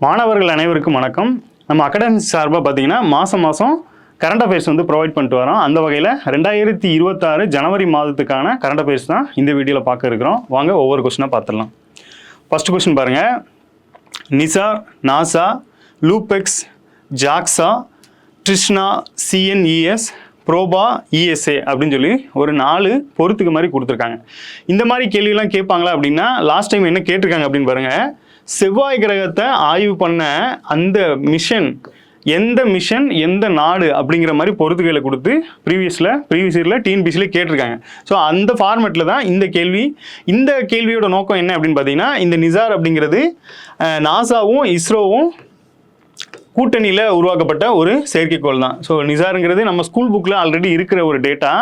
மாணவர்கள் அனைவருக்கும் வணக்கம். நம்ம அகாடமிக் சார்பாக பார்த்தீங்கன்னா மாதம் கரண்ட் அஃபேர்ஸ் வந்து ப்ரொவைட் பண்ணிட்டு வரோம். அந்த வகையில் 2026 ஜனவரி மாதத்துக்கான கரண்ட் அஃபேர்ஸ் தான் இந்த வீடியோவில் பார்க்க இருக்கிறோம். வாங்க ஒவ்வொரு கொஸ்டினாக பார்த்துடலாம். ஃபர்ஸ்ட் கொஸ்டின் பாருங்கள். NISAR, NASA, LUPEX, JAXA, TRISHNA, CNES, PROBA, ESA அப்படின்னு சொல்லி ஒரு 4 பொறுத்துக்கு மாதிரி கொடுத்துருக்காங்க. இந்த மாதிரி கேள்வியெல்லாம் கேட்பாங்களா அப்படின்னா லாஸ்ட் டைம் என்ன கேட்டிருக்காங்க அப்படின்னு பாருங்கள். செவ்வாய் கிரகத்தை ஆய்வு பண்ண அந்த மிஷன் எந்த நாடு அப்படிங்கிற மாதிரி பொறுத்துகளை கொடுத்து ப்ரீவியஸ் இயரில் டிஎன்பிசியில் கேட்டிருக்காங்க. ஸோ அந்த ஃபார்மேட்டில் தான் இந்த கேள்வியோட நோக்கம் என்ன அப்படின்னு பார்த்தீங்கன்னா, இந்த நிசார் அப்படிங்கிறது நாசாவும் இஸ்ரோவும் கூட்டணியில் உருவாக்கப்பட்ட ஒரு செயற்கைக்கோள் தான். ஸோ நிசாருங்கிறது நம்ம ஸ்கூல் புக்கில் ஆல்ரெடி இருக்கிற ஒரு டேட்டா,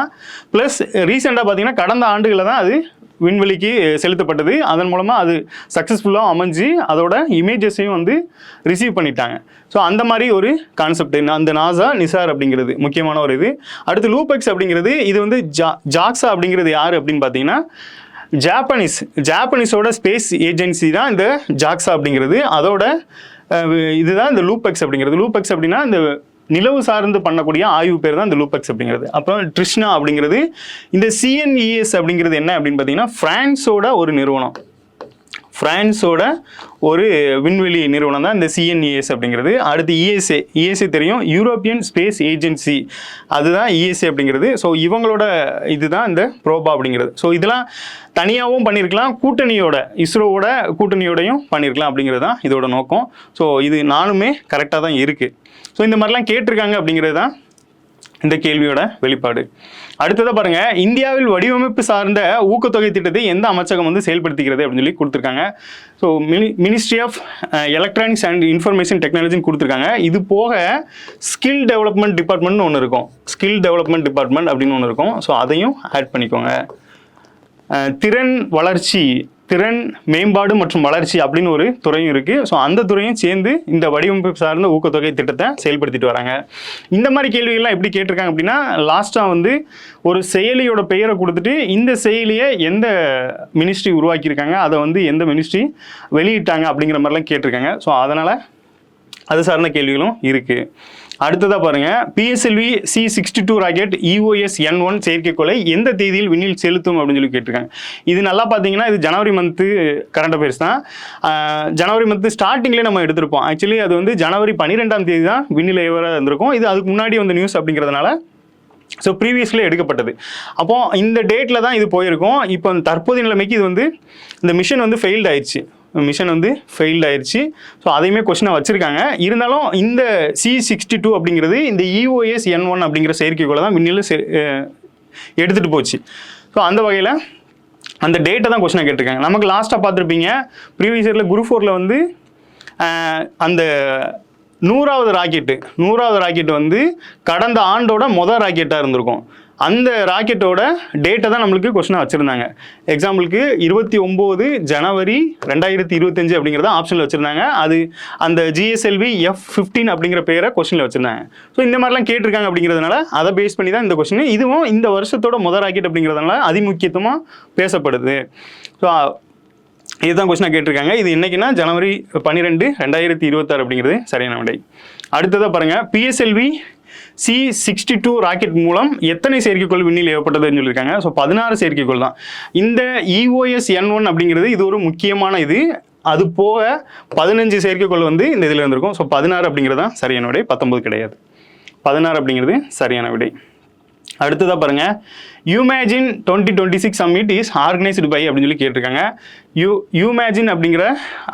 ப்ளஸ் ரீசெண்டாக பார்த்தீங்கன்னா கடந்த ஆண்டுகளில் தான் அது விண்வெளிக்கு செலுத்தப்பட்டது. அதன் மூலமாக அது சக்ஸஸ்ஃபுல்லாக அமைஞ்சு அதோட இமேஜஸையும் வந்து ரிசீவ் பண்ணிட்டாங்க. ஸோ அந்த மாதிரி ஒரு கான்செப்ட் அந்த நாசா நிசார் அப்படிங்கிறது முக்கியமான ஒரு இது. அடுத்து லூபெக்ஸ் அப்படிங்கிறது இது வந்து ஜாக்ஸா அப்படிங்கிறது யார் அப்படின்னு பார்த்தீங்கன்னா ஜாப்பனீஸோட ஸ்பேஸ் ஏஜென்சி தான் இந்த ஜாக்ஸா அப்படிங்கிறது. அதோட இதுதான் இந்த லூபெக்ஸ் அப்படிங்கிறது. லூபெக்ஸ் அப்படின்னா இந்த நிலவு சார்ந்து பண்ணக்கூடிய ஆய்வு பேர் தான் இந்த லூபெக்ஸ் அப்படிங்கிறது. அப்புறம் ட்ரிஷ்னா அப்படிங்கிறது இந்த சிஎன்இஎஸ் அப்படிங்கிறது என்ன அப்படின்னு பார்த்தீங்கன்னா பிரான்ஸோட ஒரு நிறுவனம், பிரான்ஸோட ஒரு விண்வெளி நிறுவனம் தான் இந்த சிஎன்இஎஸ் அப்படிங்கிறது. அடுத்து இஎஸ்ஏ தெரியும், யூரோப்பியன் ஸ்பேஸ் ஏஜென்சி, அதுதான் இஎஸ்ஏ அப்படிங்கிறது. ஸோ இவங்களோட இதுதான் இந்த ப்ரோபா அப்படிங்கிறது. ஸோ இதெல்லாம் தனியாகவும் பண்ணியிருக்கலாம், இஸ்ரோவோட கூட்டணியோடையும் பண்ணியிருக்கலாம் அப்படிங்கிறது தான் இதோட நோக்கம். ஸோ இது நானுமே கரெக்டாக தான் இருக்குது. ஸோ இந்த மாதிரிலாம் கேட்டிருக்காங்க அப்படிங்கிறது தான் இந்த கேள்வியோட வெளிப்பாடு. அடுத்ததாக பாருங்க, இந்தியாவில் வடிவமைப்பு சார்ந்த ஊக்கத்தொகை திட்டத்தை எந்த அமைச்சகம் வந்து செயல்படுத்திக்கிறது அப்படின்னு சொல்லி கொடுத்துருக்காங்க. So ministry of electronics and information டெக்னாலஜின்னு கொடுத்துருக்காங்க. இது போக ஸ்கில் டெவலப்மெண்ட் டிபார்ட்மெண்ட்னு ஒன்று இருக்கும், ஸ்கில் டெவலப்மெண்ட் டிபார்ட்மெண்ட் அப்படின்னு ஒன்று இருக்கும். ஸோ அதையும் ஆட் பண்ணிக்கோங்க. திறன் மேம்பாடு மற்றும் வளர்ச்சி அப்படின்னு ஒரு துறையும் இருக்குது. ஸோ அந்த துறையும் சேர்ந்து இந்த வடிவமைப்பு சார்ந்த ஊக்கத்தொகை திட்டத்தை செயல்படுத்திட்டு வராங்க. இந்த மாதிரி கேள்விகள்லாம் எப்படி கேட்டிருக்காங்க அப்படின்னா, லாஸ்ட்டாக வந்து ஒரு செயலியோட பெயரை கொடுத்துட்டு இந்த செயலியை எந்த மினிஸ்ட்ரி உருவாக்கியிருக்காங்க, அதை வந்து எந்த மினிஸ்ட்ரி வெளியிட்டாங்க அப்படிங்கிற மாதிரிலாம் கேட்டிருக்காங்க. ஸோ அதனால் அது சார்ந்த கேள்விகளும் இருக்குது. அடுத்ததாக பாருங்கள், பிஎஸ்எல்வி C62 ராக்கெட் EOS-N1 செயற்கைக்கோளை எந்த தேதியில் விண்ணில் செலுத்தும் அப்படின்னு சொல்லி கேட்டிருக்காங்க. இது நல்லா பார்த்தீங்கன்னா இது ஜனவரி மந்த்து கரண்ட் அஃபேர்ஸ் தான். ஜனவரி மந்த்து ஸ்டார்டிங்லேயே நம்ம எடுத்திருப்போம். ஆக்சுவலி அது வந்து ஜனவரி 12ஆம் தேதி தான் விண்ணில் ஏவராக இருந்திருக்கும். இது அதுக்கு முன்னாடி வந்த நியூஸ் அப்படிங்கிறதுனால ஸோ ப்ரீவியஸ்லேயே எடுக்கப்பட்டது. அப்போது இந்த டேட்டில் தான் இது போயிருக்கும். இப்போ தற்போதைய நிலைமைக்கு இது வந்து இந்த மிஷன் வந்து ஃபெயில்டு ஆயிடுச்சு. ஸோ அதையுமே கொஸ்டினாக வச்சுருக்காங்க. இருந்தாலும் இந்த C62 அப்படிங்கிறது இந்த EOS-N1 அப்படிங்கிற செயற்கைக்கோளை தான் விண்ணில் எடுத்துகிட்டு போச்சு. ஸோ அந்த வகையில் அந்த டேட்டை தான் கொஸ்டினாக கேட்டிருக்காங்க. நமக்கு லாஸ்ட்டாக பார்த்துருப்பீங்க ப்ரீவியஸ் இயரில் குரூப் 4ல் வந்து அந்த 100வது ராக்கெட்டு வந்து கடந்த ஆண்டோட மொதல் ராக்கெட்டாக இருந்திருக்கும். அந்த ராக்கெட்டோட டேட்டை தான் நம்மளுக்கு கொஸ்டினாக வச்சுருந்தாங்க. எக்ஸாம்பிளுக்கு 29 ஜனவரி 2025 அப்படிங்கிறத ஆப்ஷனில் வச்சுருந்தாங்க. அது அந்த GSLV F-15 அப்படிங்கிற பேரை கொஸ்டினில் வச்சுருந்தாங்க. ஸோ இந்த மாதிரிலாம் கேட்டிருக்காங்க அப்படிங்கிறதுனால அதை பேஸ் பண்ணி தான் இந்த கொஸ்டின். இதுவும் இந்த வருஷத்தோட முதல் ராக்கெட் அப்படிங்கிறதுனால அதிமுக்கியத்துவமாக பேசப்படுது. ஸோ இதுதான் கொஸ்டினாக கேட்டிருக்காங்க. இது என்னைக்குன்னா ஜனவரி 12, 2026 அப்படிங்கிறது சரியான விடை. அடுத்ததாக பாருங்கள், PSLV C62 ராக்கெட் மூலம் எத்தனை செயற்கைக்கோள் விண்ணில் ஏவப்பட்டதுன்னு சொல்லியிருக்காங்க. ஸோ 16 செயற்கைக்கோள் தான். இந்த EOS-N1 அப்படிங்கிறது இது ஒரு முக்கியமான இது. அது போக 15 செயற்கைக்கோள் வந்து இந்த இதில் இருந்திருக்கும். ஸோ 16 அப்படிங்கிறது தான் சரியான விடை, 19 கிடையாது. 16 அப்படிங்கிறது சரியான விடை. அடுத்ததாக பாருங்கள், யூமேஜின் 2026 சம்மிட் இஸ் ஆர்கனைஸ்டு பை அப்படின்னு சொல்லி கேட்டிருக்காங்க. யூமேஜின் அப்படிங்கிற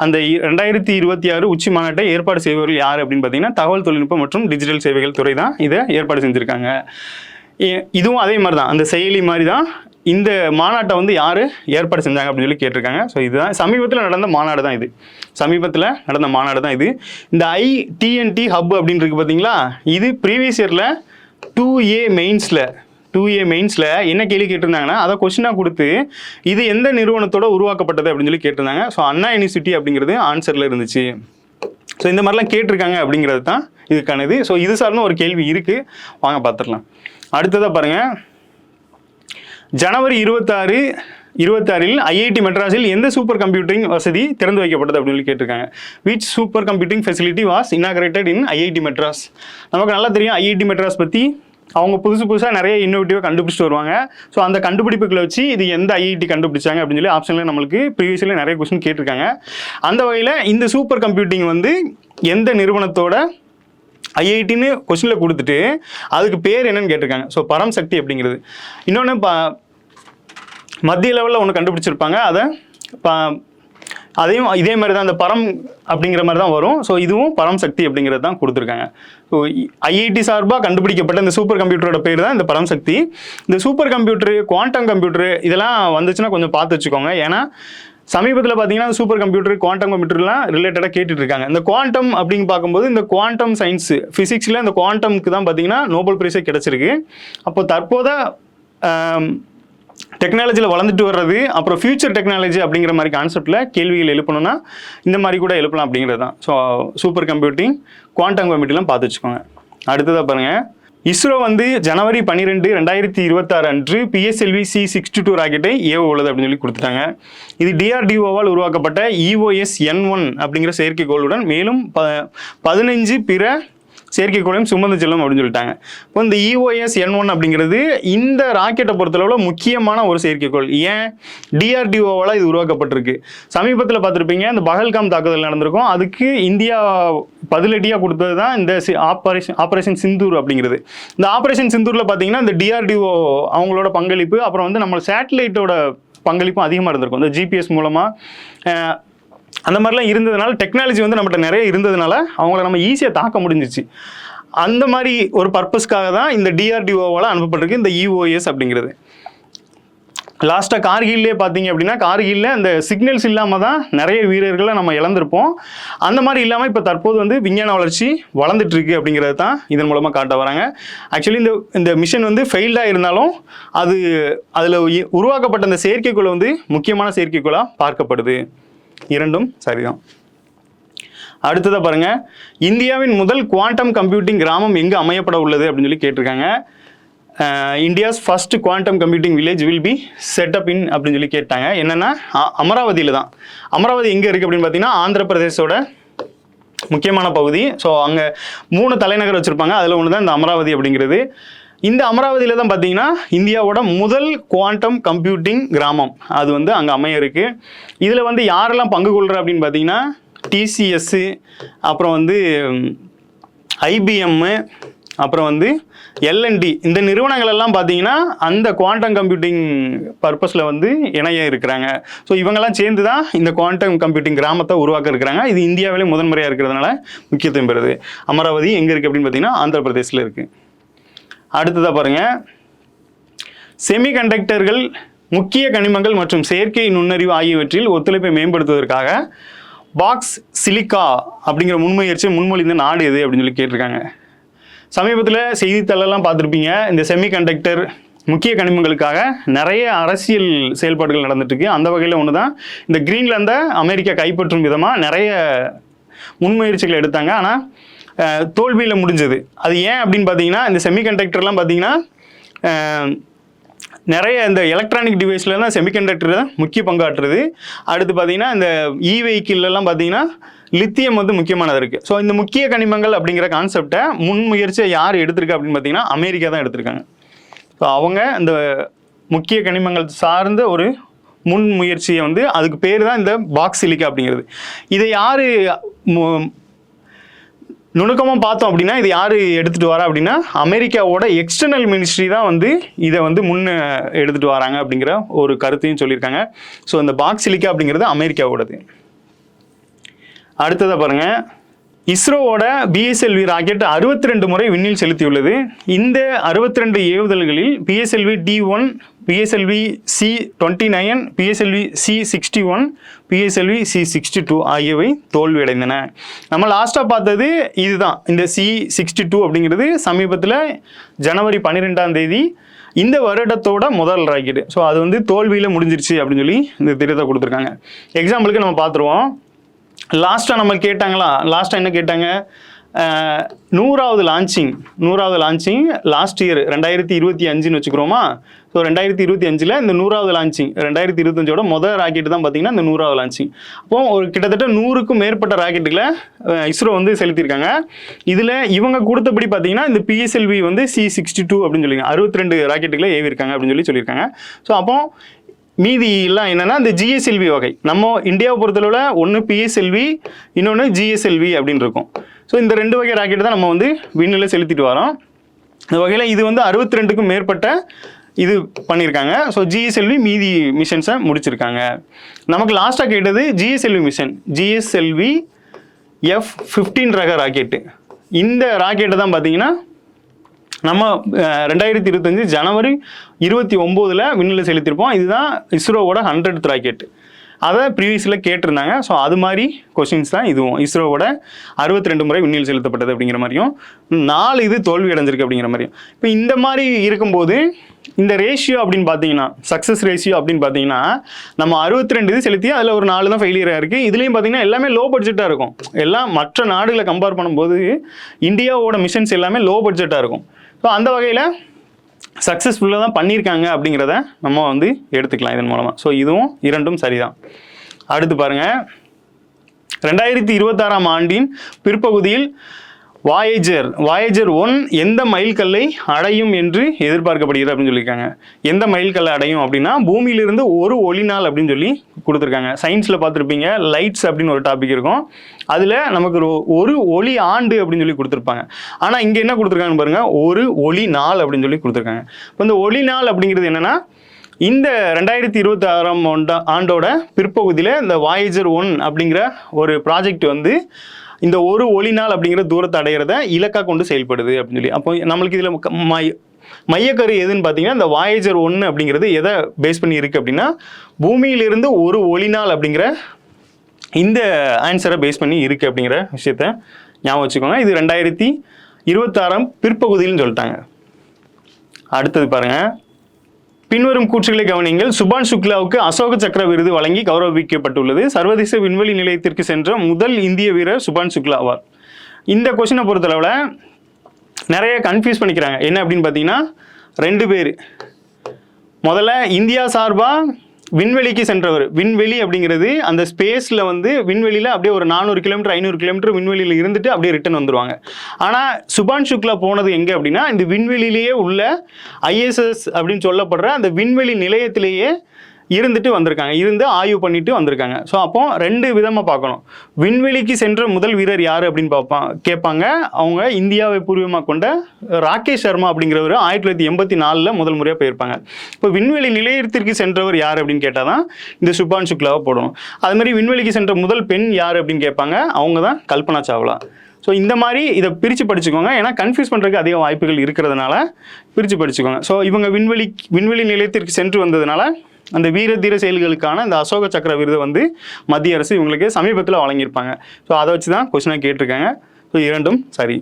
அந்த 2026 உச்சி மாநாட்டை ஏற்பாடு செய்பவர்கள் யார் அப்படின்னு பார்த்தீங்கன்னா தகவல் தொழில்நுட்பம் மற்றும் டிஜிட்டல் சேவைகள் துறை தான் இதை ஏற்பாடு செஞ்சுருக்காங்க. இதுவும் அதே மாதிரி தான், அந்த செயலி மாதிரி தான் இந்த மாநாட்டை வந்து யார் ஏற்பாடு செஞ்சாங்க அப்படின்னு சொல்லி கேட்டிருக்காங்க. ஸோ இதுதான் சமீபத்தில் நடந்த மாநாடு தான் இது. இந்த ITNT ஹப் அப்படின்னு இருக்கு பார்த்தீங்களா, இது ப்ரீவியஸ் இயரில் 2A மெயின்ஸில் என்ன கேள்வி கேட்டிருந்தாங்கன்னா அதை கொஸ்டினாக கொடுத்து இது எந்த நிறுவனத்தோட உருவாக்கப்பட்டது அப்படின்னு சொல்லி கேட்டிருந்தாங்க. ஸோ அண்ணா யூனிவர்சிட்டி அப்படிங்கிறது ஆன்சரில் இருந்துச்சு. ஸோ இந்த மாதிரிலாம் கேட்டிருக்காங்க அப்படிங்கிறது தான் இதுக்கானது. ஸோ இது சார்ந்த ஒரு கேள்வி இருக்குது, வாங்க பார்த்துடலாம். அடுத்ததாக பாருங்கள், ஜனவரி 26 26 ஐஐடி மெட்ராஸில் எந்த சூப்பர் கம்ப்யூட்டிங் வசதி திறந்து வைக்கப்பட்டது அப்படின்னு சொல்லி கேட்டிருக்காங்க. Which super computing facility was inaugurated in IIT Madras? நமக்கு நல்லா தெரியும் ஐஐடி மெட்ராஸ் பற்றி. அவங்க புதுசாக நிறைய இன்னோவேட்டிவாக கண்டுபிடிச்சிட்டு வருவாங்க. ஸோ அந்த கண்டுபிடிப்புகளை வச்சு இது எந்த ஐஐடி கண்டுபிடிச்சாங்க அப்படின்னு சொல்லி ஆப்ஷனில் நம்மளுக்கு ப்ரீவியஸில் நிறைய கொஸ்டின் கேட்டிருக்காங்க. அந்த வகையில் இந்த சூப்பர் கம்ப்யூட்டிங் வந்து எந்த நிறுவனத்தோட ஐஐடின்னு கொஸ்டினில் கொடுத்துட்டு அதுக்கு பேர் என்னன்னு கேட்டிருக்காங்க. ஸோ பரம் சக்தி அப்படிங்கிறது. இன்னொன்று மத்திய லெவலில் ஒன்று கண்டுபிடிச்சிருப்பாங்க. அதையும் இதே மாதிரி தான், அந்த பரம் அப்படிங்கிற மாதிரி தான் வரும். ஸோ இதுவும் பரம் சக்தி அப்படிங்கிறது தான் கொடுத்துருக்காங்க. ஸோ ஐஐடி சார்பாக கண்டுபிடிக்கப்பட்ட இந்த சூப்பர் கம்ப்யூட்டரோட பேர் தான் இந்த பரம் சக்தி. இந்த சூப்பர் கம்ப்யூட்டரு, குவாண்டம் கம்ப்யூட்டரு இதெல்லாம் வந்துச்சுன்னா கொஞ்சம் பார்த்து வச்சுக்கோங்க. ஏன்னா சமீபத்தில் பார்த்தீங்கன்னா சூப்பர் கம்ப்யூட்டர், குவாண்டம் கம்ப்யூட்டர்லாம் ரிலேட்டடாக கேட்டுட்டு இருக்காங்க. இந்த குவாண்டம் அப்படின்னு பார்க்கும்போது இந்த குவாண்டம் சயின்ஸ் ஃபிசிக்ஸில் இந்த குவாண்டமுக்கு தான் பார்த்தீங்கன்னா நோபல் பிரைஸே கிடச்சிருக்கு. அப்போ தற்போத டெக்னாலஜியில் வளர்ந்துட்டு வர்றது, அப்புறம் ஃபியூச்சர் டெக்னாலஜி அப்படிங்கிற மாதிரி கான்செப்டில் கேள்விகள் எழுப்பணும்னா இந்த மாதிரி கூட எழுப்பலாம் அப்படிங்கிறது தான். ஸோ சூப்பர் கம்ப்யூட்டிங், குவாண்டம் கம்ப்யூட்டிங்லாம் பார்த்து வச்சுக்கோங்க. அடுத்ததாக பாருங்கள், இஸ்ரோ வந்து ஜனவரி 12, 2026 அன்று PSLV C62 ராக்கெட்டை ஏவ உள்ளது அப்படின்னு சொல்லி கொடுத்துட்டாங்க. இது DRDOவால் உருவாக்கப்பட்ட EOS N1 அப்படிங்கிற செயற்கைக்கோளுடன் மேலும் 15 பிற செயற்கைக்கோளையும் சுமந்து செல்லும் அப்படின்னு சொல்லிட்டாங்க. இப்போ இந்த EOS N1 அப்படிங்கிறது இந்த ராக்கெட்டை பொறுத்தளவில் முக்கியமான ஒரு செயற்கைக்கோள். ஏன்? DRDOவால் இது உருவாக்கப்பட்டிருக்கு. சமீபத்தில் பார்த்துருப்பீங்க, இந்த பஹல்காம் தாக்குதல் நடந்திருக்கும். அதுக்கு இந்தியா பதிலடியாக கொடுத்தது தான் இந்த ஆப்ரேஷன் சிந்தூர் அப்படிங்கிறது. இந்த ஆப்ரேஷன் சிந்தூரில் பார்த்தீங்கன்னா இந்த DRDO அவங்களோட பங்களிப்பு, அப்புறம் வந்து நம்ம சேட்டலைட்டோட பங்களிப்பும் அதிகமாக இருந்திருக்கும். இந்த GPS மூலமாக அந்த மாதிரிலாம் இருந்ததுனால, டெக்னாலஜி வந்து நம்மகிட்ட நிறைய இருந்ததுனால அவங்கள நம்ம ஈஸியாக தாக்க முடிஞ்சிச்சு. அந்த மாதிரி ஒரு பர்பஸ்க்காக தான் இந்த DRDOவால் அனுப்பப்பட்டிருக்கு இந்த EOS அப்படிங்கிறது. லாஸ்ட்டாக கார்கில்லே பார்த்தீங்க அப்படின்னா, கார்கில்ல அந்த சிக்னல்ஸ் இல்லாமல் தான் நிறைய வீரர்களை நம்ம இழந்திருப்போம். அந்த மாதிரி இல்லாமல் இப்போ தற்போது வந்து விஞ்ஞான வளர்ச்சி வளர்ந்துட்டு இருக்கு அப்படிங்கிறது தான் இதன் மூலமாக காட்ட வராங்க. ஆக்சுவலி இந்த மிஷன் வந்து ஃபெயில்டாக இருந்தாலும் அதில் உருவாக்கப்பட்ட அந்த செயற்கைக்கோள் வந்து முக்கியமான செயற்கைக்கோளாக பார்க்கப்படுது. இரண்டும் சரிதான். அடுத்ததாக பாருங்க, இந்தியாவின் முதல் குவாண்டம் கம்ப்யூட்டிங் கிராமம் எங்கே அமையப்பட உள்ளது அப்படின்னு சொல்லி கேட்டிருக்காங்க. India's first quantum computing village will be set up in அப்படின்னு சொல்லி கேட்டாங்க. என்னன்னா அமராவதியில் தான். அமராவதி எங்கே இருக்குது அப்படின்னு பார்த்தீங்கன்னா ஆந்திர பிரதேசோட முக்கியமான பகுதி. ஸோ அங்கே 3 தலைநகர் வச்சுருப்பாங்க. அதில் ஒன்று தான் இந்த அமராவதி அப்படிங்கிறது. இந்த அமராவதியில் தான் பார்த்தீங்கன்னா இந்தியாவோட முதல் குவாண்டம் கம்ப்யூட்டிங் கிராமம் அது வந்து அங்கே அமைய இருக்கு. இதில் வந்து யாரெல்லாம் பங்கு கொள்கிற அப்படின்னு பார்த்தீங்கன்னா TCS, அப்புறம் வந்து IBM, அப்புறம் வந்து L&T, இந்த நிறுவனங்கள் எல்லாம் பார்த்தீங்கன்னா அந்த குவாண்டம் கம்ப்யூட்டிங் பர்பஸில் வந்து இணைய இருக்கிறாங்க. ஸோ இவங்கெல்லாம் சேர்ந்து தான் இந்த குவாண்டம் கம்ப்யூட்டிங் கிராமத்தை உருவாக்க இருக்கிறாங்க. இது இந்தியாவிலே முதன்முறையாக இருக்கிறதுனால முக்கியத்துவம் பெறுது. அமராவதி எங்கே இருக்குது அப்படின்னு பார்த்தீங்கன்னா ஆந்திர பிரதேசில் இருக்குது. அடுத்ததாக பாருங்க, செமிகண்டக்டர்கள், முக்கிய கனிமங்கள் மற்றும் செயற்கை நுண்ணறிவு ஆகியவற்றில் ஒத்துழைப்பை மேம்படுத்துவதற்காக பாக்ஸ் சிலிக்கா அப்படிங்கிற முன்மொழிந்த நாடு எது அப்படின்னு சொல்லி கேட்டிருக்காங்க. சமீபத்தில் செய்தித்தாளெல்லாம் பார்த்துருப்பீங்க, இந்த செமிகண்டக்டர் முக்கிய கனிமங்களுக்காக நிறைய அரசியல் செயல்பாடுகள் நடந்துட்டு இருக்கு. அந்த வகையில் ஒன்று தான் இந்த கிரீன்லாந்தை அமெரிக்கா கைப்பற்றும் விதமாக நிறைய முன்முயற்சிகள் எடுத்தாங்க. ஆனால் தோல்வியில் முடிஞ்சது. அது ஏன் அப்படின்னு பார்த்தீங்கன்னா, இந்த செமிகண்டக்டர்லாம் பார்த்தீங்கன்னா நிறைய இந்த எலக்ட்ரானிக் டிவைஸில் தான் செமிகண்டக்டர் தான் முக்கிய பங்காற்றுறது. அடுத்து பார்த்தீங்கன்னா இந்த வெஹிக்கிள்லாம் பார்த்தீங்கன்னா லித்தியம் வந்து முக்கியமானது இருக்குது. ஸோ இந்த முக்கிய கனிமங்கள் அப்படிங்கிற கான்செப்டை முன்முயற்சியை யார் எடுத்திருக்கா அப்படின்னு பார்த்தீங்கன்னா அமெரிக்கா தான் எடுத்திருக்காங்க. ஸோ அவங்க இந்த முக்கிய கனிமங்கள் சார்ந்த ஒரு முன்முயற்சியை வந்து அதுக்கு பேர் தான் இந்த பாக்ஸ் சிலிக்கா அப்படிங்கிறது. இதை யார் நுணுக்கமாக பார்த்தோம் அப்படின்னா இது யார் எடுத்துகிட்டு வரா அப்படின்னா அமெரிக்காவோட எக்ஸ்டர்னல் மினிஸ்ட்ரி தான் வந்து இதை வந்து எடுத்துகிட்டு வராங்க அப்படிங்கிற ஒரு கருத்தையும் சொல்லியிருக்காங்க. ஸோ இந்த பாக்ஸ் சிலிக்கா அப்படிங்கிறது அமெரிக்காவோடது. அடுத்ததாக பாருங்கள், இஸ்ரோவோட PSLV ராக்கெட் 62 முறை விண்ணில் செலுத்தியுள்ளது. இந்த 62 ஏவுதல்களில் PSLV D1, PSLV C29, PSLV C61, PSLV C62 ஆகியவை தோல்வியடைந்தன. நம்ம லாஸ்ட்டாக பார்த்தது இதுதான், இந்த C62 அப்படிங்கிறது சமீபத்தில் ஜனவரி 12ஆம் தேதி இந்த வருடத்தோட முதல் ராக்கெட்டு. ஸோ அது வந்து தோல்வியில் முடிஞ்சிருச்சு அப்படின்னு சொல்லி இந்த திட்டத்தை கொடுத்துருக்காங்க. எக்ஸாம்பிளுக்கு நம்ம பார்த்துருவோம். லாஸ்ட்டாக நம்ம கேட்டாங்களா, லாஸ்ட்டாக என்ன கேட்டாங்க, 100வது லான்ச்சிங் லாஸ்ட் இயர் 2025ன்னு வச்சுக்கிறோமா. ஸோ ஸோ 2025 இந்த 100வது லான்ச்சிங், 2025ஓட முதல் ராக்கெட் தான் பார்த்தீங்கன்னா இந்த 100வது லான்ச்சிங். அப்போ ஒரு கிட்டத்தட்ட 100க்கும் மேற்பட்ட ராக்கெட்டுகளை இஸ்ரோ வந்து செலுத்தியிருக்காங்க. இதில் இவங்க கொடுத்தபடி பார்த்தீங்கன்னா இந்த PSLV வந்து C62 அப்படின்னு சொல்லியிருக்காங்க, 62 ராக்கெட்டுகளை ஏவிருக்காங்க அப்படின்னு சொல்லியிருக்காங்க. ஸோ அப்போ மீதி எல்லாம் என்னன்னா இந்த GSLV வகை, நம்ம இந்தியாவை பொறுத்தளவில் ஒன்று PSLV, இன்னொன்று GSLV அப்படின்னு இருக்கும். ஸோ இந்த 2 வகை ராக்கெட் தான் நம்ம வந்து விண்ணில் செலுத்திட்டு வரோம். இந்த வகையில் இது வந்து 62க்கும் மேற்பட்ட இது பண்ணியிருக்காங்க. ஸோ GSLV மீதி மிஷன்ஸை முடிச்சிருக்காங்க. நமக்கு லாஸ்ட்டாக கேட்டது GSLV மிஷன், GSLV F-15 ரக ராக்கெட்டு. இந்த ராக்கெட்டை தான் பார்த்தீங்கன்னா நம்ம 2025 ஜனவரி 29 விண்ணில் செலுத்திருப்போம். இதுதான் இஸ்ரோவோட 100th ராக்கெட். அதை ப்ரீவியஸில் கேட்டிருந்தாங்க. ஸோ அது மாதிரி கொஸ்டின்ஸ் தான் இதுவும். இஸ்ரோவோட 62 முறை விண்ணில் செலுத்தப்பட்டது அப்படிங்கிற மாதிரியும், 4 இது தோல்வி அடைஞ்சிருக்கு அப்படிங்கிற மாதிரியும். இப்போ இந்த மாதிரி இருக்கும்போது இந்த ரேஷியோ அப்படின்னு பார்த்தீங்கன்னா, சக்ஸஸ் ரேஷியோ அப்படின்னு பார்த்தீங்கன்னா, நம்ம 62 இது செலுத்தி அதில் ஒரு 4 தான் ஃபெயிலியராக இருக்குது. இதுலேயும் பார்த்தீங்கன்னா எல்லாமே லோ பட்ஜெட்டாக இருக்கும். எல்லாம் மற்ற நாடுகளை கம்பேர் பண்ணும்போது இந்தியாவோட மிஷன்ஸ் எல்லாமே லோ பட்ஜெட்டாக இருக்கும். ஸோ அந்த வகையில் சக்ஸஸ்ஃபுல்லாக தான் பண்ணியிருக்காங்க அப்படிங்கிறத நம்ம வந்து எடுத்துக்கலாம் இதன் மூலமாக. ஸோ இதுவும் இரண்டும் சரிதான். அடுத்து பாருங்கள், 2026ஆம் ஆண்டின் பிற்பகுதியில் வாயேஜர் 1 எந்த மைல்கல்லை அடையும் என்று எதிர்பார்க்கப்படுகிறது அப்படின்னு சொல்லியிருக்காங்க. எந்த மைல்கல்லை அடையும் அப்படின்னா, பூமியிலிருந்து ஒரு ஒளி நாள் அப்படின்னு சொல்லி கொடுத்துருக்காங்க. சயின்ஸில் பார்த்துருப்பீங்க, லைட்ஸ் அப்படின்னு ஒரு டாபிக் இருக்கும். அதில் நமக்கு ஒரு ஒளி ஆண்டு அப்படின்னு சொல்லி கொடுத்துருப்பாங்க. ஆனால் இங்கே என்ன கொடுத்துருக்காங்கன்னு பாருங்கள், ஒரு ஒளி நாள் அப்படின்னு சொல்லி கொடுத்துருக்காங்க. இப்போ இந்த ஒளி நாள் அப்படிங்கிறது என்னென்னா, இந்த 2026ஆம் ஆண்டோட பிற்பகுதியில் இந்த வாயேஜர் 1 அப்படிங்கிற ஒரு ப்ராஜெக்ட் வந்து இந்த ஒரு ஒளி நாள் அப்படிங்கிற தூரத்தை அடையிறத இலக்காக கொண்டு செயல்படுது அப்படின்னு சொல்லி. அப்போ நம்மளுக்கு இதில் மையக்கரு எதுன்னு பார்த்தீங்கன்னா, இந்த வாயேஜர் 1 அப்படிங்கிறது எதை பேஸ் பண்ணி இருக்குது அப்படின்னா, பூமியிலிருந்து ஒரு ஒளி நாள் அப்படிங்கிற இந்த ஆன்சரை பேஸ் பண்ணி இருக்குது அப்படிங்கிற விஷயத்த ஞாபகம் வச்சுக்கோங்க. இது 2026ஆம் பிற்பகுதியில்னு சொல்லிட்டாங்க. அடுத்தது பாருங்கள், பின்வரும் கூற்றுகளை கவனிங்கள். சுபான் சுக்லாவுக்கு அசோக சக்கர விருது வழங்கி கௌரவிக்கப்பட்டுள்ளது. சர்வதேச விண்வெளி நிலையத்திற்கு சென்ற முதல் இந்திய வீரர் சுபான் சுக்லா ஆவார். இந்த கொஸ்டினை பொறுத்தளவில் நிறைய கன்ஃபியூஸ் பண்ணிக்கிறாங்க. என்ன அப்படின்னு பார்த்தீங்கன்னா, 2 பேர். முதல்ல இந்தியா சார்பாக விண்வெளிக்கு சென்றவர். விண்வெளி அப்படிங்கிறது அந்த ஸ்பேஸில் வந்து விண்வெளியில் அப்படியே ஒரு 400 கிலோமீட்டர் 500 கிலோமீட்டர் விண்வெளியில் இருந்துட்டு அப்படியே ரிட்டர்ன் வந்துடுவாங்க. ஆனால் சுபான் சுக்லா போனது எங்கே அப்படின்னா, இந்த விண்வெளியிலேயே உள்ள ISS அப்படின்னு சொல்லப்படுற அந்த விண்வெளி நிலையத்திலேயே இருந்துட்டு வந்திருக்காங்க, இருந்து ஆய்வு பண்ணிட்டு வந்திருக்காங்க. ஸோ அப்போ 2 விதமாக பார்க்கணும். விண்வெளிக்கு சென்ற முதல் வீரர் யார் அப்படின்னு கேட்பாங்க. அவங்க இந்தியாவை பூர்வமாக கொண்ட ராகேஷ் சர்மா அப்படிங்கிறவர் 1984 முதல் முறையாக போயிருப்பாங்க. இப்போ விண்வெளி நிலையத்திற்கு சென்றவர் யார் அப்படின்னு கேட்டால் தான் இந்த சுபான் சுக்லாவை போடணும். அது மாதிரி விண்வெளிக்கு சென்ற முதல் பெண் யார் அப்படின்னு கேட்பாங்க. அவங்க தான் கல்பனா சாவ்லா. ஸோ இந்த மாதிரி இதை பிரித்து படிச்சுக்கோங்க. ஏன்னா கன்ஃபியூஸ் பண்ணுறதுக்கு அதிக வாய்ப்புகள் இருக்கிறதுனால பிரித்து படிச்சுக்கோங்க. ஸோ இவங்க விண்வெளி நிலையத்திற்கு சென்று வந்ததுனால அந்த வீர தீர செயல்களுக்கான இந்த அசோக சக்கர விருதை வந்து மத்திய அரசு இவங்களுக்கு சமீபத்தில் வழங்கியிருப்பாங்க. ஸோ அதை வச்சு தான் கொஸ்டினாக கேட்டிருக்காங்க. ஸோ இரண்டும் சரி.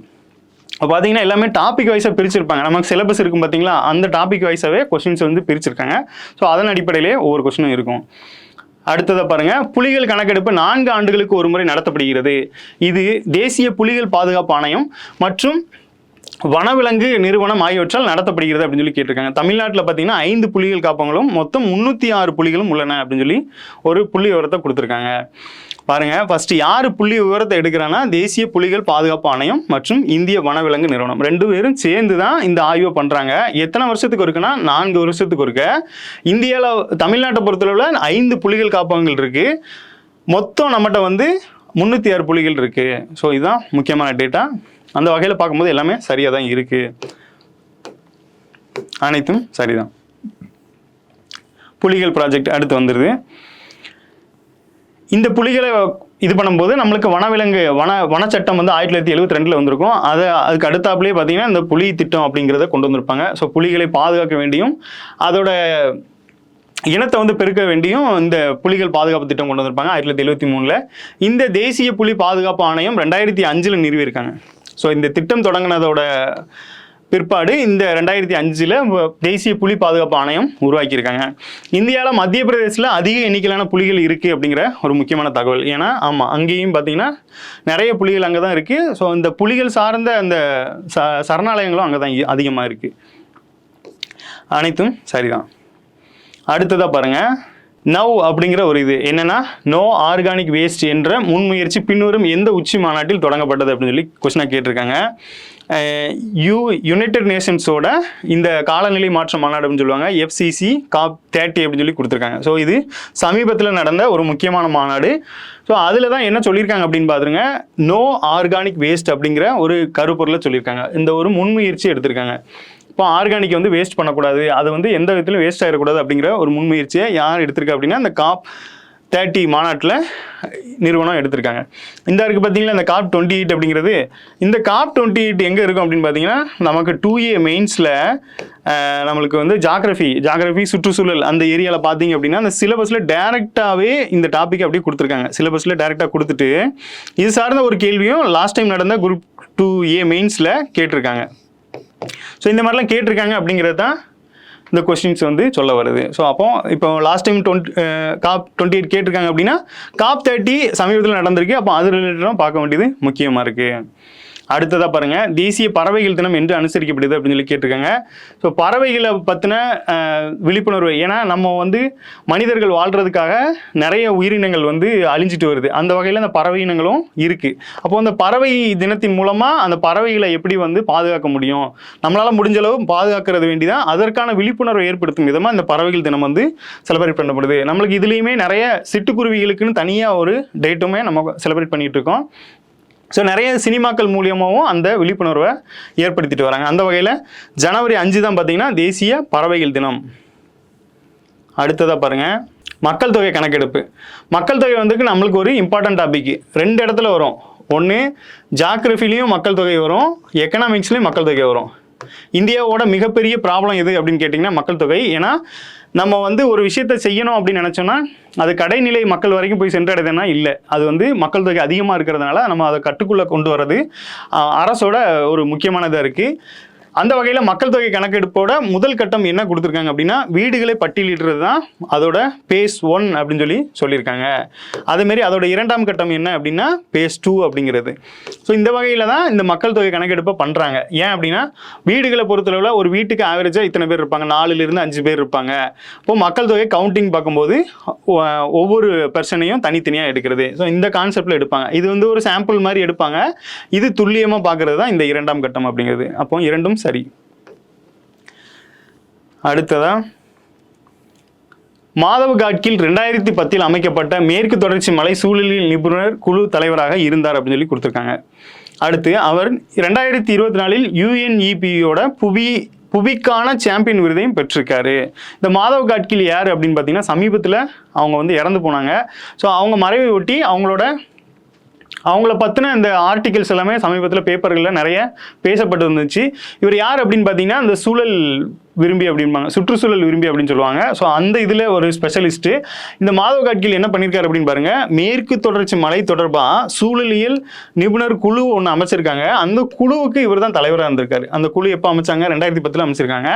இப்போ பார்த்தீங்கன்னா எல்லாமே டாபிக் வைஸாக பிரிச்சிருப்பாங்க. நமக்கு சிலபஸ் இருக்கும் பார்த்தீங்களா, அந்த டாபிக் வைஸாகவே கொஸ்டின்ஸ் வந்து பிரிச்சிருக்காங்க. ஸோ அதன் அடிப்படையிலே ஒவ்வொரு கொஸ்டினும் இருக்கும். அடுத்ததை பாருங்க, புலிகள் கணக்கெடுப்பு 4 ஆண்டுகளுக்கு ஒரு முறை நடத்தப்படுகிறது. இது தேசிய புலிகள் பாதுகாப்பு ஆணையம் மற்றும் வனவிலங்கு நிறுவனம் ஆகியவற்றால் நடத்தப்படுகிறது அப்படின்னு சொல்லி கேட்டிருக்காங்க. தமிழ்நாட்டில் பார்த்தீங்கன்னா 5 புலிகள் காப்பகங்களும் மொத்தம் 306 புலிகளும் உள்ளன அப்படின்னு சொல்லி ஒரு புள்ளி விவரத்தை கொடுத்துருக்காங்க. பாருங்க, ஃபர்ஸ்ட் யார் புள்ளி விவரத்தை எடுக்கிறான்னா, தேசிய புலிகள் பாதுகாப்பு ஆணையம் மற்றும் இந்திய வனவிலங்கு நிறுவனம் 2 பேரும் சேர்ந்து தான் இந்த ஆய்வை பண்ணுறாங்க. எத்தனை வருஷத்துக்கு இருக்குன்னா 4 வருஷத்துக்கு இருக்க. இந்தியாவில் தமிழ்நாட்டை பொறுத்தளவில் 5 புலிகள் காப்பகங்கள் இருக்கு. மொத்தம் நம்மகிட்ட வந்து 306 புலிகள் இருக்கு. ஸோ இதுதான் முக்கியமான டேட்டா. அந்த வகையில் பார்க்கும்போது எல்லாமே சரியாக தான் இருக்குது, அனைத்தும் சரிதான். புலிகள் ப்ராஜெக்ட் அடுத்து வந்துடுது. இந்த புலிகளை இது பண்ணும்போது நம்மளுக்கு வனச்சட்டம் வந்து 1972 வந்திருக்கும். அதுக்கு அடுத்தாப்புலேயே பார்த்தீங்கன்னா இந்த புலி திட்டம் அப்படிங்கிறத கொண்டு வந்திருப்பாங்க. ஸோ புலிகளை பாதுகாக்க வேண்டியும் அதோட இனத்தை வந்து பெருக்க வேண்டியும் இந்த புலிகள் பாதுகாப்பு திட்டம் கொண்டு வந்திருப்பாங்க 1973. இந்த தேசிய புலி பாதுகாப்பு ஆணையம் 2005 நிறுவியிருக்காங்க. ஸோ இந்த திட்டம் தொடங்கினதோட பிற்பாடு இந்த 2005 தேசிய புலி பாதுகாப்பு ஆணையம் உருவாக்கியிருக்காங்க. இந்தியாவில் மத்திய பிரதேசத்தில் அதிக எண்ணிக்கையிலான புலிகள் இருக்குது அப்படிங்கிற ஒரு முக்கியமான தகவல். ஏன்னா ஆமாம், அங்கேயும் பார்த்தீங்கன்னா நிறைய புலிகள் அங்கே தான் இருக்குது. ஸோ இந்த புலிகள் சார்ந்த அந்த சரணாலயங்களும் அங்கே தான் அதிகமாக இருக்குது. அனைத்தும் சரிதான். அடுத்ததாக பாருங்கள், நவ் அப்படிங்கிற ஒரு இது என்னன்னா, நோ ஆர்கானிக் வேஸ்ட் என்ற முன்முயற்சி பின்வரும் எந்த உச்சி மாநாட்டில் தொடங்கப்பட்டது அப்படின்னு சொல்லி கொஸ்டினாக கேட்டிருக்காங்க. யுனைடெட் நேஷன்ஸோட இந்த காலநிலை மாற்ற மாநாடு அப்படின்னு சொல்லுவாங்க, FCC COP30 அப்படின்னு சொல்லி கொடுத்துருக்காங்க. ஸோ இது சமீபத்தில் நடந்த ஒரு முக்கியமான மாநாடு. ஸோ அதில் தான் என்ன சொல்லியிருக்காங்க அப்படின்னு பார்த்துருங்க, நோ ஆர்கானிக் வேஸ்ட் அப்படிங்கிற ஒரு கருப்பொருளை சொல்லியிருக்காங்க. இந்த ஒரு முன்முயற்சி எடுத்திருக்காங்க. இப்போ ஆர்கானிக் வந்து வேஸ்ட் பண்ணக்கூடாது, அது வந்து எந்த விதத்திலும் வேஸ்ட் ஆகிடக்கூடாது அப்படிங்கிற ஒரு முன்முயற்சியை யார் எடுத்திருக்கா அப்படின்னா இந்த COP30 மாநாட்டில் நிறுவனம் எடுத்திருக்காங்க. இந்த இருக்குது பார்த்தீங்கன்னா இந்த COP28 அப்படிங்கிறது. இந்த COP28 எங்கே இருக்கும் அப்படின்னு பார்த்தீங்கன்னா, நமக்கு 2A மெயின்ஸில் நம்மளுக்கு வந்து ஜாகிரஃபி சுற்றுச்சூழல் அந்த ஏரியாவில் பார்த்தீங்க அப்படின்னா அந்த சிலபஸில் டேரெக்டாகவே இந்த டாபிக் அப்படியே கொடுத்துருக்காங்க. சிலபஸில் டேரெக்டாக கொடுத்துட்டு இது சார்ந்த ஒரு கேள்வியும் லாஸ்ட் டைம் நடந்த குரூப் 2A மெயின்ஸில் கேட்டிருக்காங்க. ஸோ இந்த மாதிரிலாம் கேட்டிருக்காங்க அப்படிங்கிறது தான் இந்த கொஸ்டின்ஸ் வந்து சொல்ல வருது. ஸோ இப்போ லாஸ்ட் டைம் COP28 கேட்டிருக்காங்க அப்படின்னா COP30 சமீபத்தில் நடந்திருக்கு. அப்போ அது ரிலேட்டடாக பார்க்க வேண்டியது முக்கியமாக இருக்குது. அடுத்ததாக பாருங்கள், தேசிய பறவைகள் தினம் என்று அனுசரிக்கப்படுது அப்படின்னு சொல்லி கேட்டிருக்காங்க. ஸோ பறவைகளை பற்றின விழிப்புணர்வு, ஏன்னா நம்ம வந்து மனிதர்கள் வாழ்கிறதுக்காக நிறைய உயிரினங்கள் வந்து அழிஞ்சிட்டு வருது. அந்த வகையில் அந்த பறவை இனங்களும் இருக்குது. அப்போ அந்த பறவை தினத்தின் மூலமாக அந்த பறவைகளை எப்படி வந்து பாதுகாக்க முடியும், நம்மளால் முடிஞ்ச அளவு பாதுகாக்கிறது வேண்டிதான், அதற்கான விழிப்புணர்வை ஏற்படுத்தும் விதமாக இந்த பறவைகள் தினம் வந்து செலிப்ரேட் பண்ணப்படுது. நம்மளுக்கு இதுலேயுமே நிறைய சிட்டுக்குருவிகளுக்குன்னு தனியாக ஒரு டேட்டுமே நம்ம செலிப்ரேட் பண்ணிகிட்டு இருக்கோம். ஸோ நிறைய சினிமாக்கள் மூலியமாகவும் அந்த விழிப்புணர்வை ஏற்படுத்திட்டு வராங்க. அந்த வகையில் ஜனவரி 5 தான் பார்த்தீங்கன்னா தேசிய பறவைகள் தினம். அடுத்ததாக பாருங்கள், மக்கள் தொகை கணக்கெடுப்பு. மக்கள் தொகை வந்து நம்மளுக்கு ஒரு இம்பார்ட்டன்ட் டாபிக். 2 இடத்துல வரும். ஒன்று ஜாகிரஃபிலையும் மக்கள் தொகை வரும், எக்கனாமிக்ஸ்லேயும் மக்கள் தொகை வரும். இந்தியாவோட மிகப்பெரிய ப்ராப்ளம் எது அப்படின்னு கேட்டிங்கன்னா மக்கள் தொகை. ஏன்னா நம்ம வந்து ஒரு விஷயத்தை செய்யணும் அப்படின்னு நினச்சோன்னா அது கடைநிலை மக்கள் வரைக்கும் போய் சென்றடையதுன்னா இல்லை, அது வந்து மக்கள் தொகை அதிகமாக இருக்கிறதுனால நம்ம அதை கட்டுக்குள்ளே கொண்டு வர்றது அரசோட ஒரு முக்கியமானதாக இருக்குது. அந்த வகையில் மக்கள் தொகை கணக்கெடுப்போட முதல் கட்டம் என்ன கொடுத்துருக்காங்க அப்படின்னா வீடுகளை பட்டியலிடுறது தான் அதோட phase 1 அப்படின்னு சொல்லியிருக்காங்க. அதேமாரி அதோட 2ஆம் கட்டம் என்ன அப்படின்னா phase 2 அப்படிங்கிறது. ஸோ இந்த வகையில் தான் இந்த மக்கள் தொகை கணக்கெடுப்பை பண்ணுறாங்க. ஏன் அப்படின்னா வீடுகளை பொறுத்தளவில் ஒரு வீட்டுக்கு ஆவரேஜாக இத்தனை பேர் இருப்பாங்க, 4லிருந்து 5 பேர் இருப்பாங்க. இப்போது மக்கள் தொகை கவுண்டிங் பார்க்கும்போது ஒவ்வொரு பர்சனையும் தனித்தனியாக எடுக்கிறது. ஸோ இந்த கான்செப்டில் எடுப்பாங்க. இது வந்து ஒரு சாம்பிள் மாதிரி எடுப்பாங்க. இது துல்லியமாக பார்க்குறது தான் இந்த 2ஆம் கட்டம் அப்படிங்கிறது. அப்போ இரண்டும் சரி. அடுத்ததா மாதவ் காட்கில் 2010 அமைக்கப்பட்ட மேற்கு தொடர்ச்சி மலை சூழலியல் நிபுணர் குழு தலைவராக இருந்தார் அப்படின்னு சொல்லி கொடுத்துருக்காங்க. அடுத்து அவர் 2024 UNEP-யோட புவிக்கான சாம்பியன் விருதையும் பெற்றிருக்காரு. இந்த மாதவ் காட்கில் யார் அப்படின்னு பார்த்தீங்கன்னா சமீபத்தில் அவங்க வந்து இறந்து போனாங்க. ஸோ அவங்க மறைவை ஒட்டி அவங்கள பற்றின இந்த ஆர்டிகல்ஸ் எல்லாமே சமீபத்தில் பேப்பர்களில் நிறைய பேசப்பட்டு இருந்துச்சு. இவர் யார் அப்படின்னு பார்த்தீங்கன்னா இந்த சூழல் விரும்பி அப்படிம்பாங்க, சுற்றுச்சூழல் விரும்பி அப்படின்னு சொல்லுவாங்க. ஸோ அந்த இதில் ஒரு ஸ்பெஷலிஸ்ட்டு. இந்த மாதவ் காட்கில் என்ன பண்ணியிருக்காரு அப்படின்னு பாருங்கள், மேற்கு தொடர்ச்சி மலை தொடர்பாக சூழலியல் நிபுணர் குழு ஒன்று அமைச்சிருக்காங்க. அந்த குழுவுக்கு இவர் தான் தலைவராக இருந்திருக்காரு. அந்த குழு எப்போ அமைச்சாங்க, 2010 அமைச்சிருக்காங்க.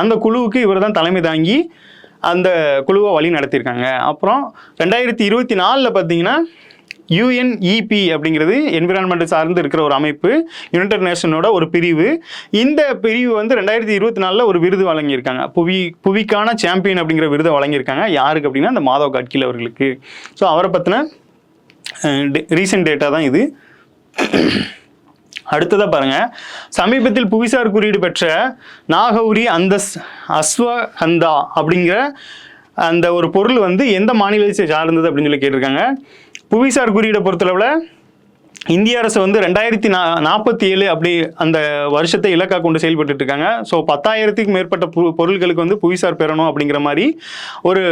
அந்த குழுவுக்கு இவர் தான் தலைமை தாங்கி அந்த குழுவை வழி நடத்தியிருக்காங்க. அப்புறம் 2024 பார்த்தீங்கன்னா UNEP அப்படிங்கிறது என்விரான்மெண்ட் சார்ந்து இருக்கிற ஒரு அமைப்பு, யுனைடெட் நேஷனோட ஒரு பிரிவு. இந்த பிரிவு வந்து 2024 ஒரு விருது வழங்கியிருக்காங்க. புவிக்கான சாம்பியன் அப்படிங்கிற விருதை வழங்கியிருக்காங்க. யாருக்கு அப்படின்னா இந்த மாதவ் காட்கில் அவர்களுக்கு. ஸோ அவரை பற்றின ரீசெண்ட் டேட்டா தான் இது. அடுத்ததாக பாருங்கள், சமீபத்தில் புவிசார் குறியீடு பெற்ற நாகௌரி அஸ்வகந்தா அப்படிங்கிற அந்த ஒரு பொருள் வந்து எந்த மாநிலத்தை சார்ந்தது அப்படின்னு சொல்லி கேட்டிருக்காங்க. புவிசார் குறியீடை பொறுத்தளவில் இந்திய அரசு வந்து 2047 அப்படி அந்த வருஷத்தை இலக்காக கொண்டு செயல்பட்டு இருக்காங்க. ஸோ 10,000க்கும் மேற்பட்ட பொருட்களுக்கு வந்து புவிசார் பெறணும் அப்படிங்கிற மாதிரி ஒரு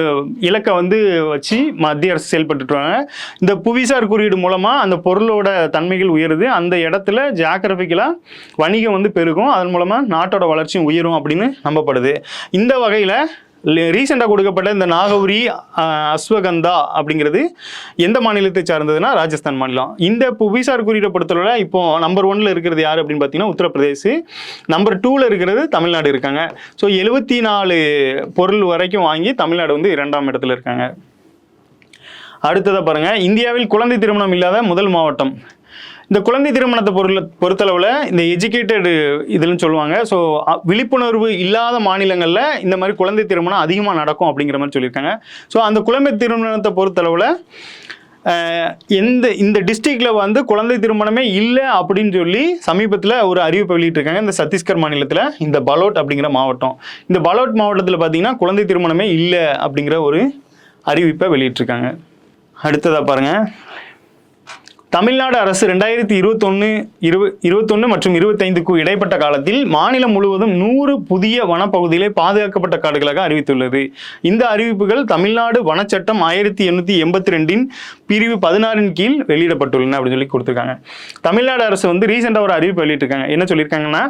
இலக்கை வந்து வச்சு மத்திய அரசு செயல்பட்டுருவாங்க. இந்த புவிசார் குறியீடு மூலமாக அந்த பொருளோட தன்மைகள் உயருது, அந்த இடத்துல ஜியாகிரபிக்கலாக வணிகம் வந்து பெருகும், அதன் மூலமாக நாட்டோட வளர்ச்சியும் உயரும் அப்படின்னு நம்பப்படுது. இந்த வகையில் ரீசெண்டாக கொடுக்கப்பட்ட இந்த நாகௌரி அஸ்வகந்தா அப்படிங்கிறது எந்த மாநிலத்தை சார்ந்ததுன்னா ராஜஸ்தான் மாநிலம். இந்த புவிசார் குறியீடை பொறுத்தவரை இப்போ நம்பர் 1 இருக்கிறது யார் அப்படின்னு பார்த்தீங்கன்னா உத்தரப்பிரதேஷ், நம்பர் 2 இருக்கிறது தமிழ்நாடு இருக்காங்க. ஸோ 74 பொருள் வரைக்கும் வாங்கி தமிழ்நாடு வந்து 2ஆம் இடத்துல இருக்காங்க. அடுத்ததாக பாருங்கள், இந்தியாவில் குழந்தை திருமணம் இல்லாத முதல் மாவட்டம். இந்த குழந்தை திருமணத்தை பொறுத்தளவில் இந்த எஜுகேட்டட் இதுன்னு சொல்லுவாங்க. ஸோ விழிப்புணர்வு இல்லாத மாநிலங்களில் இந்த மாதிரி குழந்தை திருமணம் அதிகமாக நடக்கும் அப்படிங்கிற மாதிரி சொல்லியிருக்காங்க. ஸோ அந்த குழந்தை திருமணத்தை பொறுத்தளவில் இந்த டிஸ்ட்ரிக்டில் வந்து குழந்தை திருமணமே இல்லை அப்படின்னு சொல்லி சமீபத்தில் ஒரு அறிவிப்பை வெளியிட்டிருக்காங்க. இந்த சத்தீஸ்கர் மாநிலத்தில் இந்த பலோட் அப்படிங்கிற மாவட்டம், இந்த பலோட் மாவட்டத்தில் பார்த்தீங்கன்னா குழந்தை திருமணமே இல்லை அப்படிங்கிற ஒரு அறிவிப்பை வெளியிட்டிருக்காங்க. அடுத்ததாக பாருங்கள், தமிழ்நாடு அரசு 2021 மற்றும் 25க்கு இடைப்பட்ட காலத்தில் மாநிலம் முழுவதும் 100 புதிய வனப்பகுதிகளை பாதுகாக்கப்பட்ட காடுகளாக அறிவித்துள்ளது. இந்த அறிவிப்புகள் தமிழ்நாடு வனச்சட்டம் 1882 பிரிவு 16 கீழ் வெளியிடப்பட்டுள்ளன அப்படின்னு சொல்லி கொடுத்துருக்காங்க. தமிழ்நாடு அரசு வந்து ரீசெண்டாக ஒரு அறிவிப்பு வெளியிட்டிருக்காங்க. என்ன சொல்லியிருக்காங்கன்னா,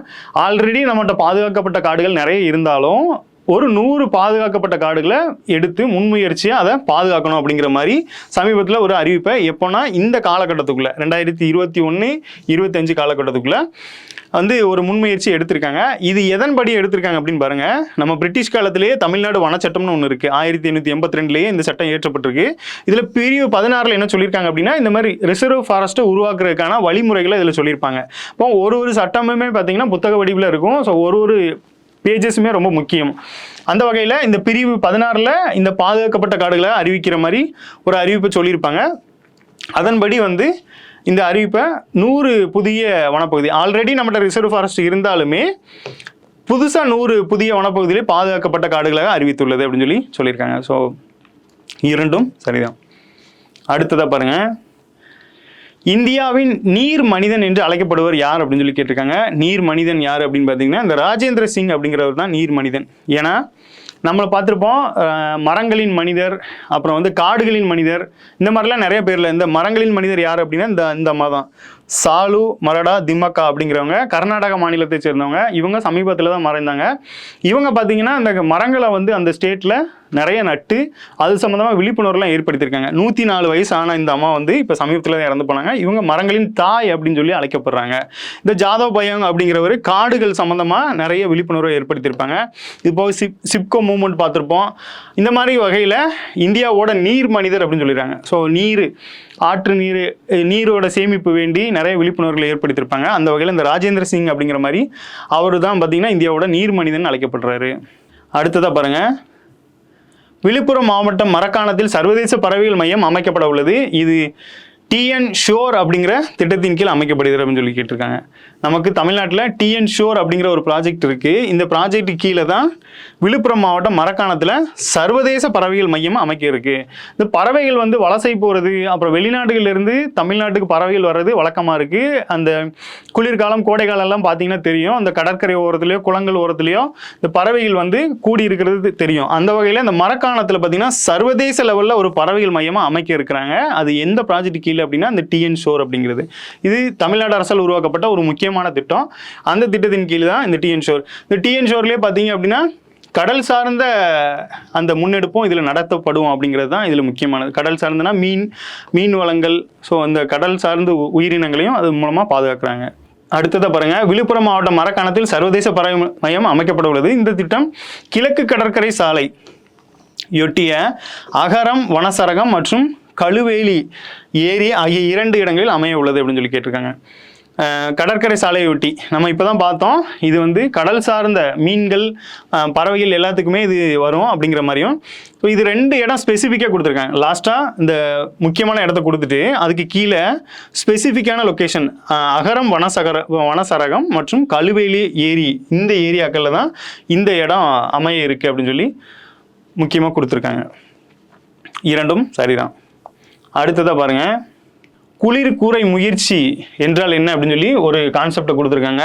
ஆல்ரெடி நம்மகிட்ட பாதுகாக்கப்பட்ட காடுகள் நிறைய இருந்தாலும் ஒரு 100 பாதுகாக்கப்பட்ட காடுகளை எடுத்து முன்முயற்சியாக அதை பாதுகாக்கணும் அப்படிங்கிற மாதிரி சமீபத்தில் ஒரு அறிவிப்பை எப்போனா இந்த காலகட்டத்துக்குள்ளே 2021-25 காலகட்டத்துக்குள்ளே வந்து ஒரு முன்முயற்சி எடுத்திருக்காங்க. இது எதன்படி எடுத்திருக்காங்க அப்படின்னு பாருங்கள். நம்ம பிரிட்டிஷ் காலத்திலேயே தமிழ்நாடு வனச்சட்டம்னு ஒன்று இருக்குது. 1882 இந்த சட்டம் இயற்றப்பட்டிருக்கு. இதில் பிரிவு 16 என்ன சொல்லியிருக்காங்க அப்படின்னா, இந்த மாதிரி ரிசர்வ் ஃபாரஸ்ட்டை உருவாக்குறதுக்கான வழிமுறைகளை இதில் சொல்லியிருப்பாங்க. இப்போ ஒரு சட்டமுமே பார்த்தீங்கன்னா புத்தக வடிவில் இருக்கும். ஸோ ஒரு பேஜஸுமே ரொம்ப முக்கியம். அந்த வகையில் இந்த பிரிவு 16 இந்த பாதுகாக்கப்பட்ட காடுகளை அறிவிக்கிற மாதிரி ஒரு அறிவிப்பை சொல்லியிருப்பாங்க. அதன்படி வந்து இந்த அறிவிப்பை 100 புதிய வனப்பகுதி, ஆல்ரெடி நம்மகிட்ட ரிசர்வ் ஃபாரஸ்ட் இருந்தாலுமே புதுசாக 100 புதிய வனப்பகுதியிலே பாதுகாக்கப்பட்ட காடுகளாக அறிவித்துள்ளது அப்படின்னு சொல்லியிருக்காங்க. ஸோ இரண்டும் சரிதான். அடுத்ததாக பாருங்கள், இந்தியாவின் நீர் மனிதன் என்று அழைக்கப்படுவர் யார் அப்படின்னு சொல்லி கேட்டிருக்காங்க. நீர் மனிதன் யார் அப்படின்னு பார்த்தீங்கன்னா, இந்த ராஜேந்திர சிங் அப்படிங்கிறவர் தான் நீர் மனிதன். ஏன்னா நம்மளை பார்த்துருப்போம், மரங்களின் மனிதர், அப்புறம் வந்து காடுகளின் மனிதர், இந்த மாதிரிலாம் நிறைய பேரில். இந்த மரங்களின் மனிதர் யார் அப்படின்னா இந்த அம்மா தான், சாலு மரடா திம்மக்கா அப்படிங்கிறவங்க, கர்நாடகா மாநிலத்தை சேர்ந்தவங்க. இவங்க சமீபத்தில் தான் மறைந்தாங்க. இவங்க பார்த்தீங்கன்னா அந்த மரங்களை வந்து அந்த ஸ்டேட்டில் நிறைய நட்டு அது சம்மந்தமாக விழிப்புணர்வுலாம் ஏற்படுத்தியிருக்காங்க. 104 வயசு ஆன இந்த அம்மா வந்து இப்போ சமீபத்தில் தான் இறந்து போனாங்க. இவங்க மரங்களின் தாய் அப்படின்னு சொல்லி அழைக்கப்படுறாங்க. இந்த ஜாதவ் பயங் அப்படிங்கிறவர் காடுகள் சம்மந்தமாக நிறைய விழிப்புணர்வை ஏற்படுத்தியிருப்பாங்க. இப்போ சிப்கோ மூவ்மெண்ட் பார்த்துருப்போம். இந்த மாதிரி வகையில் இந்தியாவோட நீர் மனிதர் அப்படின்னு சொல்லிடுறாங்க. ஸோ ஆற்று நீரோட சேமிப்பு வேண்டி நிறைய விழிப்புணர்வுகளை ஏற்படுத்தியிருப்பாங்க. அந்த வகையில் இந்த ராஜேந்திர சிங் அப்படிங்கிற மாதிரி அவர் தான் பார்த்தீங்கன்னா இந்தியாவோட நீர் மனிதன் அழைக்கப்படுறாரு. அடுத்ததாக பாருங்கள், விழுப்புரம் மாவட்டம் மரக்காணத்தில் சர்வதேச பறவைகள் மையம் அமைக்கப்பட உள்ளது. இது டிஎன் ஷோர் அப்படிங்கிற திட்டத்தின் கீழ் அமைக்கப்படுகிறது அப்படின்னு சொல்லி கேட்டிருக்காங்க. நமக்கு தமிழ்நாட்டில் டிஎன் ஷோர் அப்படிங்கிற ஒரு ப்ராஜெக்ட் இருக்குது. இந்த ப்ராஜெக்ட் கீழே தான் விழுப்புரம் மாவட்டம் மரக்காணத்தில் சர்வதேச பறவைகள் மையம் அமைக்க இருக்குது. இந்த பறவைகள் வந்து வலசை போகிறது, அப்புறம் வெளிநாடுகளிலிருந்து தமிழ்நாட்டுக்கு பறவைகள் வர்றது வழக்கமாக இருக்குது. அந்த குளிர்காலம் கோடை காலம்லாம் பார்த்தீங்கன்னா தெரியும், அந்த கடற்கரை ஓரத்துலையோ குளங்கள் ஓரத்துலையோ இந்த பறவைகள் வந்து கூடி இருக்கிறது தெரியும். அந்த வகையில் இந்த மரக்காணத்தில் பார்த்தீங்கன்னா சர்வதேச லெவலில் ஒரு பறவைகள் மையமாக அமைக்க இருக்கிறாங்க. அது எந்த ப்ராஜெக்ட் கீழே அப்படின்னா இந்த டிஎன் ஷோர் அப்படிங்கிறது. இது தமிழ்நாடு அரசால் உருவாக்கப்பட்ட ஒரு முக்கியமான திட்டம். அந்த திட்டத்தின் கீழ் தான் இந்த டிஎன் ஷோர். இந்த டிஎன் ஷோர்லேயே பார்த்தீங்க அப்படின்னா கடல் சார்ந்த அந்த முன்னெடுப்பும் இதில் நடத்தப்படும் அப்படிங்கிறது தான் இதில் முக்கியமானது. கடல் சார்ந்தனா மீன் வளங்கள், ஸோ அந்த கடல் சார்ந்த உயிரினங்களையும் அது மூலமாக பாதுகாக்கிறாங்க. அடுத்ததை பாருங்க, விழுப்புரம் மாவட்டம் மரக்காணத்தில் சர்வதேச பறவை மையம் அமைக்கப்பட உள்ளது. இந்த திட்டம் கிழக்கு கடற்கரை சாலை யொட்டிய அகரம் வனசரகம் மற்றும் கழுவேலி ஏரி ஆகிய 2 இடங்களில் அமைய உள்ளது அப்படின்னு சொல்லி கேட்டிருக்காங்க. கடற்கரை சாலையொட்டி நம்ம இப்போ தான் பார்த்தோம். இது வந்து கடல் சார்ந்த மீன்கள் பறவைகள் எல்லாத்துக்குமே இது வரும் அப்படிங்கிற மாதிரியும். ஸோ இது 2 இடம் ஸ்பெசிஃபிக்காக கொடுத்துருக்காங்க. லாஸ்ட்டாக இந்த முக்கியமான இடத்த கொடுத்துட்டு அதுக்கு கீழே ஸ்பெசிஃபிக்கான லொக்கேஷன் அகரம் வனசரகம் மற்றும் கழுவேலி ஏரி, இந்த ஏரியாக்களில் தான் இந்த இடம் அமைய இருக்குது அப்படின்னு சொல்லி முக்கியமாக கொடுத்துருக்காங்க. இரண்டும் சரிதான். அடுத்ததாக பாருங்கள், குளிர்கூரை முயற்சி என்றால் என்ன அப்படின்னு சொல்லி ஒரு கான்செப்டை கொடுத்துருக்காங்க.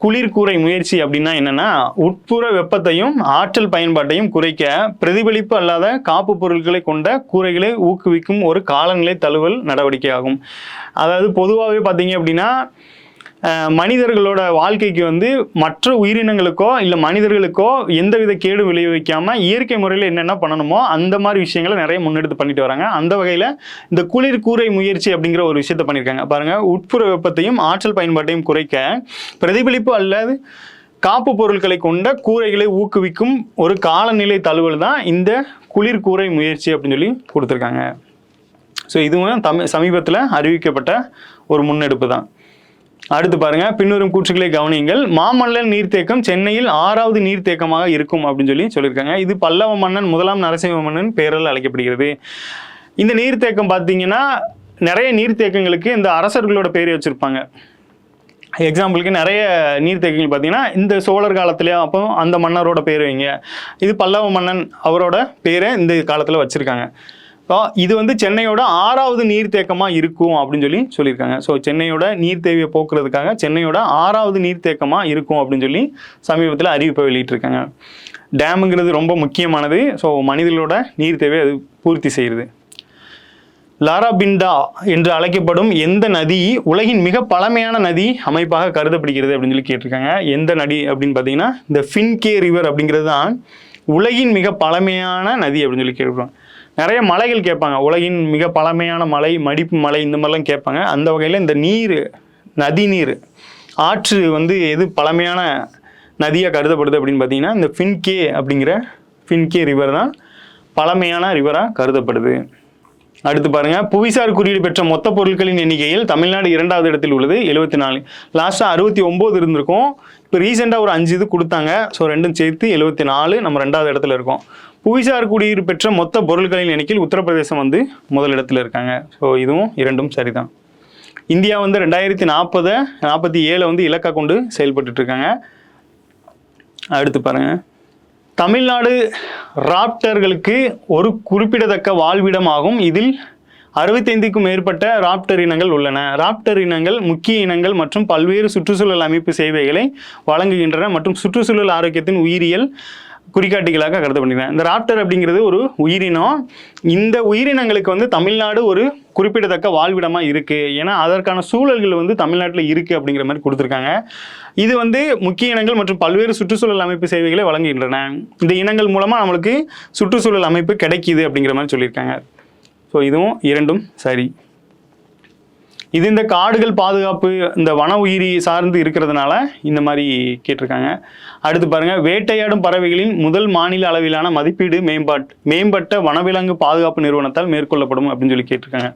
குளிர்கூரை முயற்சி அப்படின்னா என்னென்னா, உட்புற வெப்பத்தையும் ஆற்றல் பயன்பாட்டையும் குறைக்க பிரதிபலிப்பு அல்லாத காப்பு பொருட்களை கொண்ட கூரைகளை ஊக்குவிக்கும் ஒரு காலநிலை தழுவல் நடவடிக்கை ஆகும். அதாவது பொதுவாகவே பார்த்தீங்க அப்படின்னா மனிதர்களோட வாழ்க்கைக்கு வந்து மற்ற உயிரினங்களுக்கோ இல்லை மனிதர்களுக்கோ எந்தவித கேடு விளைவிக்காமல் இயற்கை முறையில் என்னென்ன பண்ணணுமோ அந்த மாதிரி விஷயங்களை நிறைய முன்னெடுத்து பண்ணிட்டு வராங்க. அந்த வகையில் இந்த குளிர் கூரை முயற்சி அப்படிங்கிற ஒரு விஷயத்த பண்ணியிருக்காங்க. பாருங்கள், உட்புற வெப்பத்தையும் ஆற்றல் பயன்பாட்டையும் குறைக்க பிரதிபலிப்பு அல்லது காப்பு பொருட்களை கொண்ட கூரைகளை ஊக்குவிக்கும் ஒரு காலநிலை தழுவல் தான் இந்த குளிர் கூரை முயற்சி அப்படின்னு சொல்லி கொடுத்துருக்காங்க. ஸோ இதுவும் சமீபத்தில் அறிவிக்கப்பட்ட ஒரு முன்னெடுப்பு தான். அடுத்து பாருங்க, பின்வரும் கூற்றுக்களை கவனியுங்கள். மாமல்லன் நீர்த்தேக்கம் சென்னையில் 6வது நீர்த்தேக்கமாக இருக்கும் அப்படின்னு சொல்லியிருக்காங்க. இது பல்லவ மன்னன் முதலாம் நரசிம்ம மன்னன் பெயரால் அழைக்கப்படுகிறது. இந்த நீர்த்தேக்கம் பார்த்தீங்கன்னா நிறைய நீர்த்தேக்கங்களுக்கு இந்த அரசர்களோட பேரை வச்சிருப்பாங்க. எக்ஸாம்பிளுக்கு நிறைய நீர்த்தேக்கங்கள் பார்த்தீங்கன்னா இந்த சோழர் காலத்துலேயே அப்போ அந்த மன்னரோட பேர் வைங்க, இது பல்லவ மன்னன் அவரோட பேரை இந்த காலத்தில் வச்சுருக்காங்க. ஸோ இது வந்து சென்னையோட 6வது நீர்த்தேக்கமாக இருக்கும் அப்படின்னு சொல்லியிருக்காங்க. ஸோ சென்னையோட நீர் தேவையை போக்குறதுக்காக சென்னையோட 6வது நீர்த்தேக்கமாக இருக்கும் அப்படின்னு சமீபத்தில் அறிவிப்பை வெளியிட்டிருக்காங்க. டேமுங்கிறது ரொம்ப முக்கியமானது. ஸோ மனிதர்களோட நீர் தேவையை அது பூர்த்தி செய்யுது. லாராபிண்டா என்று அழைக்கப்படும் எந்த நதி உலகின் மிக பழமையான நதி அமைப்பாக கருதப்படுகிறது அப்படின்னு கேட்டிருக்காங்க. எந்த நதி அப்படின்னு பார்த்தீங்கன்னா இந்த ஃபின்கே ரிவர் அப்படிங்கிறது தான் உலகின் மிக பழமையான நதி அப்படின்னு கேட்குறோம். நிறைய மலைகள் கேட்பாங்க, உலகின் மிக பழமையான மலை, மடிப்பு மலை, இந்த மாதிரிலாம் கேட்பாங்க. அந்த வகையில் இந்த நீர், நதி நீர், ஆற்று வந்து எது பழமையான நதியாக கருதப்படுது அப்படின்னு பார்த்தீங்கன்னா இந்த ஃபின்கே ரிவர் தான் பழமையான ரிவராக கருதப்படுது. அடுத்து பாருங்க, புவிசார் குறியீடு பெற்ற மொத்த பொருட்களின் எண்ணிக்கையில் தமிழ்நாடு 2வது இடத்தில் உள்ளது, 74. லாஸ்ட்டாக 69 இருந்திருக்கும். இப்போ ரீசெண்டாக ஒரு 5 இது கொடுத்தாங்க. ஸோ ரெண்டும் சேர்த்து 74, நம்ம 2வது இடத்துல இருக்கோம். புவிசார் குடியீடு பெற்ற மொத்த பொருட்களின் எண்ணிக்கையில் உத்தரப்பிரதேசம் வந்து முதலிடத்தில் இருக்காங்க. ஸோ இதுவும் இரண்டும் சரிதான். இந்தியா வந்து 2047 வந்து இலக்கா கொண்டு செயல்பட்டு இருக்காங்க. அடுத்து பாருங்க, தமிழ்நாடு ராப்டர்களுக்கு ஒரு குறிப்பிடத்தக்க வாழ்விடம் ஆகும். இதில் 65க்கும் மேற்பட்ட ராப்டர் இனங்கள் உள்ளன. ராப்டர் இனங்கள் முக்கிய இனங்கள் மற்றும் பல்வேறு சுற்றுச்சூழல் அமைப்பு சேவைகளை வழங்குகின்றன மற்றும் சுற்றுச்சூழல் ஆரோக்கியத்தின் உயிரியல் குறிகாட்டிகளாக கருதப்படுகின்றன. இந்த ராப்டர் அப்படிங்கிறது ஒரு உயிரினம். இந்த உயிரினங்களுக்கு வந்து தமிழ்நாடு ஒரு குறிப்பிடத்தக்க வாழ்விடமாக இருக்குது. ஏன்னா அதற்கான சூழல்கள் வந்து தமிழ்நாட்டில் இருக்குது அப்படிங்கிற மாதிரி கொடுத்துருக்காங்க. இது வந்து முக்கிய இனங்கள் மற்றும் பல்வேறு சுற்றுச்சூழல் அமைப்பு சேவைகளை வழங்குகின்றன. இந்த இனங்கள் மூலமாக நம்மளுக்கு சுற்றுச்சூழல் அமைப்பு கிடைக்கிது அப்படிங்கிற மாதிரி சொல்லியிருக்காங்க. ஸோ இதுவும் இரண்டும் சரி. இது இந்த காடுகள் பாதுகாப்பு, இந்த வன உயிரி சார்ந்து இருக்கிறதுனால இந்த மாதிரி கேட்டிருக்காங்க. அடுத்து பாருங்க, வேட்டையாடும் பறவைகளின் முதல் மாநில அளவிலான மதிப்பீடு மேம்பட்ட வனவிலங்கு பாதுகாப்பு நிறுவனத்தால் மேற்கொள்ளப்படும் அப்படின்னு கேட்டிருக்காங்க.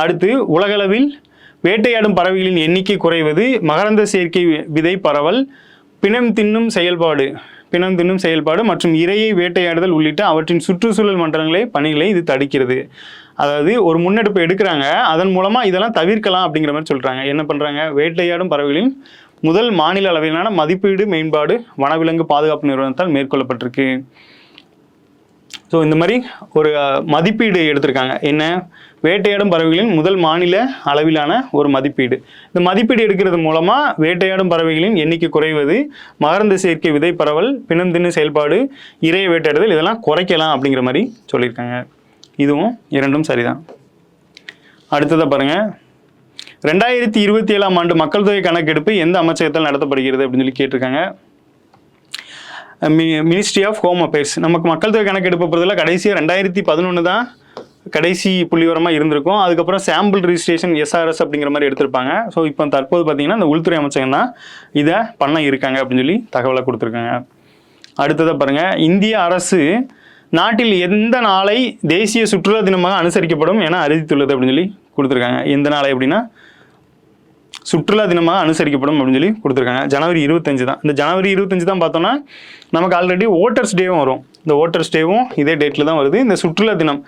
அடுத்து, உலகளவில் வேட்டையாடும் பறவைகளின் எண்ணிக்கை குறைவது, மகரந்த சேர்க்கை விதை பரவல், பிணம் தின்னும் செயல்பாடு மற்றும் இரையை வேட்டையாடுதல் உள்ளிட்ட அவற்றின் சுற்றுச்சூழல் பணிகளை இது தடுக்கிறது. அதாவது ஒரு முன்னெடுப்பு எடுக்கிறாங்க, அதன் மூலமாக இதெல்லாம் தவிர்க்கலாம் அப்படிங்கிற மாதிரி சொல்கிறாங்க. என்ன பண்ணுறாங்க, வேட்டையாடும் பறவைகளின் முதல் மாநில அளவிலான மதிப்பீடு மேம்பாடு வனவிலங்கு பாதுகாப்பு நிறுவனத்தால் மேற்கொள்ளப்பட்டிருக்கு. ஸோ இந்த மாதிரி ஒரு மதிப்பீடு எடுத்திருக்காங்க. என்ன, வேட்டையாடும் பறவைகளின் முதல் மாநில அளவிலான ஒரு மதிப்பீடு. இந்த மதிப்பீடு எடுக்கிறது மூலமாக வேட்டையாடும் பறவைகளின் எண்ணிக்கை குறைவது, மகரந்த சேர்க்கை விதை பரவல், பிணம் தின்னு செயல்பாடு, இரையை வேட்டையாடுதல் இதெல்லாம் குறைக்கலாம் அப்படிங்கிற மாதிரி சொல்லியிருக்காங்க. இதுவும் இரண்டும் சரிதான். அடுத்ததாக பாருங்கள், 2027ஆம் ஆண்டு மக்கள் தொகை கணக்கெடுப்பு எந்த அமைச்சகத்தால் நடத்தப்படுகிறது அப்படின்னு கேட்டிருக்காங்க. Ministry of home affairs. நமக்கு மக்கள் தொகை கணக்கெடுப்பு பொறுத்தவரை கடைசியாக 2011 தான் கடைசி புள்ளிவரமாக இருந்திருக்கும். அதுக்கப்புறம் சாம்பிள் ரிஜிஸ்ட்ரேஷன் SRS அப்படிங்கிற மாதிரி எடுத்திருப்பாங்க. ஸோ இப்போ தற்போது பார்த்தீங்கன்னா இந்த உள்துறை அமைச்சகம் தான் இதை பண்ண இருக்காங்க அப்படின்னு தகவலை கொடுத்துருக்காங்க. அடுத்ததாக பாருங்கள், இந்திய அரசு நாட்டில் எந்த நாளை தேசிய சுற்றுலா தினமாக அனுசரிக்கப்படும் என அறிவித்துள்ளது அப்படின்னு கொடுத்துருக்காங்க. எந்த நாளை அப்படின்னா சுற்றுலா தினமாக அனுசரிக்கப்படும் அப்படின்னு கொடுத்துருக்காங்க. ஜனவரி 25 தான். இந்த ஜனவரி 25 தான் பார்த்தோன்னா நமக்கு ஆல்ரெடி ஓட்டர்ஸ் டேவும் வரும். இந்த ஓட்டர்ஸ் டேவும் இதே டேட்டில் தான் வருது. இந்த சுற்றுலா தினம்,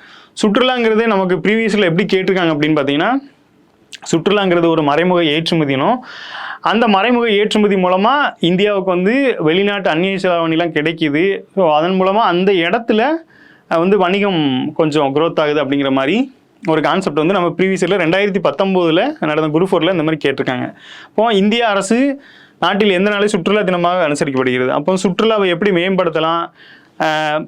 சுற்றுலாங்கிறது நமக்கு ப்ரீவியஸில் எப்படி கேட்டிருக்காங்க அப்படின்னு பார்த்தீங்கன்னா, சுற்றுலாங்கிறது ஒரு மறைமுக ஏற்றுமதினும், அந்த மறைமுக ஏற்றுமதி மூலமாக இந்தியாவுக்கு வந்து வெளிநாட்டு அந்நிய செலாவணிலாம் கிடைக்கிது. ஸோ அதன் மூலமாக அந்த இடத்துல வந்து வணிகம் கொஞ்சம் க்ரோத் ஆகுது அப்படிங்கிற மாதிரி ஒரு கான்செப்ட் வந்து நம்ம ப்ரீவியஸில் 2019 நடந்த குரூப் 4 இந்த மாதிரி கேட்டிருக்காங்க. அப்போ இந்திய அரசு நாட்டில் எந்த நாளை சுற்றுலா தினமாக அனுசரிக்கப்படுகிறது, அப்போ சுற்றுலாவை எப்படி மேம்படுத்தலாம்,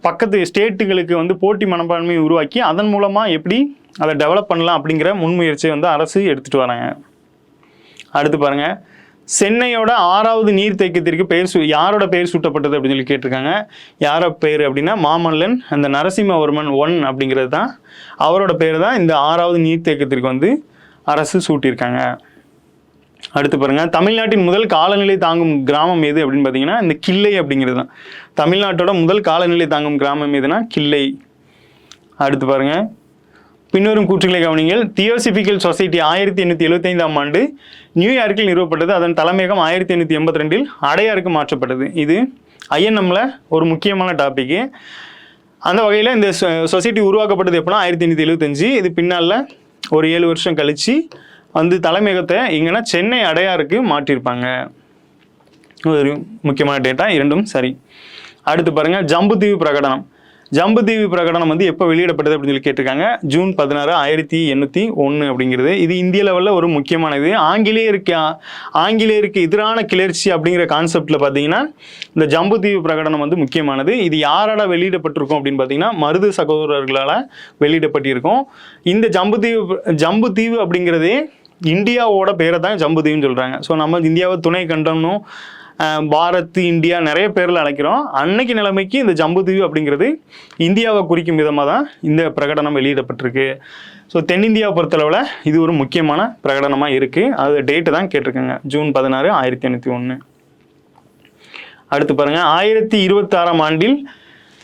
பக்கத்து ஸ்டேட்டுகளுக்கு வந்து போட்டி மனப்பான்மையை உருவாக்கி அதன் மூலமாக எப்படி அதை டெவலப் பண்ணலாம் அப்படிங்கிற முன்முயற்சியை வந்து அரசு எடுத்துகிட்டு வராங்க. அடுத்து பாருங்கள், சென்னையோட 6வது நீர்த்தேக்கத்திற்கு யாரோட பெயர் சூட்டப்பட்டது அப்படின்னு கேட்டிருக்காங்க. யாரோட பேர் அப்படின்னா மாமல்லன் அந்த நரசிம்மவர்மன் 1 அப்படிங்கிறது தான் அவரோட பேர் தான் இந்த 6வது நீர்த்தேக்கத்திற்கு வந்து அரசு சூட்டியிருக்காங்க. அடுத்து பாருங்க, தமிழ்நாட்டின் முதல் காலநிலை தாங்கும் கிராமம் எது அப்படின்னு பார்த்தீங்கன்னா இந்த கிள்ளை அப்படிங்கிறது தான். தமிழ்நாட்டோட முதல் காலநிலை தாங்கும் கிராமம் எதுனா கிள்ளை. அடுத்து பாருங்க, பின்வரும் கூற்றுகளை கவனிங்கள். தியோசபிக்கல் சொசைட்டி 1875ஆம் ஆண்டு நியூயார்க்கில் நிறுவப்பட்டது. அதன் தலைமையகம் 1882இல் அடையாருக்கு மாற்றப்பட்டது. இது ஐஎன்எம்ல ஒரு முக்கியமான டாபிக். அந்த வகையில் இந்த சொசைட்டி உருவாக்கப்பட்டது எப்படின்னா 1875. இது பின்னால் ஒரு 7 வருஷம் கழிச்சு வந்து தலைமையகத்தை எங்கன்னா சென்னை அடையாருக்கு மாற்றிருப்பாங்க. ஒரு முக்கியமான டேட்டா. இரண்டும் சரி. அடுத்து பாருங்க, ஜம்புதீவு பிரகடனம். ஜம்புதீவு பிரகடனம் வந்து எப்போ வெளியிடப்பட்டது அப்படின்னு சொல்லி கேட்டிருக்காங்க. ஜூன் 16, 1801 அப்படிங்கிறது. இது இந்திய லெவலில் ஒரு முக்கியமானது. ஆங்கிலேயருக்கு எதிரான கிளர்ச்சி அப்படிங்கிற கான்செப்டில் பார்த்தீங்கன்னா இந்த ஜம்புதீவு பிரகடனம் வந்து முக்கியமானது. இது யாரால வெளியிடப்பட்டிருக்கும் அப்படின்னு பார்த்தீங்கன்னா மருது சகோதரர்களால் வெளியிடப்பட்டிருக்கும். இந்த ஜம்புதீவு அப்படிங்கிறதே இந்தியாவோட பேரை தான் ஜம்புதீவுன்னு சொல்கிறாங்க. ஸோ நம்ம இந்தியாவை துணை கண்டம்னும் பாரத், இந்தியா நிறைய பேரில் அழைக்கிறோம். அன்னைக்கு நிலைமைக்கு இந்த ஜம்புதீவு அப்படிங்கிறது இந்தியாவை குறிக்கும் விதமாக தான் இந்த பிரகடனம் வெளியிடப்பட்டிருக்கு. ஸோ தென்னிந்தியாவை பொறுத்தளவில் இது ஒரு முக்கியமான பிரகடனமாக இருக்குது. அது டேட்டு தான் கேட்டிருக்காங்க, ஜூன் 16, 1801. அடுத்து பாருங்கள், 1026ஆம் ஆண்டில்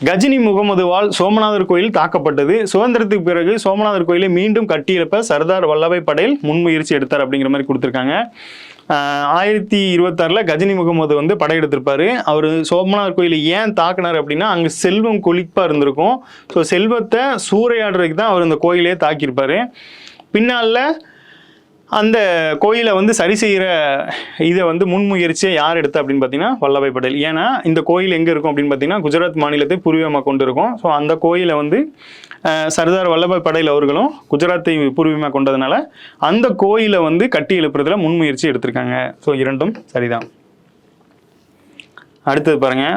கஜினி முகமதுவால் சோமநாதர் கோயில் தாக்கப்பட்டது. சுதந்திரத்துக்கு பிறகு சோமநாதர் கோயிலை மீண்டும் கட்டியெழுப்ப சர்தார் வல்லபாய் படேல் முன்முயற்சி எடுத்தார் அப்படிங்கிற மாதிரி கொடுத்துருக்காங்க. 1026 கஜினி முகமது வந்து படையெடுத்திருப்பாரு. அவர் சோமநாதர் கோயிலை ஏன் தாக்குனார் அப்படின்னா அங்கே செல்வம் கொழிப்பாக இருந்திருக்கும். ஸோ செல்வத்தை சூறையாடுறதுக்கு தான் அவர் இந்த கோயிலே தாக்கியிருப்பார். பின்னால் அந்த கோயிலை வந்து சரி செய்கிற இதை வந்து முன்முயற்சியை யார் எடுத்தா அப்படின்னு பார்த்தீங்கன்னா வல்லபாய் படேல். ஏன்னா இந்த கோயில் எங்கே இருக்கும் அப்படின்னு பார்த்தீங்கன்னா குஜராத் மாநிலத்தை பூர்வீகமாக கொண்டு இருக்கும். ஸோ அந்த கோயிலை வந்து சர்தார் வல்லபாய் படேல் அவர்களும் குஜராத்தை பூர்வீகமாக கொண்டதுனால அந்த கோயிலை வந்து கட்டி எழுப்புறதுல முன்முயற்சி எடுத்திருக்காங்க. ஸோ இரண்டும் சரிதான். அடுத்தது பாருங்க,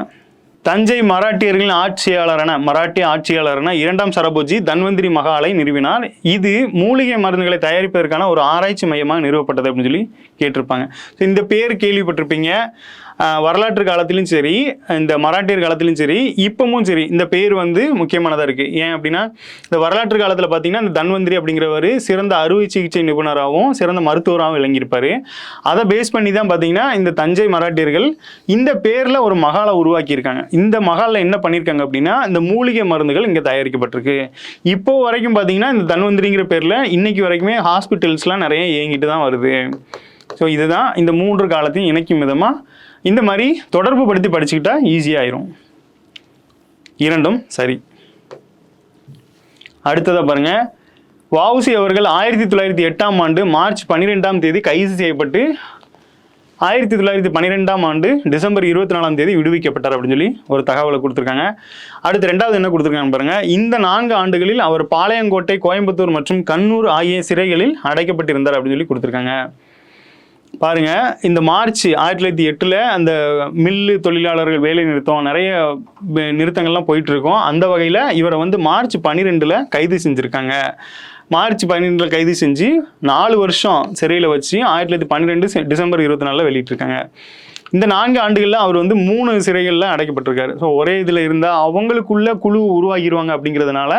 தஞ்சை மராட்டியர்களின் மராட்டிய ஆட்சியாளரான 2ஆம் சரபோஜி தன்வந்திரி மகாலை நிறுவினார். இது மூலிகை மருந்துகளை தயாரிப்பதற்கான ஒரு ஆராய்ச்சி மையமாக நிறுவப்பட்டது அப்படின்னு சொல்லி கேட்டிருப்பாங்க. ஸோ இந்த பேர் கேள்விப்பட்டிருப்பீங்க. வரலாற்று காலத்திலும் சரி, இந்த மராட்டியர் காலத்திலும் சரி, இப்பவும் சரி, இந்த பேர் வந்து முக்கியமானதாக இருக்குது. ஏன் அப்படின்னா இந்த வரலாற்று காலத்தில் பார்த்தீங்கன்னா இந்த தன்வந்திரி அப்படிங்கிறவர் சிறந்த அறுவை சிகிச்சை நிபுணராகவும் சிறந்த மருத்துவராகவும் விளங்கியிருப்பார். அதை பேஸ் பண்ணி தான் பார்த்தீங்கன்னா இந்த தஞ்சை மராட்டியர்கள் இந்த பேரில் ஒரு மகாலை உருவாக்கியிருக்காங்க. இந்த மகாலில் என்ன பண்ணியிருக்காங்க அப்படின்னா இந்த மூலிகை மருந்துகள் இங்கே தயாரிக்கப்பட்டிருக்கு. இப்போ வரைக்கும் பார்த்தீங்கன்னா இந்த தன்வந்திரிங்கிற பேரில் இன்னைக்கு வரைக்குமே ஹாஸ்பிட்டல்ஸ்லாம் நிறைய இயங்கிட்டு தான் வருது. ஸோ இதுதான் இந்த 3 காலத்தையும் இணைக்கும் விதமாக இந்த மாதிரி தொடர்பு படுத்தி படிச்சுக்கிட்டா ஈஸியாயிரும். இரண்டும் சரி. அடுத்ததாக பாருங்க, வஉசி அவர்கள் 1908ஆம் ஆண்டு மார்ச் 12ஆம் தேதி கைது செய்யப்பட்டு 1912ஆம் ஆண்டு டிசம்பர் 24ஆம் தேதி விடுவிக்கப்பட்டார் அப்படின்னு சொல்லி ஒரு தகவலை கொடுத்துருக்காங்க. அடுத்து 2வது என்ன கொடுத்துருக்காங்க பாருங்க, இந்த 4 ஆண்டுகளில் அவர் பாளையங்கோட்டை, கோயம்புத்தூர் மற்றும் கண்ணூர் ஆகிய சிறைகளில் அடைக்கப்பட்டிருந்தார் அப்படின்னு சொல்லி கொடுத்துருக்காங்க. பாருங்க, இந்த மார்ச் 1908 அந்த மில்லு தொழிலாளர்கள் வேலை நிறுத்தம், நிறைய நிறுத்தங்கள்லாம் போயிட்டு இருக்கோம். அந்த வகையில் இவரை வந்து மார்ச் 12 கைது செஞ்சுருக்காங்க. மார்ச் 12 கைது செஞ்சு 4 வருஷம் சிறையில் வச்சு 1912 டிசம்பர் 24 வெளியிட்டிருக்காங்க. இந்த 4 ஆண்டுகளில் அவர் வந்து 3 சிறைகளில் அடைக்கப்பட்டிருக்காரு. ஸோ ஒரே இதில் இருந்தால் அவங்களுக்குள்ள குழு உருவாகிடுவாங்க அப்படிங்கிறதுனால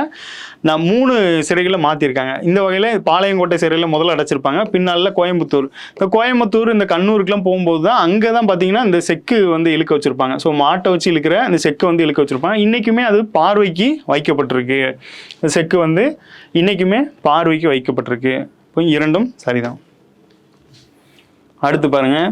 நான் 3 சிறைகளில் மாற்றிருக்காங்க. இந்த வகையில் பாளையங்கோட்டை சிறையில் முதல்ல அடைச்சிருப்பாங்க. பின்னால் கோயம்புத்தூர் இந்த கண்ணூருக்குலாம் போகும்போது தான் அங்கே தான் பார்த்தீங்கன்னா இந்த செக்கு வந்து இழுக்க வச்சுருப்பாங்க. ஸோ மாட்டை வச்சு இழுக்கிற இந்த செக்கை வந்து இழுக்க வச்சுருப்பாங்க. இன்றைக்குமே அது பார்வைக்கு வைக்கப்பட்டிருக்கு. இந்த செக்கு வந்து இன்றைக்குமே பார்வைக்கு வைக்கப்பட்டிருக்கு. இப்போ இரண்டும் சரிதான். அடுத்து பாருங்கள்,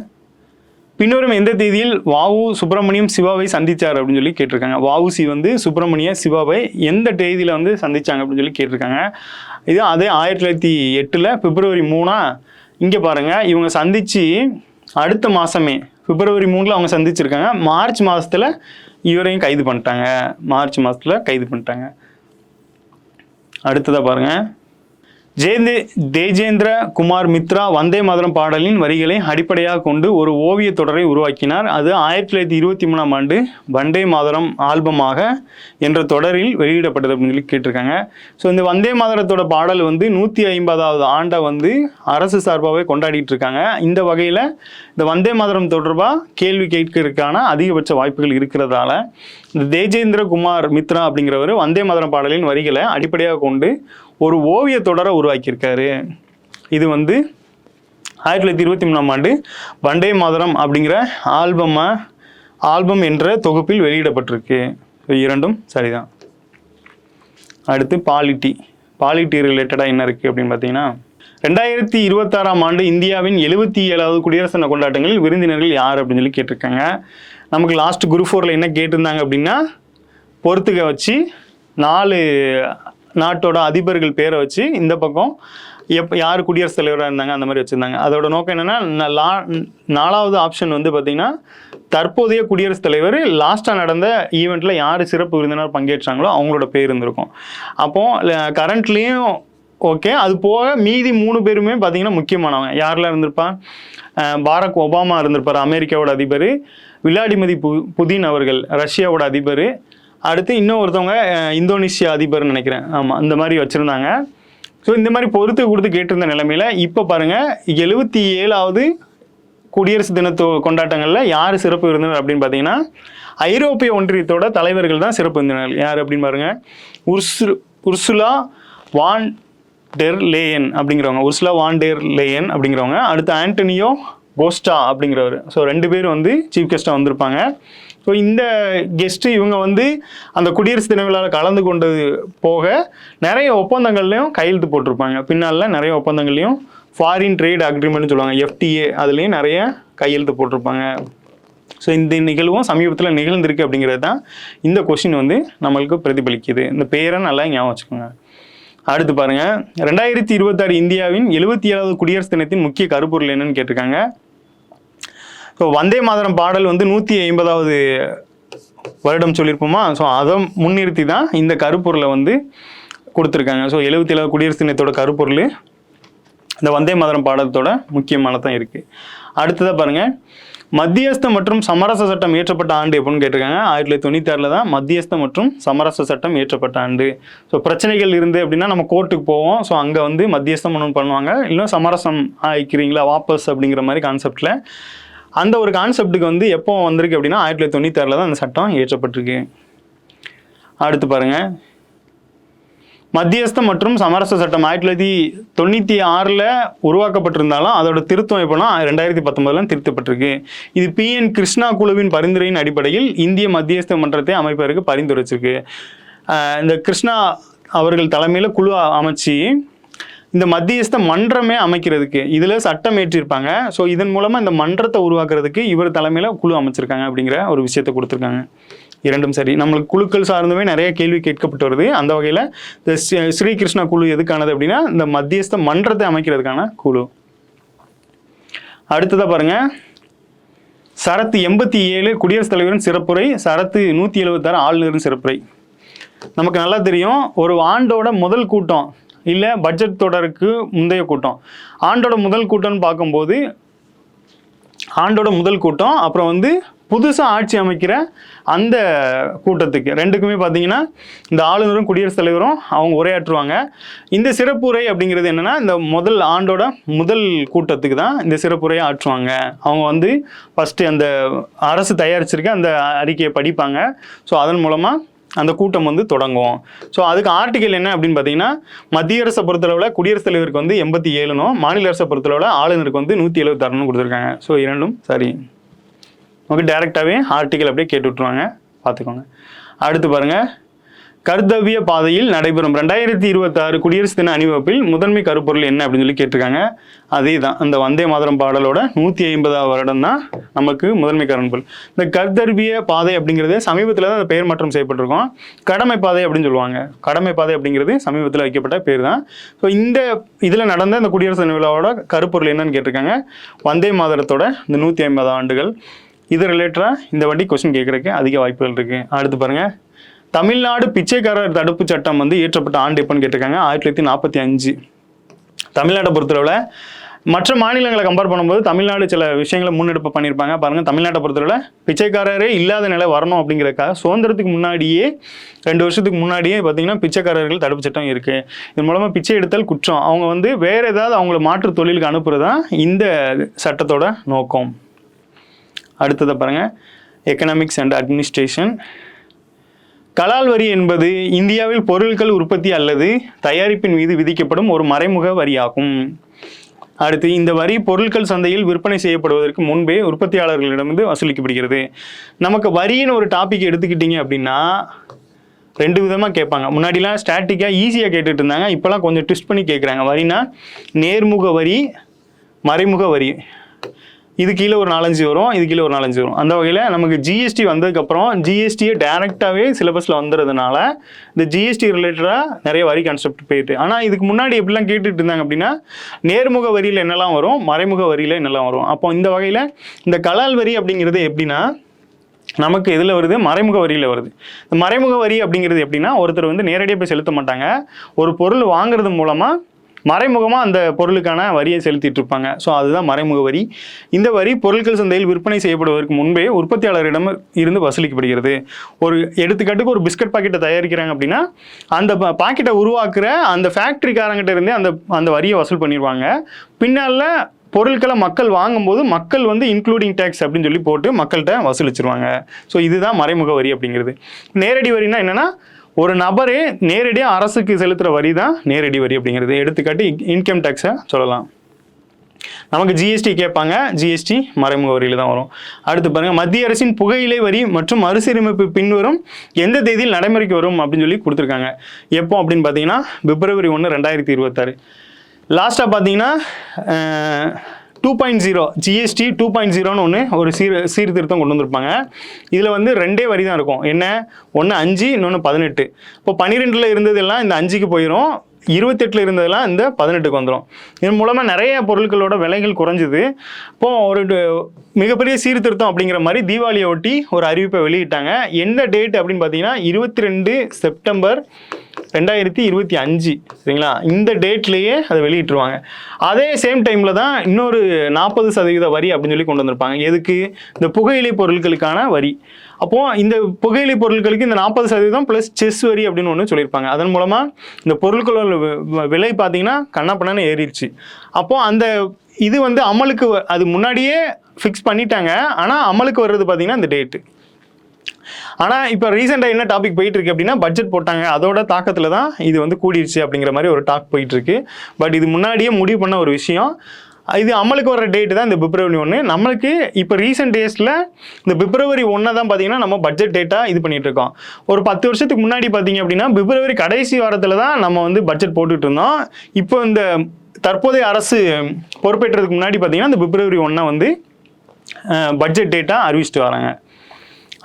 பின்னரும் எந்த தேதியில் வஉ சுப்பிரமணியம் சிவாவை சந்திச்சார் அப்படின்னு சொல்லி கேட்டிருக்காங்க. வஉசி வந்து சுப்பிரமணிய சிவாவை எந்த தேதியில் வந்து சந்திச்சாங்க அப்படின்னு சொல்லி கேட்டிருக்காங்க. இது அதே 1908 பிப்ரவரி 3. இங்கே பாருங்கள், இவங்க சந்தித்து அடுத்த மாதமே பிப்ரவரி 3 அவங்க சந்திச்சிருக்காங்க. மார்ச் மாதத்தில் இவரையும் கைது பண்ணிட்டாங்க. அடுத்ததாக பாருங்கள், தேஜேந்திர குமார் மித்ரா வந்தே மாதரம் பாடலின் வரிகளை அடிப்படையாக கொண்டு ஒரு ஓவிய தொடரை உருவாக்கினார். அது 1923ஆம் ஆண்டு வந்தே மாதரம் ஆல்பமாக என்ற தொடரில் வெளியிடப்பட்டது அப்படின்னு சொல்லி கேட்டிருக்காங்க. ஸோ இந்த வந்தே மாதரத்தோட பாடல் வந்து 150வது ஆண்டை வந்து அரசு சார்பாகவே கொண்டாடிட்டு இருக்காங்க. இந்த வகையில் இந்த வந்தே மாதரம் தொடர்பாக கேள்வி கேட்கறதுக்கான அதிகபட்ச வாய்ப்புகள் இருக்கிறதால இந்த தேஜேந்திர குமார் மித்ரா அப்படிங்கிறவர் வந்தே மாதரம் பாடலின் வரிகளை அடிப்படையாக கொண்டு ஒரு ஓவிய தொடரை உருவாக்கியிருக்காரு. இது வந்து 1923ஆம் ஆண்டு வந்தே மாதரம் அப்படிங்கிற ஆல்பம் என்ற தொகுப்பில் வெளியிடப்பட்டிருக்கு. இரண்டும் சரிதான். அடுத்து பாலிட்டி. பாலிட்டி ரிலேட்டடாக என்ன இருக்குது அப்படின்னு பார்த்தீங்கன்னா 2026ஆம் ஆண்டு இந்தியாவின் 77வது குடியரசு தின கொண்டாட்டங்களில் விருந்தினர்கள் யார் அப்படின்னு சொல்லி கேட்டிருக்காங்க. நமக்கு லாஸ்ட் குரூப் 4ல் என்ன கேட்டிருந்தாங்க அப்படின்னா பொறுத்துக்க வச்சு 4 நாட்டோட அதிபர்கள் பேரை வச்சு இந்த பக்கம் யார் குடியரசுத் தலைவராக இருந்தாங்க அந்த மாதிரி வச்சுருந்தாங்க. அதோட நோக்கம் என்னென்னா 4வது ஆப்ஷன் வந்து பார்த்திங்கன்னா தற்போதைய குடியரசுத் தலைவர் லாஸ்ட்டாக நடந்த ஈவெண்ட்டில் யார் சிறப்பு விருந்தினர் பங்கேற்றாங்களோ அவங்களோட பேர் இருந்திருக்கும். அப்போது கரண்ட்லேயும் ஓகே, அது போக மீதி 3 பேருமே பார்த்திங்கன்னா முக்கியமானவங்க. யாரெல்லாம் இருந்திருப்பா? பாரக் ஒபாமா இருந்திருப்பார், அமெரிக்காவோட அதிபர். விளாடிமிர் புதின் அவர்கள் ரஷ்யாவோட அதிபர். அடுத்து இன்னும் ஒருத்தவங்க இந்தோனேஷியா அதிபர்னு நினைக்கிறேன். ஆமாம், இந்த மாதிரி வச்சுருந்தாங்க. ஸோ இந்த மாதிரி பொறுத்து கொடுத்து கேட்டிருந்த நிலைமையில் இப்போ பாருங்கள் 77வது குடியரசு தினத்து கொண்டாட்டங்களில் யார் சிறப்பு விருந்தினர் அப்படின்னு பார்த்தீங்கன்னா ஐரோப்பிய ஒன்றியத்தோட தலைவர்கள் தான் சிறப்பு விருந்தினர்கள். யார் அப்படின்னு பாருங்கள், உர்சுலா வான் டெர் லேயன் அப்படிங்கிறவங்க, உர்சுலா வான் டெர் லேயன் அப்படிங்கிறவங்க. அடுத்து ஆண்டனியோ கோஸ்டா அப்படிங்கிறவர். ஸோ 2 பேர் வந்து சீஃப் கெஸ்ட்டாக வந்திருப்பாங்க. ஸோ இந்த கெஸ்ட்டு இவங்க வந்து அந்த குடியரசு தின விழாவில் கலந்து கொண்டது போக நிறைய ஒப்பந்தங்கள்லையும் கையெழுத்து போட்டிருப்பாங்க. பின்னால் நிறைய ஒப்பந்தங்கள்லையும் ஃபாரின் ட்ரேட் அக்ரிமெண்ட்னு சொல்லுவாங்க, FTA, அதுலேயும் நிறைய கையெழுத்து போட்டிருப்பாங்க. ஸோ இந்த நிகழ்வும் சமீபத்தில் நிகழ்ந்திருக்கு அப்படிங்கிறது தான் இந்த கொஸ்டின் வந்து நம்மளுக்கு பிரதிபலிக்குது. இந்த பேரை நல்லா ஞாபகம் வச்சுக்கோங்க. அடுத்து பாருங்கள், 2026 இந்தியாவின் 77வது குடியரசு தினத்தின் முக்கிய கருப்பொருள் என்னன்னு கேட்டிருக்காங்க. ஸோ வந்தே மாதரம் பாடல் வந்து 150வது வருடம் சொல்லியிருப்போமா? ஸோ அதை முன்னிறுத்தி தான் இந்த கருப்பொருளை வந்து கொடுத்துருக்காங்க. ஸோ 77வது குடியரசு தினத்தோட கருப்பொருள் இந்த வந்தே மாதரம் பாடலத்தோட முக்கியமானதான் இருக்குது. அடுத்ததாக பாருங்கள், மத்தியஸ்த மற்றும் சமரச சட்டம் இயற்றப்பட்ட ஆண்டு எப்படின்னு கேட்டிருக்காங்க. 1996 தான் மத்தியஸ்த மற்றும் சமரச சட்டம் இயற்றப்பட்ட ஆண்டு. ஸோ பிரச்சனைகள் இருந்து அப்படின்னா நம்ம கோர்ட்டுக்கு போவோம். ஸோ அங்கே வந்து மத்தியஸ்தம் ஒன்று பண்ணுவாங்க, இன்னும் சமரசம் ஆகிக்கிறீங்களா வாபஸ் அப்படிங்கிற மாதிரி கான்செப்டில். அந்த ஒரு கான்செப்டுக்கு வந்து எப்போ வந்திருக்கு அப்படின்னா 1996 தான் அந்த சட்டம் இயற்றப்பட்டிருக்கு. அடுத்து பாருங்கள், மத்தியஸ்தம் மற்றும் சமரச சட்டம் 1996 உருவாக்கப்பட்டிருந்தாலும் அதோட திருத்தம் எப்போனா 2019 திருத்தப்பட்டிருக்கு. இது PN கிருஷ்ணா குழுவின் பரிந்துரையின் அடிப்படையில் இந்திய மத்தியஸ்த மன்றத்தை அமைப்பதற்கு பரிந்துரைச்சிருக்கு. இந்த கிருஷ்ணா அவர்கள் தலைமையில் குழு அமைச்சு இந்த மத்தியஸ்த மன்றமே அமைக்கிறதுக்கு இதில் சட்டம் ஏற்றிருப்பாங்க. ஸோ இதன் மூலமாக இந்த மன்றத்தை உருவாக்குறதுக்கு இவர் தலைமையில் குழு அமைச்சிருக்காங்க அப்படிங்கிற ஒரு விஷயத்தை கொடுத்துருக்காங்க. இரண்டும் சரி. நம்மளுக்கு குழுக்கள் சார்ந்துமே நிறைய கேள்வி கேட்கப்பட்டு வருது. அந்த வகையில் இந்த ஸ்ரீகிருஷ்ணா குழு எதுக்கானது அப்படின்னா இந்த மத்தியஸ்த மன்றத்தை அமைக்கிறதுக்கான குழு. அடுத்ததாக பாருங்கள், சரத்து 87 குடியரசுத் தலைவரின் சிறப்புரை, சரத்து 176 ஆளுநரின் சிறப்புரை. நமக்கு நல்லா தெரியும், ஒரு ஆண்டோட முதல் கூட்டம் இல்லை பட்ஜெட் தொடருக்கு முந்தைய கூட்டம், ஆண்டோட முதல் கூட்டம்னு பார்க்கும்போது ஆண்டோட முதல் கூட்டம், அப்புறம் வந்து புதுசாக ஆட்சி அமைக்கிற அந்த கூட்டத்துக்கு ரெண்டுக்குமே பார்த்தீங்கன்னா இந்த ஆளுநரும் குடியரசுத் தலைவரும் அவங்க உரையாற்றுவாங்க. இந்த சிறப்புரை அப்படிங்கிறது என்னென்னா இந்த முதல் ஆண்டோட முதல் கூட்டத்துக்கு தான் இந்த சிறப்புரையை ஆற்றுவாங்க. அவங்க வந்து ஃபஸ்ட்டு அந்த அரசு தயாரிச்சிருக்க அந்த அறிக்கையை படிப்பாங்க. ஸோ அதன் மூலமாக அந்த கூட்டம் வந்து தொடங்கும். ஸோ அதுக்கு ஆர்டிகல் என்ன அப்படின்னு பார்த்தீங்கன்னா மத்திய அரசை பொறுத்தளவில் குடியரசுத் தலைவருக்கு வந்து 87னும் மாநில அரசை பொறுத்தளவில் ஆளுநருக்கு வந்து 176 கொடுத்துருக்காங்க. ஸோ இரண்டும் சரி. நமக்கு டைரெக்டாகவே ஆர்டிகல் அப்படியே கேட்டு விட்டுருவாங்க, பார்த்துக்கோங்க. அடுத்து பாருங்கள், கர்த்தவிய பாதையில் நடைபெறும் 2026 குடியரசு தின அணிவகுப்பில் முதன்மை கருப்பொருள் என்ன அப்படின்னு சொல்லி கேட்டிருக்காங்க. அதே தான் இந்த வந்தே மாதரம் பாடலோட 150வது வருடம் தான் நமக்கு முதன்மை கருப்பொருள். இந்த கர்த்தவிய பாதை அப்படிங்கிறது சமீபத்தில் தான் அந்த பெயர் மாற்றம் செய்யப்பட்டிருக்கோம். கடமை பாதை அப்படின்னு சொல்லுவாங்க. கடமை பாதை அப்படிங்கிறது சமீபத்தில் வைக்கப்பட்ட பேர் தான். ஸோ இந்த இதில் நடந்த இந்த குடியரசு தின விழாவோட கருப்பொருள் என்னன்னு கேட்டிருக்காங்க. வந்தே மாதரத்தோட இந்த 150 ஆண்டுகள். இது ரிலேட்டடாக இந்த வாட்டி கொஸ்டின் கேட்குறதுக்கு அதிக வாய்ப்புகள் இருக்குது. அடுத்து பாருங்கள், தமிழ்நாடு பிச்சைக்காரர் தடுப்பு சட்டம் வந்து இயற்றப்பட்ட ஆண்டு எப்போன்னு கேட்டிருக்காங்க. 1945. தமிழ்நாட்டை பொறுத்தளவில் மற்ற மாநிலங்களை கம்பேர் பண்ணும்போது தமிழ்நாடு சில விஷயங்களை முன்னெடுப்பு பண்ணியிருப்பாங்க. பாருங்கள், தமிழ்நாட்டை பொறுத்தளவில் பிச்சைக்காரரே இல்லாத நிலை வரணும் அப்படிங்கிறதுக்காக சுதந்திரத்துக்கு முன்னாடியே 2 வருஷத்துக்கு முன்னாடியே பார்த்தீங்கன்னா பிச்சைக்காரர்கள் தடுப்பு சட்டம் இருக்குது. இது மூலமாக பிச்சை எடுத்தல் குற்றம், அவங்க வந்து வேறு ஏதாவது அவங்கள மாற்று தொழிலுக்கு அனுப்புறது தான் இந்த சட்டத்தோட நோக்கம். அடுத்ததை பாருங்கள், எக்கனாமிக்ஸ் அண்ட் அட்மினிஸ்ட்ரேஷன். கலால் வரி என்பது இந்தியாவில் பொருட்கள் உற்பத்தி அல்லது தயாரிப்பின் மீது விதிக்கப்படும் ஒரு மறைமுக வரியாகும். அடுத்து, இந்த வரி பொருட்கள் சந்தையில் விற்பனை செய்யப்படுவதற்கு முன்பே உற்பத்தியாளர்களிடமிருந்து வசூலிக்கப்படுகிறது. நமக்கு வரின்னு ஒரு டாபிக் எடுத்துக்கிட்டீங்க அப்படின்னா 2 விதமாக கேட்பாங்க. முன்னாடிலாம் ஸ்டாட்டிக்காக ஈஸியாக கேட்டுட்டு இருந்தாங்க, இப்போலாம் கொஞ்சம் ட்விஸ்ட் பண்ணி கேட்குறாங்க. வரினா நேர்முக வரி, மறைமுக வரி, இது கீழே ஒரு 4-5 வரும், இது கீழே ஒரு 4-5 வரும். அந்த வகையில் நமக்கு ஜிஎஸ்டி வந்ததுக்கப்புறம் ஜிஎஸ்டியை டேரெக்டாகவே சிலபஸில் வந்துடுறதுனால இந்த ஜிஎஸ்டி ரிலேட்டடாக நிறைய வரி கான்செப்ட் போயிட்டு. ஆனால் இதுக்கு முன்னாடி எப்படிலாம் கேட்டுட்டு இருந்தாங்க அப்படின்னா, நேர்முக வரியில் என்னெல்லாம் வரும், மறைமுக வரியில் என்னெல்லாம் வரும். அப்போ இந்த வகையில் இந்த கலால் வரி அப்படிங்கிறது எப்படின்னா நமக்கு எதில் வருது, மறைமுக வரியில் வருது. இந்த மறைமுக வரி அப்படிங்கிறது எப்படின்னா, ஒருத்தர் வந்து நேரடியாக போய் செலுத்த மாட்டாங்க, ஒரு பொருள் வாங்குறது மூலமாக மறைமுகமாக அந்த பொருளுக்கான வரியை செலுத்திட்டு இருப்பாங்க. ஸோ அதுதான் மறைமுக வரி. இந்த வரி பொருட்கள் சந்தையில் விற்பனை செய்யப்படுவதற்கு முன்பே உற்பத்தியாளரிடம் இருந்து வசூலிக்கப்படுகிறது. ஒரு எடுத்துக்காட்டுக்கு ஒரு பிஸ்கட் பாக்கெட்டை தயாரிக்கிறாங்க அப்படின்னா, அந்த பாக்கெட்டை உருவாக்குற அந்த ஃபேக்ட்ரிக்காரங்கிட்ட இருந்தே அந்த வரியை வசூல் பண்ணிடுவாங்க. பின்னால் பொருட்களை மக்கள் வாங்கும்போது மக்கள் வந்து இன்க்ளூடிங் டேக்ஸ் அப்படின்னு சொல்லி போட்டு மக்கள்கிட்ட வசூலிச்சிருவாங்க. ஸோ இதுதான் மறைமுக வரி அப்படிங்கிறது. நேரடி வரினா என்னென்னா, ஒரு நபரே நேரடியாக அரசுக்கு செலுத்துகிற வரி தான் நேரடி வரி அப்படிங்கிறது. எடுத்துக்காட்டு இன்கம் டேக்ஸை சொல்லலாம். நமக்கு ஜிஎஸ்டி கேட்பாங்க, ஜிஎஸ்டி மறைமுக வரியில் தான் வரும். அடுத்து பாருங்கள், மத்திய அரசின் புகையிலை வரி மற்றும் மறுசீரமைப்பு பின்வரும் எந்த தேதியில் நடைமுறைக்கு வரும் அப்படின்னு சொல்லி கொடுத்துருக்காங்க. எப்போ அப்படின்னு பார்த்தீங்கன்னா February 1, 2026. லாஸ்ட்டாக பார்த்தீங்கன்னா 2.0 ஜிஎஸ்டி 2.0ன்னு ஒரு சீர்திருத்தம் கொண்டு வந்திருப்பாங்க. இதில் வந்து 2 வரி தான் இருக்கும். என்ன, ஒன்று 5, இன்னொன்று 18. இப்போ 12ல் இருந்ததெல்லாம் இந்த 5க்கு போயிடும், 28ல் இருந்ததெல்லாம் இந்த 18க்கு வந்துடும். இதன் மூலமாக நிறைய பொருட்களோட விலைகள் குறைஞ்சிது. இப்போது ஒரு மிகப்பெரிய சீர்திருத்தம் அப்படிங்கிற மாதிரி தீபாவளியை ஒட்டி ஒரு அறிவிப்பை வெளியிட்டாங்க. எந்த டேட் அப்படின்னு பார்த்தீங்கன்னா 22 செப்டம்பர் 2025. சரிங்களா, இந்த டேட்லேயே அதை வெளியிட்டுருவாங்க. அதே சேம் டைமில் தான் இன்னொரு 40% வரி அப்படின்னு சொல்லி கொண்டு வந்திருப்பாங்க. எதுக்கு, இந்த புகையிலை பொருட்களுக்கான வரி. அப்போது இந்த புகையிலை பொருட்களுக்கு இந்த 40% ப்ளஸ் செஸ் வரி அப்படின்னு ஒன்று சொல்லியிருப்பாங்க. அதன் மூலமாக இந்த பொருட்களோட விலை பார்த்தீங்கன்னா கண்ணாப்பண்ணான்னு ஏறிடுச்சு. அப்போது அந்த இது வந்து அமலுக்கு அது முன்னாடியே ஃபிக்ஸ் பண்ணிட்டாங்க. ஆனால் அமலுக்கு வர்றது பார்த்தீங்கன்னா இந்த டேட்டு. ஆனால் இப்போ ரீசெண்டாக என்ன டாபிக் போயிட்டு இருக்கு அப்படின்னா, பட்ஜெட் போட்டாங்க, அதோட தாக்கத்தில் தான் இது வந்து கூடிருச்சு அப்படிங்கிற மாதிரி ஒரு டாக் போயிட்டு இருக்கு. பட் இது முன்னாடியே முடிவு பண்ண ஒரு விஷயம். இது அமலுக்கு வர டேட்டு தான் இந்த February 1. நம்மளுக்கு இப்போ ரீசெண்ட் டேஸில் இந்த February 1 தான் பார்த்தீங்கன்னா நம்ம பட்ஜெட் டேட்டாக இது பண்ணிட்டு இருக்கோம். ஒரு 10 வருஷத்துக்கு முன்னாடி பார்த்தீங்க அப்படின்னா February கடைசி வாரத்தில் தான் நம்ம வந்து பட்ஜெட் போட்டுட்டு இருந்தோம். இப்போ இந்த தற்போதைய அரசு பொறுப்பேற்றதுக்கு முன்னாடி பார்த்தீங்கன்னா இந்த February 1 வந்து பட்ஜெட் டேட்டாக அறிவிச்சிட்டு வராங்க.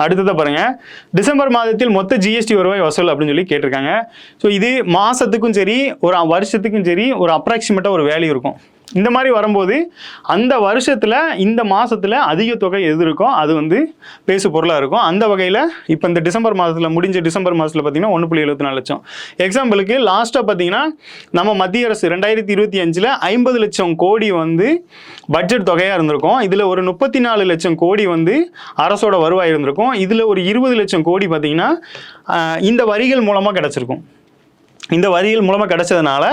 அடுத்ததாக பாருங்கள், டிசம்பர் மாதத்தில் மொத்த ஜிஎஸ்டி வருவாய் வசூல் அப்படின்னு சொல்லி கேட்டிருக்காங்க. ஸோ இது மாதத்துக்கும் சரி ஒரு வருஷத்துக்கும் சரி ஒரு அப்ராக்சிமேட்டாக ஒரு வேல்யூ இருக்கும். இந்த மாதிரி வரும்போது அந்த வருஷத்தில் இந்த மாதத்தில் அதிக தொகை எது இருக்கோ அது வந்து பேசு பொருளாக இருக்கும். அந்த வகையில் இப்போ இந்த டிசம்பர் மாதத்தில் முடிஞ்ச டிசம்பர் மாதத்தில் பார்த்தீங்கன்னா 1.74 லட்சம். எக்ஸாம்பிளுக்கு லாஸ்ட்டாக பார்த்தீங்கன்னா நம்ம மத்திய அரசு 2025 50 லட்சம் கோடி வந்து பட்ஜெட் தொகையாக இருந்திருக்கும். இதில் ஒரு 34 லட்சம் கோடி வந்து அரசோட வருவாய் இருந்திருக்கும். இதில் ஒரு 20 லட்சம் கோடி பார்த்தீங்கன்னா இந்த வரிகள் மூலமாக கிடச்சிருக்கும். இந்த வரிகள் மூலமாக கிடைச்சதுனால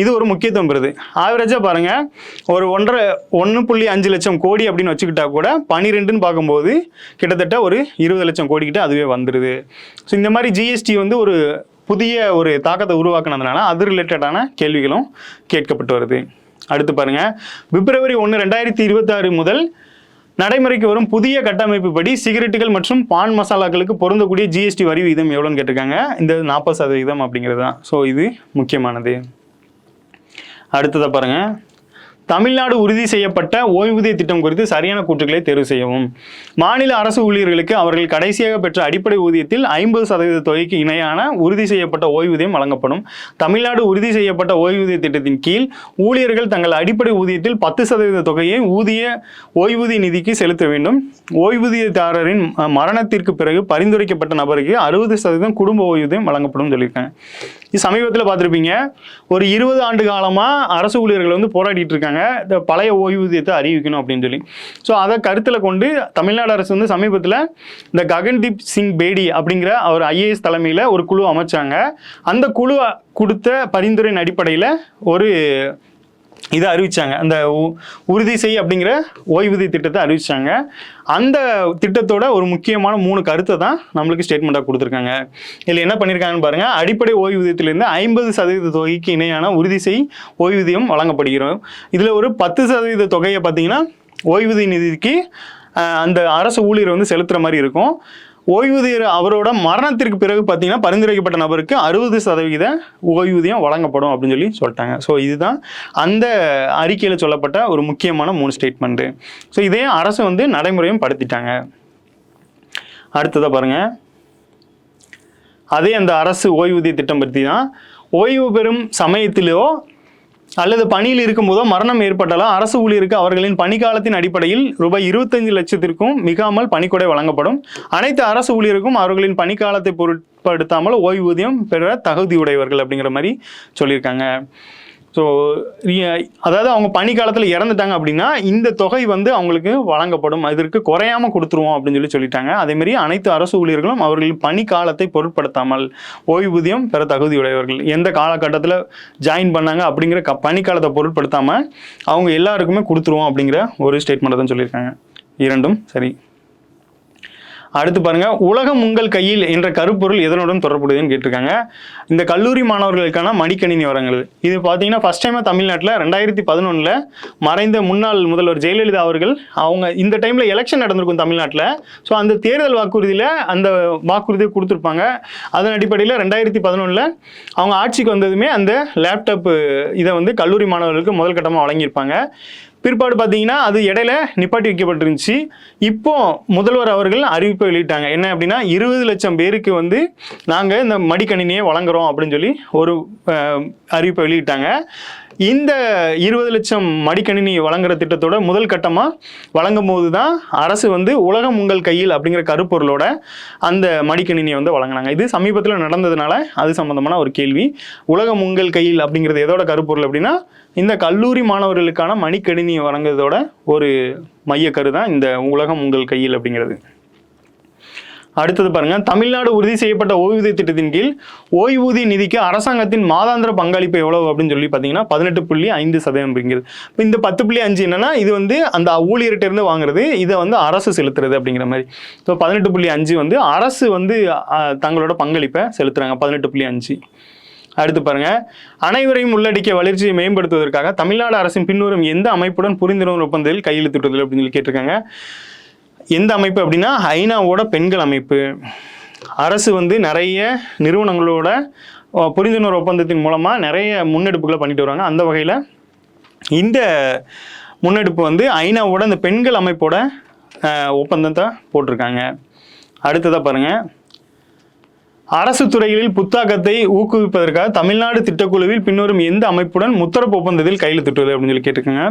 இது ஒரு முக்கியத்துவம் பெறுது. ஆவரேஜாக பாருங்கள், ஒரு 1.5 லட்சம் கோடி அப்படின்னு வச்சுக்கிட்டா கூட 12ன்னு பார்க்கும்போது கிட்டத்தட்ட ஒரு 20 லட்சம் கோடிக்கிட்ட அதுவே வந்துடுது. ஸோ இந்த மாதிரி ஜிஎஸ்டி வந்து ஒரு புதிய ஒரு தாக்கத்தை உருவாக்குனதுனால அது ரிலேட்டடான கேள்விகளும் கேட்கப்பட்டு வருது. அடுத்து பாருங்கள், February 1, 2026 முதல் நடைமுறைக்கு வரும் புதிய கட்டமைப்பு படி சிகரெட்டுகள் மற்றும் பான் மசாலாக்களுக்கு பொருந்தக்கூடிய ஜிஎஸ்டி வரி விகிதம் எவ்வளோன்னு கேட்டிருக்காங்க. இந்த 40% அப்படிங்கிறது தான். ஸோ இது முக்கியமானது. அடுத்ததாக பாருங்கள், தமிழ்நாடு உறுதி செய்யப்பட்ட ஓய்வூதிய திட்டம் குறித்து சரியான கூற்றுக்களை தேர்வு செய்யவும். மாநில அரசு ஊழியர்களுக்கு அவர்கள் கடைசியாக பெற்ற அடிப்படை ஊதியத்தில் 50% தொகைக்கு இணையான உறுதி செய்யப்பட்ட ஓய்வூதியம் வழங்கப்படும். தமிழ்நாடு உறுதி செய்யப்பட்ட ஓய்வூதிய திட்டத்தின் கீழ் ஊழியர்கள் தங்கள் அடிப்படை ஊதியத்தில் 10% தொகையை ஓய்வூதிய நிதிக்கு செலுத்த வேண்டும். ஓய்வூதியதாரரின் மரணத்திற்கு பிறகு பரிந்துரைக்கப்பட்ட நபருக்கு 60% குடும்ப ஓய்வூதியம் வழங்கப்படும் சொல்லியிருக்காங்க. இது சமீபத்தில் பார்த்துருப்பீங்க, ஒரு 20 ஆண்டு காலமாக அரசு ஊழியர்கள் வந்து போராடிட்டு இருக்காங்க இந்த பழைய ஓய்வூதியத்தை அறிவிக்கணும் அப்படின்னு சொல்லி. ஸோ அதை கருத்தில் கொண்டு தமிழ்நாடு அரசு வந்து சமீபத்தில் இந்த ககன்தீப் சிங் பேடி அப்படிங்கிற அவர் ஐஏஎஸ் தலைமையில் ஒரு குழு அமைச்சாங்க. அந்த குழு கொடுத்த பரிந்துரையின் அடிப்படையில் ஒரு இதை அறிவிச்சாங்க, அந்த உறுதி செய் அப்படிங்கிற ஓய்வூதிய திட்டத்தை அறிவிச்சாங்க. அந்த திட்டத்தோட ஒரு முக்கியமான 3 கருத்தை தான் நம்மளுக்கு ஸ்டேட்மெண்ட்டாக கொடுத்துருக்காங்க. இதில் என்ன பண்ணியிருக்காங்கன்னு பாருங்கள், அடிப்படை ஓய்வூதியத்திலிருந்து 50% தொகைக்கு இணையான உறுதி செய் ஓய்வூதியம் வழங்கப்படுகிறோம். இதில் ஒரு 10% தொகையை பார்த்தீங்கன்னா ஓய்வூதிய நிதிக்கு அந்த அரசு ஊழியர் வந்து செலுத்துகிற மாதிரி இருக்கும். ஓய்வூதியர் அவரோட மரணத்திற்கு பிறகு பார்த்தீங்கன்னா பரிந்துரைக்கப்பட்ட நபருக்கு 60% ஓய்வூதியம் வழங்கப்படும் அப்படின்னு சொல்லி சொல்லிட்டாங்க. ஸோ இதுதான் அந்த அறிக்கையில் சொல்லப்பட்ட ஒரு முக்கியமான 3 ஸ்டேட்மெண்ட்டு. ஸோ இதே அரசு வந்து நடைமுறையும் படுத்திட்டாங்க. அடுத்ததாக பாருங்கள், அதே அந்த அரசு ஓய்வூதிய திட்டம் பற்றி தான். ஓய்வு பெறும் சமயத்திலோ அல்லது பணியில் இருக்கும்போதோ மரணம் ஏற்பட்டாலும் அரசு ஊழியருக்கு அவர்களின் பணிக்காலத்தின் அடிப்படையில் ரூபாய் 25 லட்சத்திற்கும் மிகாமல் பணிக்கொடை வழங்கப்படும். அனைத்து அரசு ஊழியருக்கும் அவர்களின் பணிக்காலத்தை பொருட்படுத்தாமல் ஓய்வூதியம் பெற தகுதியுடையவர்கள் அப்படிங்கிற மாதிரி சொல்லியிருக்காங்க. ஸோ அதாவது அவங்க பணிக்காலத்தில் இறந்துட்டாங்க அப்படின்னா இந்த தொகை வந்து அவங்களுக்கு வழங்கப்படும், இதற்கு குறையாமல் கொடுத்துருவோம் அப்படின்னு சொல்லிட்டாங்க. அதேமாதிரி அனைத்து அரசு ஊழியர்களும் அவர்களின் பணிக்காலத்தை பொருட்படுத்தாமல் ஓய்வூதியம் பெற தகுதியுடையவர்கள். எந்த காலகட்டத்தில் ஜாயின் பண்ணாங்க அப்படிங்கிற பணிக்காலத்தை பொருட்படுத்தாமல் அவங்க எல்லாருக்குமே கொடுத்துருவோம் அப்படிங்கிற ஒரு ஸ்டேட்மெண்ட் தான் சொல்லியிருக்காங்க. இரண்டும் சரி. அடுத்து பாருங்க, உலகம் உங்கள் கையில் என்ற கருப்பொருள் எதனுடன் தொடர்புடையதுன்னு கேட்டிருக்காங்க. இந்த கல்லூரி மாணவர்களுக்கான மடிக்கணினி வழங்குறது. இது பார்த்தீங்கன்னா ஃபர்ஸ்ட் டைமாக தமிழ்நாட்டில் 2011 மறைந்த முன்னாள் முதல்வர் ஜெயலலிதா அவர்கள் அவங்க இந்த டைமில் எலெக்ஷன் நடந்திருக்கும் தமிழ்நாட்டில். ஸோ அந்த தேர்தல் வாக்குறுதியில் அந்த வாக்குறுதியை கொடுத்துருப்பாங்க. அதன் அடிப்படையில் 2011 அவங்க ஆட்சிக்கு வந்ததுமே அந்த லேப்டாப் இதை வந்து கல்லூரி மாணவர்களுக்கு முதல் கட்டமாக வழங்கியிருப்பாங்க. பிற்பாடு பார்த்தீங்கன்னா அது இடையில நிப்பாட்டி வைக்கப்பட்டிருந்துச்சு. இப்போ முதல்வர் அவர்கள் அறிவிப்பை வெளியிட்டாங்க. என்ன அப்படின்னா 20 லட்சம் பேருக்கு வந்து நாங்கள் இந்த மடிக்கணினியை வழங்குறோம் அப்படின்னு சொல்லி ஒரு அறிவிப்பை வெளியிட்டாங்க. இந்த 20 லட்சம் மடிக்கணினி வழங்குற திட்டத்தோட முதல் கட்டமாக வழங்கும் போது தான் அரசு வந்து உலகம் உங்கள் கையில் அப்படிங்கிற கருப்பொருளோட அந்த மடிக்கணினியை வந்து வழங்கினாங்க. இது சமீபத்தில் நடந்ததுனால அது சம்பந்தமான ஒரு கேள்வி. உலகம் உங்கள் கையில் அப்படிங்கிறது எதோட கருப்பொருள் அப்படின்னா இந்த கல்லூரி மாணவர்களுக்கான மடிக்கணினி வழங்குறதோட ஒரு மையக்கரு தான் இந்த உலகம் உங்கள் கையில் அப்படிங்கிறது. அடுத்தது பாருங்க, தமிழ்நாடு உறுதி செய்யப்பட்ட ஓய்வூதிய திட்டத்தின் கீழ் ஓய்வூதிய நிதிக்கு அரசாங்கத்தின் மாதாந்திர பங்களிப்பு எவ்வளவு அப்படின்னு சொல்லி பார்த்தீங்கன்னா 18.5% அப்படிங்கிறது. இப்போ இந்த 10.5 என்னன்னா இது வந்து அந்த ஊழியர்கிட்ட இருந்து வாங்குறது, இதை வந்து அரசு செலுத்துறது அப்படிங்கிற மாதிரி. ஸோ 18.5 வந்து அரசு வந்து தங்களோட பங்களிப்பை செலுத்துறாங்க 18.5. அடுத்து பாருங்க, அனைவரையும் உள்ளடக்கிய வளர்ச்சியை மேம்படுத்துவதற்காக தமிழ்நாடு அரசின் பின்வரும் எந்த அமைப்புடன் புரிந்துணர்வு ஒப்பந்தத்தில் கையெழுத்திட்டுள்ளது அப்படின்னு சொல்லி கேட்டிருக்காங்க. எந்த அமைப்பு அப்படின்னா ஐநாவோட பெண்கள் அமைப்பு. அரசு வந்து நிறைய நிறுவனங்களோட புரிந்துணர்வு ஒப்பந்தத்தின் மூலமாக நிறைய முன்னெடுப்புகளை பண்ணிட்டு வராங்க. அந்த வகையில் இந்த முன்னெடுப்பு வந்து ஐநாவோட இந்த பெண்கள் அமைப்போட ஒப்பந்தத்தை போட்டிருக்காங்க. அடுத்ததாக பாருங்கள், அரசு துறைகளில் புத்தாக்கத்தை ஊக்குவிப்பதற்காக தமிழ்நாடு திட்டக்குழுவில் பின்வரும் எந்த அமைப்புடன் முத்தரப்பு ஒப்பந்தத்தில் கையெழுத்திட்டுள்ளது அப்படின்னு சொல்லி கேட்டிருக்காங்க.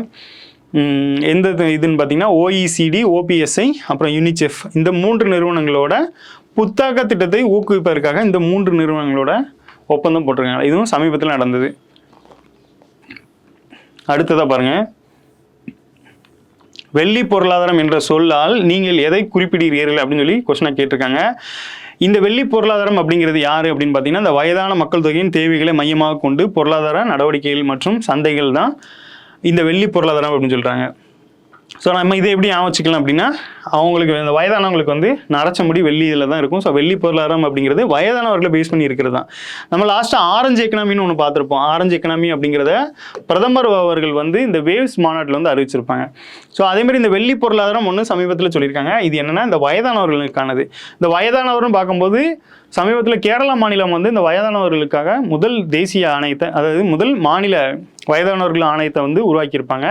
எந்த இதுன்னு பார்த்தீங்கன்னா OECD, OPSI, அப்புறம் யூனிசெஃப், இந்த 3 நிறுவனங்களோட புத்தாக்க திட்டத்தை ஊக்குவிப்பதற்காக இந்த 3 நிறுவனங்களோட ஒப்பந்தம் போட்டிருக்காங்க. இதுவும் சமீபத்தில் நடந்தது. அடுத்ததாக பாருங்க, வெள்ளி பொருளாதாரம் என்ற சொல்லால் நீங்கள் எதை குறிப்பிடுகிறீர்கள் அப்படின்னு சொல்லி கொஸ்டினை கேட்டிருக்காங்க. இந்த வெள்ளி பொருளாதாரம் அப்படிங்கிறது யாரு அப்படின்னு பார்த்தீங்கன்னா இந்த வயதான மக்கள் தொகையின் தேவைகளை மையமாக கொண்டு பொருளாதார நடவடிக்கைகள் மற்றும் சந்தைகள் தான் இந்த வெள்ளி பொருளாதாரம் அப்படின்னு சொல்கிறாங்க. ஸோ நம்ம இதை எப்படி ஆவச்சிக்கலாம் அப்படின்னா அவங்களுக்கு இந்த வயதானவங்களுக்கு வந்து நரைச்ச முடி வெள்ளி இதில் தான் இருக்கும். ஸோ வெள்ளி பொருளாதாரம் அப்படிங்கிறது வயதானவர்களை பேஸ் பண்ணி இருக்கிறது தான். நம்ம லாஸ்ட்டாக ஆரஞ்சு எக்கனாமின்னு ஒன்று பார்த்துருப்போம். ஆரஞ்சு எக்கனாமி அப்படிங்கிறத பிரதமர் அவர்கள் வந்து இந்த வேவ்ஸ் மாநாட்டில் வந்து அறிவிச்சிருப்பாங்க. ஸோ அதேமாதிரி இந்த வெள்ளி பொருளாதாரம் ஒன்று சமீபத்தில் சொல்லியிருக்காங்க. இது என்னென்னா இந்த வயதானவர்களுக்கானது. இந்த வயதானவர்னு பார்க்கும்போது சமீபத்தில் கேரளா மாநிலம் வந்து இந்த வயதானவர்களுக்காக முதல் தேசிய ஆணையத்தை, அதாவது முதல் மாநில வயதானவர்கள் ஆணையத்தை வந்து உருவாக்கியிருப்பாங்க.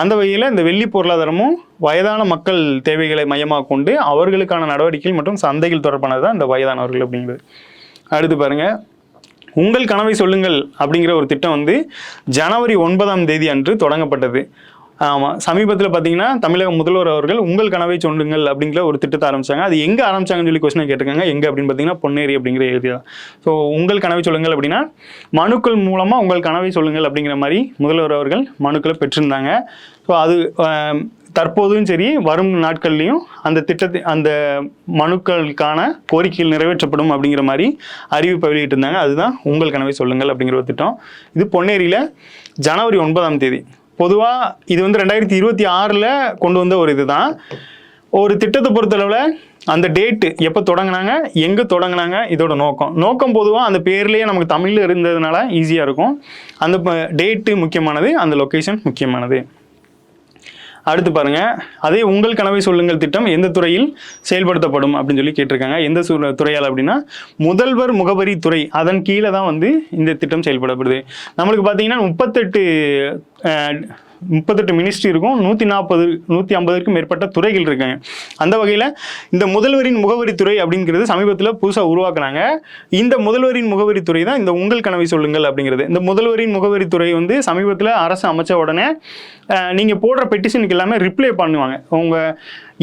அந்த வகையில் இந்த வெள்ளி பொருளாதாரமும் வயதான மக்கள் தேவைகளை மையமாக கொண்டு அவர்களுக்கான நடவடிக்கைகள் மற்றும் சந்தைகள் தொடர்பானது தான் இந்த வயதானவர்கள் அப்படிங்கிறது. அடுத்து பாருங்க, உங்கள் கனவை சொல்லுங்கள் அப்படிங்கிற ஒரு திட்டம் வந்து ஜனவரி 9 அன்று தொடங்கப்பட்டது. ஆமாம், சமீபத்தில் பார்த்தீங்கன்னா தமிழக முதல்வர் அவர்கள் உங்கள் கனவை சொல்லுங்கள் அப்படிங்கிற ஒரு திட்டத்தை ஆரம்பிச்சாங்க. அது எங்கே ஆரம்பிச்சாங்கன்னு சொல்லி கொஸ்டினை கேட்டிருக்காங்க. எங்கே அப்படின்னு பார்த்தீங்கன்னா பொன்னேரி அப்படிங்கிற ஏரியா. ஸோ உங்கள் கனவை சொல்லுங்கள் அப்படின்னா மனுக்கள் மூலமாக உங்கள் கனவை சொல்லுங்கள் அப்படிங்கிற மாதிரி முதல்வர் அவர்கள் மனுக்களை பெற்றிருந்தாங்க. ஸோ அது தற்போதும் சரி வரும் நாட்கள்லையும் அந்த திட்டத்தை அந்த மனுக்களுக்கான கோரிக்கைகள் நிறைவேற்றப்படும் அப்படிங்கிற மாதிரி அறிவிப்பை வெளியிட்டு இருந்தாங்க. அதுதான் உங்கள் கனவை சொல்லுங்கள் அப்படிங்கிற ஒரு திட்டம். இது பொன்னேரியில் ஜனவரி 9 பொதுவாக இது வந்து 2026 கொண்டு வந்த ஒரு இது தான். ஒரு திட்டத்தை பொறுத்தளவில் அந்த டேட்டு எப்போ தொடங்கினாங்க, எங்கே தொடங்கினாங்க, இதோட நோக்கம் பொதுவாக அந்த பேர்லேயே நமக்கு தமிழில் இருந்ததுனால ஈஸியாக இருக்கும். அந்த டேட்டு முக்கியமானது, அந்த லொக்கேஷன் முக்கியமானது. அடுத்து பாருங்க, அதே உங்கள் கனவை சொல்லுங்கள் திட்டம் எந்த துறையில் செயல்படுத்தப்படும் அப்படின்னு சொல்லி கேட்டிருக்காங்க. எந்த துறையால் அப்படின்னா முதல்வர் முகவரி துறை, அதன் கீழே தான் வந்து இந்த திட்டம் செயல்படப்படுது. நம்மளுக்கு பார்த்தீங்கன்னா 38 மினிஸ்ட்ரி இருக்கும், 150க்கும் மேற்பட்ட துறைகள் இருக்காங்க. அந்த வகையில் இந்த முதல்வரின் முகவரித்துறை அப்படிங்கிறது சமீபத்தில் புதுசாக உருவாக்குனாங்க. இந்த முதல்வரின் முகவரித்துறை தான் இந்த உங்கள் கனவை சொல்லுங்கள் அப்படிங்கிறது. இந்த முதல்வரின் முகவரித்துறை வந்து சமீபத்தில் அரசு அமைச்ச உடனே நீங்கள் போடுற பெட்டிஷனுக்கு எல்லாமே ரிப்ளை பண்ணுவாங்க.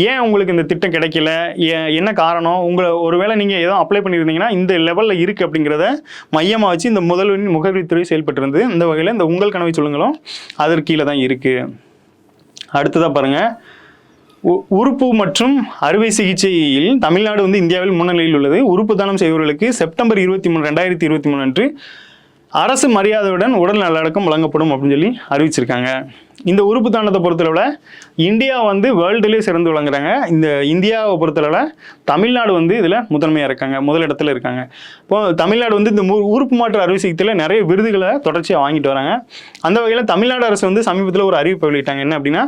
ஏன் உங்களுக்கு இந்த திட்டம் கிடைக்கல, என்ன காரணம், ஒருவேளை நீங்கள் ஏதோ அப்ளை பண்ணியிருந்தீங்கன்னா இந்த லெவலில் இருக்குது அப்படிங்கிறத மையமாக வச்சு இந்த முதல்வரின் முகவரித்துறை செயல்பட்டு இருந்தது. இந்த வகையில் இந்த உங்கள் கனவை சொல்லுங்களும் அதற்கு கீழே தான் இருக்குது. அடுத்ததாக பாருங்கள், உறுப்பு மற்றும் அறுவை சிகிச்சையில் தமிழ்நாடு வந்து இந்தியாவில் முன்னிலையில் உள்ளது. உறுப்பு தானம் செய்பவர்களுக்கு செப்டம்பர் 23, 2023 அன்று அரசு மரியாதையுடன் உடல் நல்லடக்கம் வழங்கப்படும் அப்படின்னு சொல்லி அறிவிச்சிருக்காங்க. இந்த உறுப்பு தானத்தை பொறுத்தளவில் இந்தியா வந்து வேர்ல்டுலேயே சிறந்து விளங்குறாங்க. இந்த இந்தியாவை பொறுத்தளவில் தமிழ்நாடு வந்து இதில் முதன்மையாக இருக்காங்க, முதலிடத்தில் இருக்காங்க. இப்போ தமிழ்நாடு வந்து இந்த உறுப்பு மாற்று அறுவை சிகிச்சையில் நிறைய விருதுகளை தொடர்ச்சியாக வாங்கிட்டு வராங்க. அந்த வகையில் தமிழ்நாடு அரசு வந்து சமீபத்தில் ஒரு அறிவிப்பை வெளியிட்டாங்க. என்ன அப்படின்னா,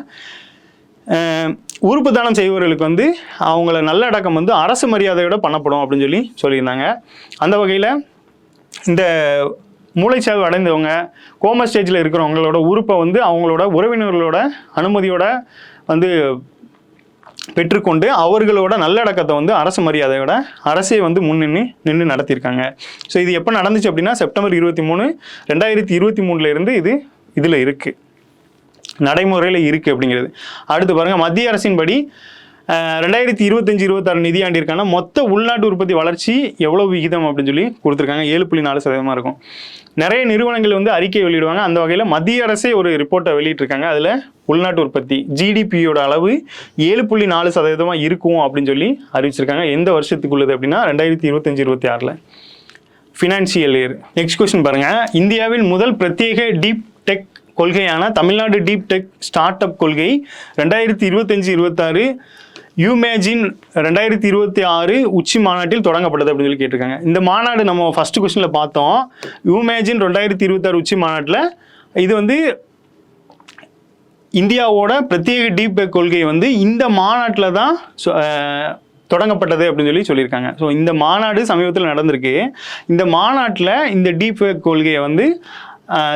உறுப்பு தானம் செய்பவர்களுக்கு வந்து அவங்கள நல்லடக்கம் வந்து அரசு மரியாதையோட பண்ணப்படும் அப்படின்னு சொல்லி சொல்லியிருந்தாங்க. அந்த வகையில் இந்த மூளைச்சாவு அடைந்தவங்க, கோமா ஸ்டேஜில் இருக்கிறவங்களோட உறுப்பை வந்து அவங்களோட உறவினர்களோட அனுமதியோட வந்து பெற்றுக்கொண்டு அவர்களோட நல்லடக்கத்தை வந்து அரசு மரியாதையோட அரசே வந்து நின்று நடத்தியிருக்காங்க. ஸோ இது எப்போ நடந்துச்சு அப்படின்னா செப்டம்பர் 23, 2023 இது இதில் இருக்குது, நடைமுறையில் இருக்குது அப்படிங்கிறது. அடுத்து பாருங்கள், மத்திய அரசின் படி 2025-26 நிதியாண்டிற்கான மொத்த உள்நாட்டு உற்பத்தி வளர்ச்சி எவ்வளோ விகிதம் அப்படின்னு சொல்லி கொடுத்துருக்காங்க. 7.4% இருக்கும். நிறைய நிறுவனங்கள் வந்து அறிக்கை வெளியிடுவாங்க. அந்த வகையில் மத்திய அரசே ஒரு ரிப்போர்ட்டை வெளியிட்டிருக்காங்க. அதில் உள்நாட்டு உற்பத்தி ஜிடிபியோட அளவு 7.4% இருக்கும் அப்படின்னு சொல்லி அறிவிச்சிருக்காங்க. எந்த வருஷத்துக்குள்ளது அப்படின்னா 2025-26 ஃபினான்சியல் இயர். நெக்ஸ்ட் கொஸ்டின் பாருங்கள், இந்தியாவில் முதல் பிரத்யேக டீப் டெக் கொள்கையான Tamil Nadu deep tech start up கொள்கை 2025-26 யூமேஜின் 2026 உச்சி மாநாட்டில் தொடங்கப்பட்டது அப்படின்னு சொல்லி கேட்டிருக்காங்க. இந்த மாநாடு நம்ம ஃபர்ஸ்ட் கொஸ்டினில் பார்த்தோம். யூமேஜின் 2026 உச்சி மாநாட்டில் இது வந்து இந்தியாவோட பிரத்யேக டீப் டெக் கொள்கை வந்து இந்த மாநாட்டில் தான் தொடங்கப்பட்டது அப்படின்னு சொல்லி சொல்லியிருக்காங்க. ஸோ இந்த மாநாடு சமீபத்தில் நடந்திருக்கு. இந்த மாநாட்டில் இந்த டீப் டெக் கொள்கையை வந்து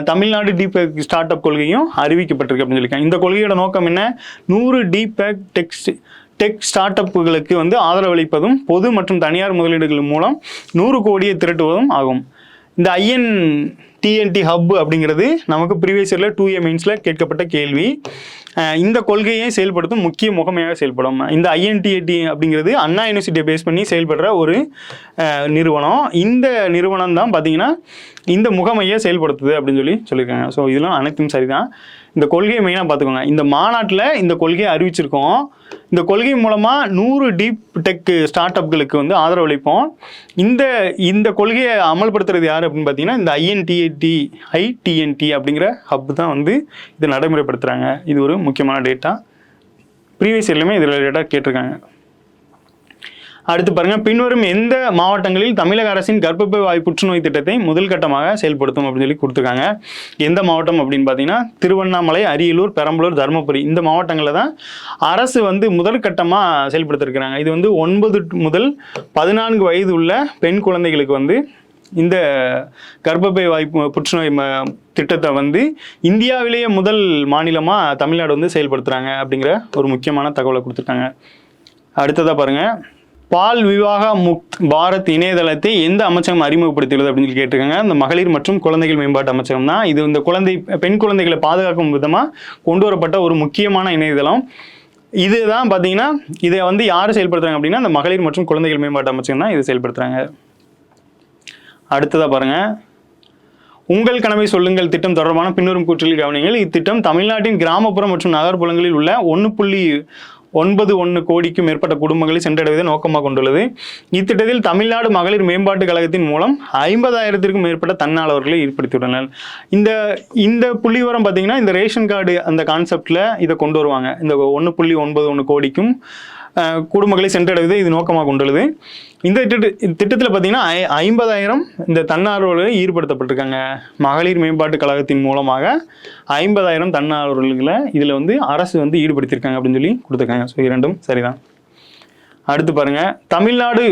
தமிழ்நாடு டீப் ஸ்டார்ட் அப் கொள்கையும் அறிவிக்கப்பட்டிருக்கு அப்படின்னு சொல்லியிருக்காங்க. இந்த கொள்கையோட நோக்கம் என்ன? 100 டீப் டெக் ஸ்டார்ட் அப்புகளுக்கு வந்து ஆதரவளிப்பதும் பொது மற்றும் தனியார் முதலீடுகள் மூலம் 100 கோடியை திரட்டுவதும் ஆகும். இந்த INTNT ஹப் அப்படிங்கிறது நமக்கு ப்ரீவியஸ் இயரில் 2A மெயின்ஸில் கேட்கப்பட்ட கேள்வி. இந்த கொள்கையை செயல்படுத்தும் முக்கிய முகமையாக செயல்படும். இந்த INTNT அப்படிங்கிறது அண்ணா யூனிவர்சிட்டியை பேஸ் பண்ணி செயல்படுற ஒரு நிறுவனம். இந்த நிறுவனம் தான் பார்த்தீங்கன்னா இந்த முகமையை செயல்படுத்துது அப்படின்னு சொல்லியிருக்காங்க. ஸோ இதெல்லாம் அனைத்தும் சரிதான். இந்த கொள்கையை மெயினாக பார்த்துக்கோங்க. இந்த மாநாட்டில் இந்த கொள்கையை அறிவிச்சிருக்கோம். இந்த கொள்கை மூலமாக 100 டீப் டெக் ஸ்டார்ட் அப்களுக்கு வந்து ஆதரவளிப்போம். இந்த கொள்கையை அமல்படுத்துறது யார் அப்படின்னு பார்த்தீங்கன்னா இந்த INTNT அப்படிங்கிற ஹப் தான் வந்து இதை நடைமுறைப்படுத்துகிறாங்க. இது ஒரு முக்கியமான டேட்டா. ப்ரீவியஸ் இயர்லையுமே இதில் டேட்டா கேட்டிருக்காங்க. அடுத்து பாருங்கள், பின்வரும் எந்த மாவட்டங்களில் தமிழக அரசின் கர்ப்பப்பை வாய் புற்றுநோய் திட்டத்தை முதல் கட்டமாக செயல்படுத்தும் அப்படின்னு சொல்லி கொடுத்துருக்காங்க. எந்த மாவட்டம் அப்படின்னு பார்த்தீங்கன்னா திருவண்ணாமலை, அரியலூர், பெரம்பலூர், தருமபுரி. இந்த மாவட்டங்களில் தான் அரசு வந்து முதல் கட்டமாக செயல்படுத்திருக்கிறாங்க. இது வந்து 9 முதல் 14 வயது உள்ள பெண் குழந்தைகளுக்கு வந்து இந்த கர்ப்பப்பை வாய் புற்றுநோய் திட்டத்தை வந்து இந்தியாவிலேயே முதல் மாநிலமாக தமிழ்நாடு வந்து செயல்படுத்துகிறாங்க அப்படிங்கிற ஒரு முக்கியமான தகவலை கொடுத்துருக்காங்க. அடுத்ததாக பாருங்கள், பால் விவாக முக்த் பாரத் இணையதளத்தை எந்த அமைச்சகம் அறிமுகப்படுத்தியுள்ளது அப்படின்னு சொல்லி கேட்டிருக்காங்க. இந்த மகளிர் மற்றும் குழந்தைகள் மேம்பாட்டு அமைச்சகம் தான். இது இந்த பெண் குழந்தைகளை பாதுகாக்கும் விதமாக கொண்டு வரப்பட்ட ஒரு முக்கியமான இணையதளம். இதுதான் பார்த்தீங்கன்னா இதை வந்து யார் செயல்படுத்துறாங்க அப்படின்னா இந்த மகளிர் மற்றும் குழந்தைகள் மேம்பாட்டு அமைச்சகம் தான் இதை செயல்படுத்துகிறாங்க. அடுத்ததாக பாருங்கள், உங்கள் கனவை சொல்லுங்கள் திட்டம் தொடர்பான பின்வரும் கூற்றுகளில் கவனியுங்கள். இத்திட்டம் தமிழ்நாட்டின் கிராமப்புற மற்றும் நகர்ப்புறங்களில் உள்ள 1.91 கோடிக்கும் மேற்பட்ட குடும்பங்களை சென்றடைவதை நோக்கமாக கொண்டுள்ளது. இத்திட்டத்தில் தமிழ்நாடு மகளிர் மேம்பாட்டு கழகத்தின் மூலம் 50,000க்கும் மேற்பட்ட தன்னாளர்களை ஏற்படுத்தியுள்ளனர். இந்த புள்ளிவரம் பார்த்தீங்கன்னா இந்த ரேஷன் கார்டு அந்த கான்செப்டில் இதை கொண்டு வருவாங்க. இந்த 1.91 கோடிக்கும் குடும்பங்களை சென்றடைவதை இது நோக்கமாக கொண்டுள்ளது. இந்த திட்டத்தில் பார்த்தீங்கன்னா 50,000 இந்த தன்னார்வலர்கள் ஈடுபடுத்தப்பட்டிருக்காங்க. மகளிர் மேம்பாட்டு கழகத்தின் மூலமாக 50,000 தன்னார்வலர்களை இதில் வந்து அரசு வந்து ஈடுபடுத்தியிருக்காங்க அப்படின்னு சொல்லி கொடுத்துருக்காங்க. ஸோ இரண்டும் சரிதான். அடுத்து பாருங்க, தமிழ்நாடு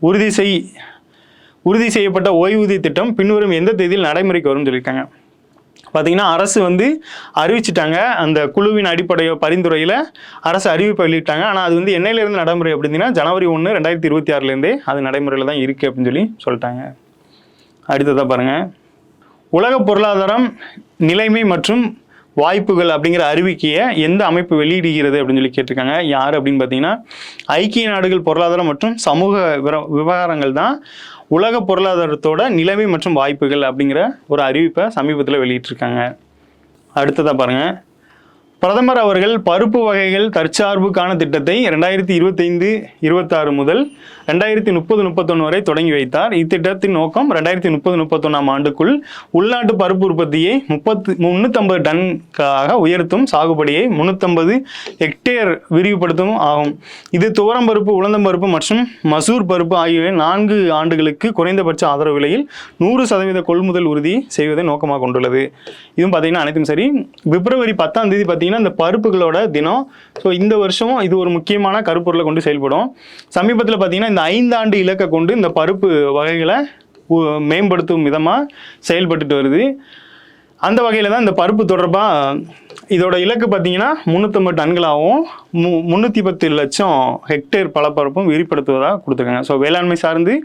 உறுதி செய்யப்பட்ட ஓய்வூதிய திட்டம் பின்வரும் எந்த தேதியில் நடைமுறைக்கு வரும்னு சொல்லியிருக்காங்க. பார்த்தீங்கன்னா அரசு வந்து அறிவிச்சிட்டாங்க, அந்த குழுவின் அடிப்படை பரிந்துரையில் அரசு அறிவிப்பு வெளியிட்டாங்க. ஆனால் அது வந்து என்னையிலேருந்து நடைமுறை அப்படின்னா ஜனவரி 1, 2026 அது நடைமுறையில் தான் இருக்குது அப்படின்னு சொல்லி சொல்லிட்டாங்க. அடுத்ததாக பாருங்கள், உலக பொருளாதாரம் நிலைமை மற்றும் வாய்ப்புகள் அப்படிங்கிற அறிவிக்கையை எந்த அமைப்பு வெளியிடுகிறது அப்படின்னு சொல்லி கேட்டிருக்காங்க. யார் அப்படின்னு பார்த்தீங்கன்னா ஐக்கிய நாடுகள் பொருளாதாரம் மற்றும் சமூக விவகாரங்கள் தான் உலக பொருளாதாரத்தோட நிலைமை மற்றும் வாய்ப்புகள் அப்படிங்கிற ஒரு அறிவிப்பை சமீபத்தில் வெளியிட்டிருக்காங்க. அடுத்ததாக பாருங்கள், பிரதமர் அவர்கள் பருப்பு வகைகள் தற்சார்புக்கான திட்டத்தை 2025-26 முதல் 2030-31 வரை தொடங்கி வைத்தார். இத்திட்டத்தின் நோக்கம் 2030-31 ஆண்டுக்குள் உள்நாட்டு பருப்பு உற்பத்தியை 350 டன்காக உயர்த்தும், சாகுபடியை 350 ஹெக்டேர் விரிவுபடுத்தும் ஆகும். இது துவரம் பருப்பு, உளுந்தம் பருப்பு மற்றும் மசூர் பருப்பு ஆகியவை 4 ஆண்டுகளுக்கு குறைந்தபட்ச ஆதரவு விலையில் 100% கொள்முதல் உறுதி செய்வதை நோக்கமாக கொண்டுள்ளது. இதுவும் பார்த்தீங்கன்னா அனைத்தும் சரி. பிப்ரவரி 10ஆம் தேதி பார்த்தீங்கன்னா இந்த பருப்புகளோட தினம். ஸோ இந்த வருஷமும் இது ஒரு முக்கியமான கருப்பொருளை கொண்டு செயல்படும். சமீபத்தில் பார்த்தீங்கன்னா இந்த 5 ஆண்டு இலக்கை கொண்டு இந்த பருப்பு வகைகளை மேம்படுத்தும் விதமாக செயல்பட்டு வருது. அந்த வகையில் தான் இந்த பருப்பு தொடர்பாக இதோட இலக்கு பார்த்தீங்கன்னா 350 டன்களாகவும் 310 லட்சம் ஹெக்டேர் பலப்பரப்பும் விரிப்படுத்துவதாக கொடுத்துருக்காங்க. ஸோ வேளாண்மை சார்ந்து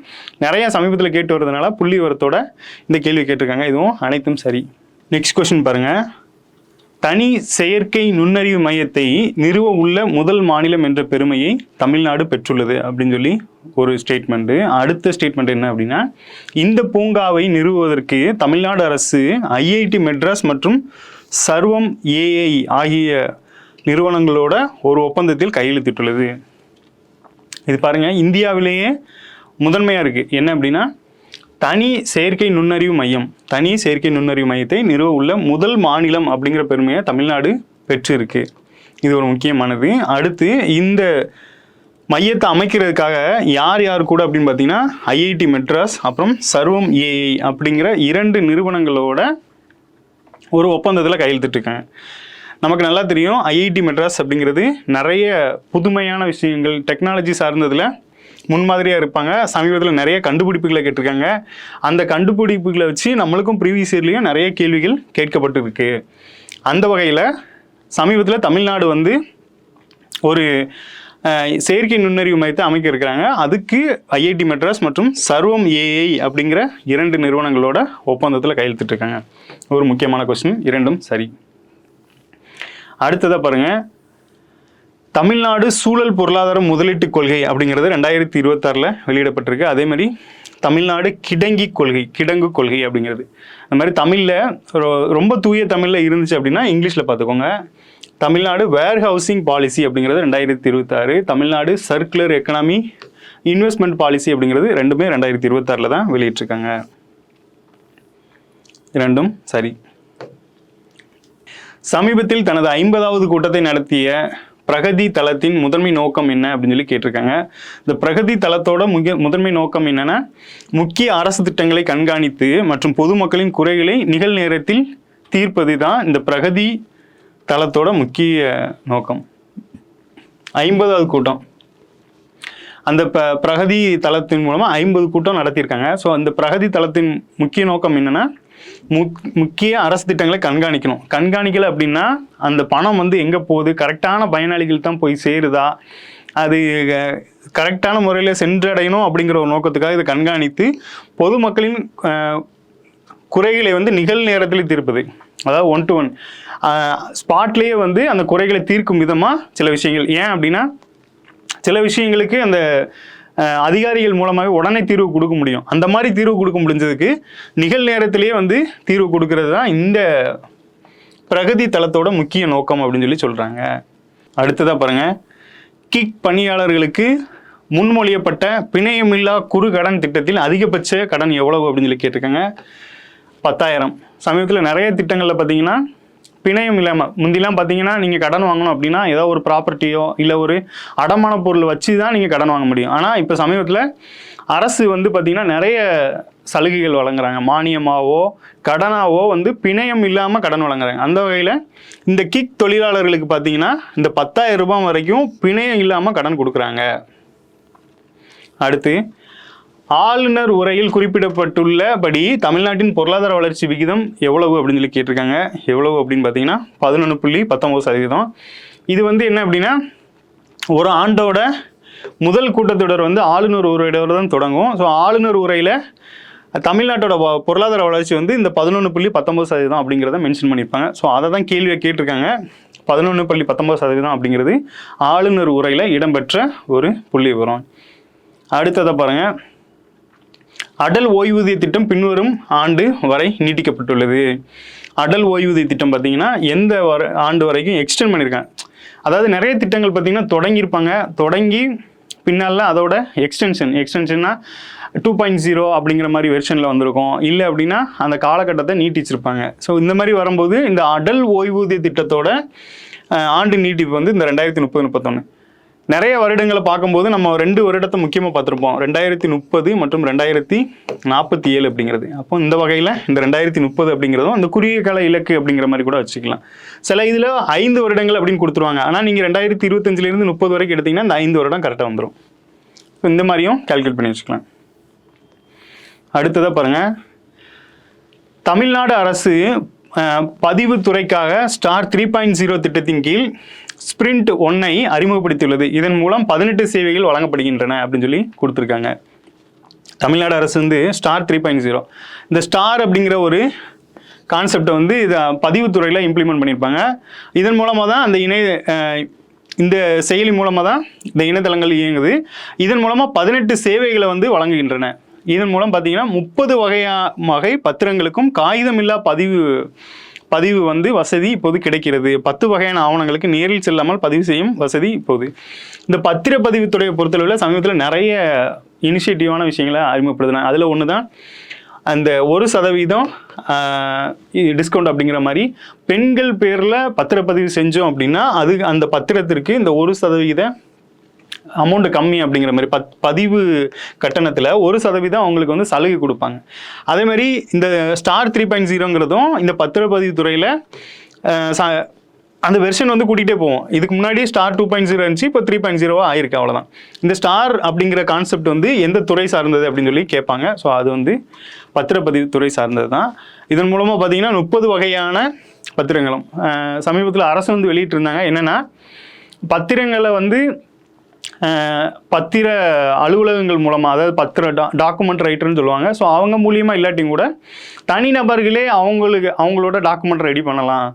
நிறைய சமீபத்தில் கேட்டு வருதுனால புள்ளி விவரத்தோட இந்த கேள்வி கேட்டிருக்காங்க. இதுவும் அனைத்தும் சரி. நெக்ஸ்ட் கொஸ்டின் பாருங்கள், தனி செயற்கை நுண்ணறிவு மையத்தை நிறுவ உள்ள முதல் மாநிலம் என்ற பெருமையை தமிழ்நாடு பெற்றுள்ளது அப்படின்னு சொல்லி ஒரு ஸ்டேட்மெண்ட்டு. அடுத்த ஸ்டேட்மெண்ட் என்ன அப்படின்னா, இந்த பூங்காவை நிறுவுவதற்கு தமிழ்நாடு அரசு ஐஐடி மெட்ராஸ் மற்றும் சர்வம் ஏஐ ஆகிய நிறுவனங்களோட ஒரு ஒப்பந்தத்தில் கையெழுத்திட்டுள்ளது. இது பாருங்கள், இந்தியாவிலேயே முதன்மையாக இருக்குது. என்ன அப்படின்னா, தனி செயற்கை நுண்ணறிவு மையத்தை நிறுவ உள்ள முதல் மாநிலம் அப்படிங்கிற பெருமையை தமிழ்நாடு பெற்றிருக்கு. இது ஒரு முக்கியமானது. அடுத்து இந்த மையத்தை அமைக்கிறதுக்காக யார் கூட அப்படின்னு பார்த்தீங்கன்னா ஐஐடி மெட்ராஸ் அப்புறம் சர்வம் ஏஐ அப்படிங்கிற 2 நிறுவனங்களோட ஒரு ஒப்பந்தத்தில் கையெழுத்திட்டுருக்காங்க. நமக்கு நல்லா தெரியும், ஐஐடி மெட்ராஸ் அப்படிங்கிறது நிறைய புதுமையான விஷயங்கள் டெக்னாலஜி சார்ந்ததில் முன்மாதிரியாக இருப்பாங்க. சமீபத்தில் நிறைய கண்டுபிடிப்புகளை கேட்டிருக்காங்க. அந்த கண்டுபிடிப்புகளை வச்சு நம்மளுக்கும் ப்ரீவியஸ் இயர்லேயும் நிறைய கேள்விகள் கேட்கப்பட்டு இருக்கு. அந்த வகையில் சமீபத்தில் தமிழ்நாடு வந்து ஒரு செயற்கை நுண்ணறிவு மையத்தை அமைக்க இருக்கிறாங்க. அதுக்கு ஐஐடி மெட்ராஸ் மற்றும் சர்வம் ஏஐ அப்படிங்கிற 2 நிறுவனங்களோட ஒப்பந்தத்தில் கையெழுத்திட்டுருக்காங்க. ஒரு முக்கியமான கொஸ்டின், இரண்டும் சரி. அடுத்ததாக பாருங்கள், தமிழ்நாடு சூழல் பொருளாதார முதலீட்டு கொள்கை அப்படிங்கிறது 2026 வெளியிடப்பட்டிருக்கு. அதே மாதிரி தமிழ்நாடு கிடங்கு கொள்கை அப்படிங்கிறது அந்த மாதிரி தமிழில் ரொம்ப தூய தமிழில் இருந்துச்சு அப்படின்னா இங்கிலீஷில் பார்த்துக்கோங்க. தமிழ்நாடு வேர் ஹவுசிங் பாலிசி அப்படிங்கிறது 2026, Tamil Nadu circular economy investment policy அப்படிங்கிறது ரெண்டுமே 2026 தான் வெளியிட்டிருக்காங்க. இரண்டும் சரி. சமீபத்தில் தனது 50வது கூட்டத்தை நடத்திய பிரகதி தளத்தின் முதன்மை நோக்கம் என்ன அப்படின்னு சொல்லி கேட்டிருக்காங்க. இந்த பிரகதி தளத்தோட முதன்மை நோக்கம் என்னன்னா, முக்கிய அரசு திட்டங்களை கண்காணித்து மற்றும் பொதுமக்களின் குறைகளை நிகழ்நேரத்தில் தீர்ப்பது தான் இந்த பிரகதி தளத்தோட முக்கிய நோக்கம். 50வது கூட்டம், அந்த பிரகதி தளத்தின் மூலமாக 50 கூட்டம் நடத்தியிருக்காங்க. ஸோ அந்த பிரகதி தளத்தின் முக்கிய நோக்கம் என்னன்னா, முக்கிய அரசு திட்டங்களை கண்காணிக்கலை அப்படின்னா அந்த பணம் வந்து எங்கே போகுது, கரெக்டான பயனாளிகள் தான் போய் சேருதா, அது கரெக்டான முறையில் சென்றடையணும் அப்படிங்கிற ஒரு நோக்கத்துக்காக இதை கண்காணித்து பொதுமக்களின் குறைகளை வந்து நிகழ்நேரத்தில் தீர்ப்பது. அதாவது 1 to 1 ஸ்பாட்லேயே வந்து அந்த குறைகளை தீர்க்கும் விதமாக சில விஷயங்கள். ஏன் அப்படின்னா சில விஷயங்களுக்கு அந்த அதிகாரிகள் மூலமாக உடனே தீர்வு கொடுக்க முடியும். அந்த மாதிரி தீர்வு கொடுக்க முடிஞ்சதுக்கு நிகழ்நேரத்திலேயே வந்து தீர்வு கொடுக்கறது தான் இந்த பிரகதி தளத்தோட முக்கிய நோக்கம் அப்படின்னு சொல்லி சொல்கிறாங்க. அடுத்ததாக பாருங்கள், கிக் பணியாளர்களுக்கு முன்மொழியப்பட்ட பிணையமில்லா குறு கடன் திட்டத்தில் அதிகபட்ச கடன் எவ்வளவு அப்படின்னு சொல்லி கேட்டிருக்காங்க. 10,000. சமீபத்தில் நிறைய திட்டங்களில் பார்த்தீங்கன்னா பிணையம் இல்லாமல், முந்திலாம் பார்த்தீங்கன்னா நீங்கள் கடன் வாங்கணும் அப்படின்னா ஏதோ ஒரு ப்ராப்பர்ட்டியோ இல்லை ஒரு அடமான பொருள் வச்சு தான் நீங்கள் கடன் வாங்க முடியும். ஆனால் இப்போ சமீபத்தில் அரசு வந்து பார்த்திங்கன்னா நிறைய சலுகைகள் வழங்குறாங்க. மானியமாவோ கடனாவோ வந்து பிணையம் இல்லாமல் கடன் வழங்குறாங்க. அந்த வகையில் இந்த கிக் தொழிலாளர்களுக்கு பார்த்தீங்கன்னா இந்த 10,000 ரூபாய் வரைக்கும் பிணையம் இல்லாமல் கடன் கொடுக்குறாங்க. அடுத்து, ஆளுநர் உரையில் குறிப்பிடப்பட்டுள்ளபடி தமிழ்நாட்டின் பொருளாதார வளர்ச்சி விகிதம் எவ்வளவு அப்படின்னு சொல்லி கேட்டிருக்காங்க. எவ்வளவு அப்படின்னு பார்த்தீங்கன்னா 11.19%. இது வந்து என்ன அப்படின்னா, ஒரு ஆண்டோட முதல் கூட்டத்தொடர் வந்து ஆளுநர் உரையோட தான் தொடங்கும். ஸோ ஆளுநர் உரையில் தமிழ்நாட்டோட பொருளாதார வளர்ச்சி வந்து இந்த 11.19% அப்படிங்கிறத மென்ஷன் பண்ணியிருப்பாங்க. ஸோ அதை தான் கேள்வியை கேட்டிருக்காங்க. 11.19% அப்படிங்கிறது ஆளுநர் உரையில் இடம்பெற்ற ஒரு புள்ளி விவரம். அடுத்ததை பாருங்கள், அடல் ஓய்வூதிய திட்டம் பின்வரும் ஆண்டு வரை நீட்டிக்கப்பட்டுள்ளது. அடல் ஓய்வூதிய திட்டம் பார்த்தீங்கன்னா எந்த ஆண்டு வரைக்கும் எக்ஸ்டெண்ட் பண்ணியிருக்காங்க. அதாவது நிறைய திட்டங்கள் பார்த்தீங்கன்னா தொடங்கியிருப்பாங்க, தொடங்கி பின்னால் அதோட எக்ஸ்டென்ஷன்னா 2.0 அப்படிங்கிற மாதிரி வெர்ஷனில் வந்திருக்கும். இல்லை அப்படின்னா அந்த காலகட்டத்தை நீட்டிச்சிருப்பாங்க. ஸோ இந்த மாதிரி வரும்போது இந்த அடல் ஓய்வூதிய திட்டத்தோட ஆண்டு நீட்டிப்பு வந்து இந்த 2030-31 நிறைய வருடங்களை பார்க்கும்போது நம்ம 2 வருடத்தை முக்கியமாக பார்த்துருப்போம், 2030 மற்றும் 2047 அப்படிங்கிறது. அப்போ இந்த வகையில் இந்த 2030 அப்படிங்கிறதும் அந்த குறுகிய கால இலக்கு அப்படிங்கிற மாதிரி கூட வச்சுக்கலாம். சில இதில் 5 வருடங்கள் அப்படின்னு கொடுத்துருவாங்க. ஆனால் நீங்கள் 2025 30 வரைக்கும் எடுத்திங்கன்னா இந்த 5 வருடம் கரெக்டாக வந்துடும். ஸோ இந்த மாதிரியும் கால்குலேட் பண்ணி வச்சுக்கலாம். அடுத்ததாக பாருங்கள், தமிழ்நாடு அரசு பதிவுத்துறைக்காக ஸ்டார் 3.0 திட்டத்தின் கீழ் ஸ்பிரிண்ட் 1 அறிமுகப்படுத்தியுள்ளது. இதன் மூலம் 18 சேவைகள் வழங்கப்படுகின்றன அப்படின்னு சொல்லி கொடுத்துருக்காங்க. தமிழ்நாடு அரசு வந்து ஸ்டார் 3.0 இந்த ஸ்டார் அப்படிங்கிற ஒரு கான்செப்டை வந்து இதை பதிவுத்துறையில் இம்ப்ளிமெண்ட் பண்ணியிருப்பாங்க. இதன் மூலமாக தான் அந்த இந்த செயலி மூலமாக தான் இந்த இணையதளங்கள் இயங்குது. இதன் மூலமாக 18 சேவைகளை வந்து வழங்குகின்றன. இதன் மூலம் பார்த்தீங்கன்னா 30 வகை பத்திரங்களுக்கும் காகிதமில்லா பதிவு வந்து வசதி இப்போது கிடைக்கிறது. 10 வகையான ஆவணங்களுக்கு நேரில் செல்லாமல் பதிவு செய்யும் வசதி இப்போது. இந்த பத்திரப்பதிவுத்துறையை பொறுத்தளவில் சமீபத்தில் நிறைய இனிஷியேட்டிவான விஷயங்களை அறிமுகப்படுத்தினாங்க. அதில் ஒன்று தான் அந்த 1% டிஸ்கவுண்ட் அப்படிங்கிற மாதிரி பெண்கள் பேரில் பத்திரப்பதிவு செஞ்சோம் அப்படின்னா அது அந்த பத்திரத்திற்கு இந்த 1% அமௌண்ட் கம்மி அப்படிங்கிற மாதிரி பதிவு கட்டணத்தில் 1% அவங்களுக்கு வந்து சலுகை கொடுப்பாங்க. அதே மாதிரி இந்த ஸ்டார் 3.0ங்கிறதும் இந்த பத்திரப்பதிவு துறையில் அந்த வெர்ஷன் வந்து கூட்டிகிட்டே போவோம். இதுக்கு முன்னாடி ஸ்டார் 2.0 இருந்துச்சு, இப்போ 3.0 ஆயிருக்கு, அவ்வளோதான். இந்த ஸ்டார் அப்படிங்கிற கான்செப்ட் வந்து எந்த துறை சார்ந்தது அப்படின்னு சொல்லி கேட்பாங்க. ஸோ அது வந்து பத்திரப்பதிவு துறை சார்ந்தது தான். இதன் மூலமாக பார்த்தீங்கன்னா 30 வகையான பத்திரங்களும் சமீபத்தில் அரசு வந்து வெளியிட்டு இருந்தாங்க. என்னென்னா, பத்திரங்களை வந்து பத்திர அலுவலகங்கள் மூலமாக, அதாவது பத்திர டாக்குமெண்ட் ரைட்டர்னு சொல்லுவாங்க. ஸோ அவங்க மூலியமாக இல்லாட்டியும் கூட தனிநபர்களே அவங்களோட டாக்குமெண்ட் ரெடி பண்ணலாம்.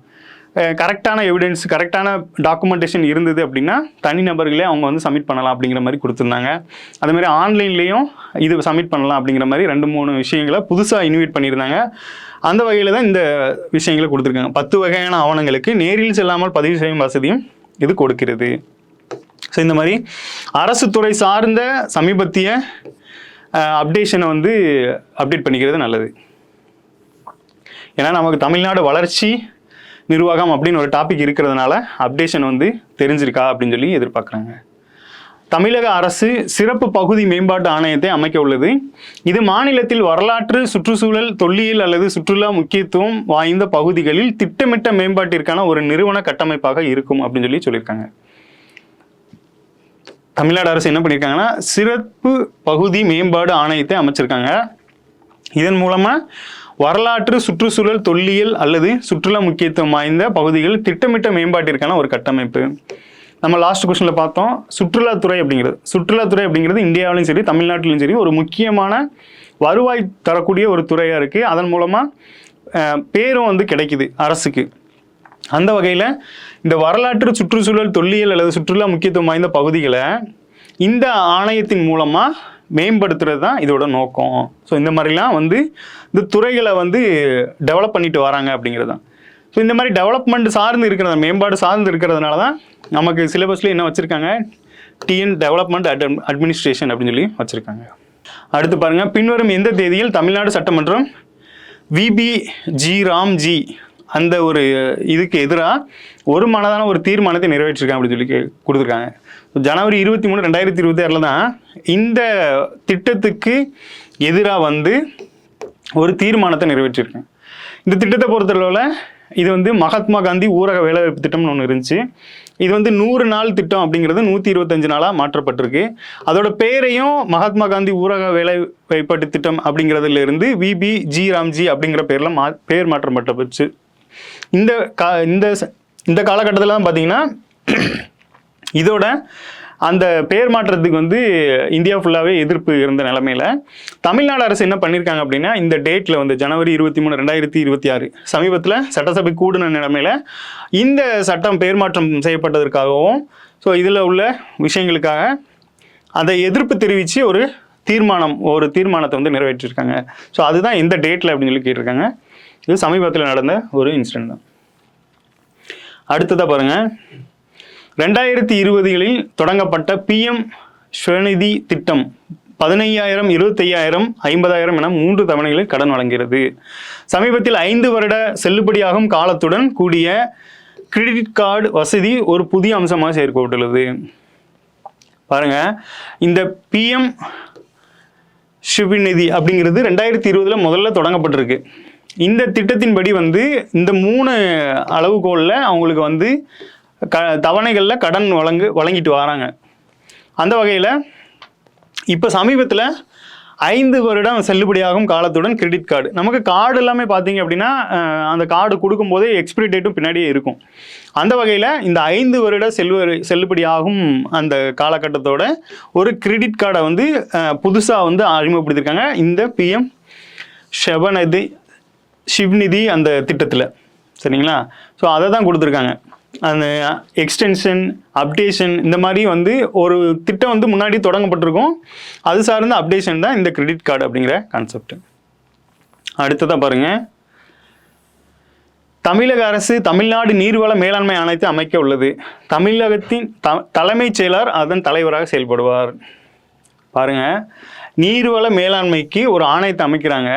கரெக்டான எவிடன்ஸ், கரெக்டான டாக்குமெண்டேஷன் இருந்தது அப்படின்னா தனிநபர்களே அவங்க வந்து சப்மிட் பண்ணலாம் அப்படிங்கிற மாதிரி கொடுத்துருந்தாங்க. அதேமாதிரி ஆன்லைன்லேயும் இது சப்மிட் பண்ணலாம் அப்படிங்கிற மாதிரி 2-3 விஷயங்களை புதுசாக இன்வைட் பண்ணியிருந்தாங்க. அந்த வகையில் தான் இந்த விஷயங்களை கொடுத்துருக்காங்க. 10 வகையான ஆவணங்களுக்கு நேரில் செல்லாமல் பதிவு செய்யும் வசதியும் இது கொடுக்கிறது. ஸோ இந்த மாதிரி அரசு துறை சார்ந்த சமீபத்திய அப்டேஷனை வந்து அப்டேட் பண்ணிக்கிறது நல்லது. ஏன்னா நமக்கு தமிழ்நாடு வளர்ச்சி நிர்வாகம் அப்படின்னு ஒரு டாபிக் இருக்கிறதுனால அப்டேஷன் வந்து தெரிஞ்சிருக்கா அப்படின்னு சொல்லி எதிர்பார்க்குறாங்க. தமிழக அரசு சிறப்பு பகுதி மேம்பாட்டு ஆணையத்தை அமைக்க உள்ளது. இது மாநிலத்தில் வரலாற்று, சுற்றுச்சூழல், தொல்லியல் அல்லது சுற்றுலா முக்கியத்துவம் வாய்ந்த பகுதிகளில் திட்டமிட்ட மேம்பாட்டிற்கான ஒரு நிறுவன கட்டமைப்பாக இருக்கும் அப்படின்னு சொல்லியிருக்காங்க. தமிழ்நாடு அரசு என்ன பண்ணியிருக்காங்கன்னா சிறப்பு பகுதி மேம்பாடு ஆணையத்தை அமைச்சிருக்காங்க. இதன் மூலமாக வரலாற்று, சுற்றுச்சூழல், தொல்லியல் அல்லது சுற்றுலா முக்கியத்துவம் வாய்ந்த பகுதிகள் திட்டமிட்ட மேம்பாட்டிற்கான ஒரு கட்டமைப்பு. நம்ம லாஸ்ட் கொஸ்டினில் பார்த்தோம் சுற்றுலாத்துறை அப்படிங்கிறது இந்தியாவிலும் சரி தமிழ்நாட்டிலும் சரி ஒரு முக்கியமான வருவாய் தரக்கூடிய ஒரு துறையாக இருக்குது. அதன் மூலமாக பேரும் வந்து கிடைக்குது அரசுக்கு. அந்த வகையில் இந்த வரலாற்று, சுற்றுச்சூழல், தொல்லியல் அல்லது சுற்றுலா முக்கியத்துவம் வாய்ந்த பகுதிகளை இந்த ஆணையத்தின் மூலமாக மேம்படுத்துறது தான் இதோட நோக்கம். ஸோ இந்த மாதிரிலாம் வந்து இந்த துறைகளை வந்து டெவலப் பண்ணிட்டு வராங்க அப்படிங்கிறது தான். ஸோ இந்த மாதிரி டெவலப்மெண்ட் சார்ந்து இருக்கிறத, மேம்பாடு சார்ந்து இருக்கிறதுனால தான் நமக்கு சிலபஸ்ல என்ன வச்சுருக்காங்க, டிஎன் டெவலப்மெண்ட் அட்மினிஸ்ட்ரேஷன் அப்படின்னு சொல்லி வச்சுருக்காங்க. அடுத்து பாருங்கள், பின்வரும் எந்த தேதியில் தமிழ்நாடு சட்டமன்றம் விபி ஜி ராம்ஜி அந்த ஒரு இதுக்கு எதிராக ஒரு மனதான ஒரு தீர்மானத்தை நிறைவேற்றிருக்காங்க அப்படின்னு சொல்லி கொடுத்துருக்காங்க. ஜனவரி 23, 2026 தான் இந்த திட்டத்துக்கு எதிராக வந்து ஒரு தீர்மானத்தை நிறைவேற்றிருக்காங்க. இந்த திட்டத்தை பொறுத்தளவில் இது வந்து மகாத்மா காந்தி ஊரக வேலைவாய்ப்பு திட்டம்னு ஒன்று இருந்துச்சு. இது வந்து 100 நாள் திட்டம் அப்படிங்கிறது 125 நாளாக மாற்றப்பட்டிருக்கு. அதோட பேரையும் மகாத்மா காந்தி ஊரக வேலைவாய்ப்பு திட்டம் அப்படிங்கிறதுல இருந்து VBG ராம்ஜி அப்படிங்கிற பேரில் பேர் மாற்றப்பட்டுச்சு. இந்த காலகட்டத்தில் தான் பார்த்தீங்கன்னா இதோட அந்த பெயர் மாற்றத்துக்கு வந்து இந்தியா ஃபுல்லாகவே எதிர்ப்பு இருந்த நிலைமையில தமிழ்நாடு அரசு என்ன பண்ணியிருக்காங்க அப்படின்னா, இந்த டேட்டில் வந்து ஜனவரி 23, 2026 சமீபத்தில் சட்டசபை கூடின நிலைமையில இந்த சட்டம் பெயர் மாற்றம் செய்யப்பட்டதற்காகவும் ஸோ இதில் உள்ள விஷயங்களுக்காக அதை எதிர்ப்பு தெரிவித்து ஒரு தீர்மானத்தை வந்து நிறைவேற்றிருக்காங்க. ஸோ அதுதான் இந்த டேட்டில் அப்படின்னு சொல்லி கேட்டிருக்காங்க. இது சமீபத்தில் நடந்த ஒரு இன்சிடென்ட் தான். அடுத்ததாக பாருங்கள், 2020களில் தொடங்கப்பட்ட PM ஸ்வநிதி திட்டம் 15,000, 25,000, 50,000 என 3 தவணைகளில் கடன் வழங்குகிறது. சமீபத்தில் 5 வருட செல்லுபடியாகும் காலத்துடன் கூடிய கிரெடிட் கார்டு வசதி ஒரு புதிய அம்சமாக சேர்க்கப்பட்டுள்ளது. பாருங்க, இந்த PM ஸ்வநிதி அப்படிங்கிறது 2020 முதல்ல தொடங்கப்பட்டிருக்கு. இந்த திட்டத்தின்படி வந்து இந்த 3 அளவுகோலில் அவங்களுக்கு வந்து தவணைகளில் கடன் வழங்கிட்டு வராங்க. அந்த வகையில் இப்போ சமீபத்தில் 5 வருடம் செல்லுபடியாகும் காலத்துடன் கிரெடிட் கார்டு, நமக்கு கார்டு எல்லாமே பார்த்தீங்க அப்படின்னா அந்த கார்டு கொடுக்கும்போதே எக்ஸ்பிரி டேட்டும் பின்னாடியே இருக்கும். அந்த வகையில் இந்த 5 வருட செல்லுபடியாகும் அந்த காலகட்டத்தோட ஒரு கிரெடிட் கார்டை வந்து புதுசாக வந்து அறிமுகப்படுத்தியிருக்காங்க இந்த PM ஸ்வநிதி அந்த திட்டத்தில். சரிங்களா? ஸோ அதை தான் கொடுத்துருக்காங்க. அந்த எக்ஸ்டென்ஷன், அப்டேஷன் இந்த மாதிரி வந்து ஒரு திட்டம் வந்து முன்னாடி தொடங்கப்பட்டிருக்கும். அது சார்ந்த அப்டேஷன் தான் இந்த கிரெடிட் கார்டு அப்படிங்கிற கான்செப்ட். அடுத்ததாக பாருங்கள், தமிழக அரசு தமிழ்நாடு நீர்வள மேலாண்மை ஆணையத்தை அமைக்க உள்ளது. தமிழகத்தின் தலைமைச் செயலர் அதன் தலைவராக செயல்படுவார். பாருங்க, நீர்வள மேலாண்மைக்கு ஒரு ஆணையத்தை அமைக்கிறாங்க.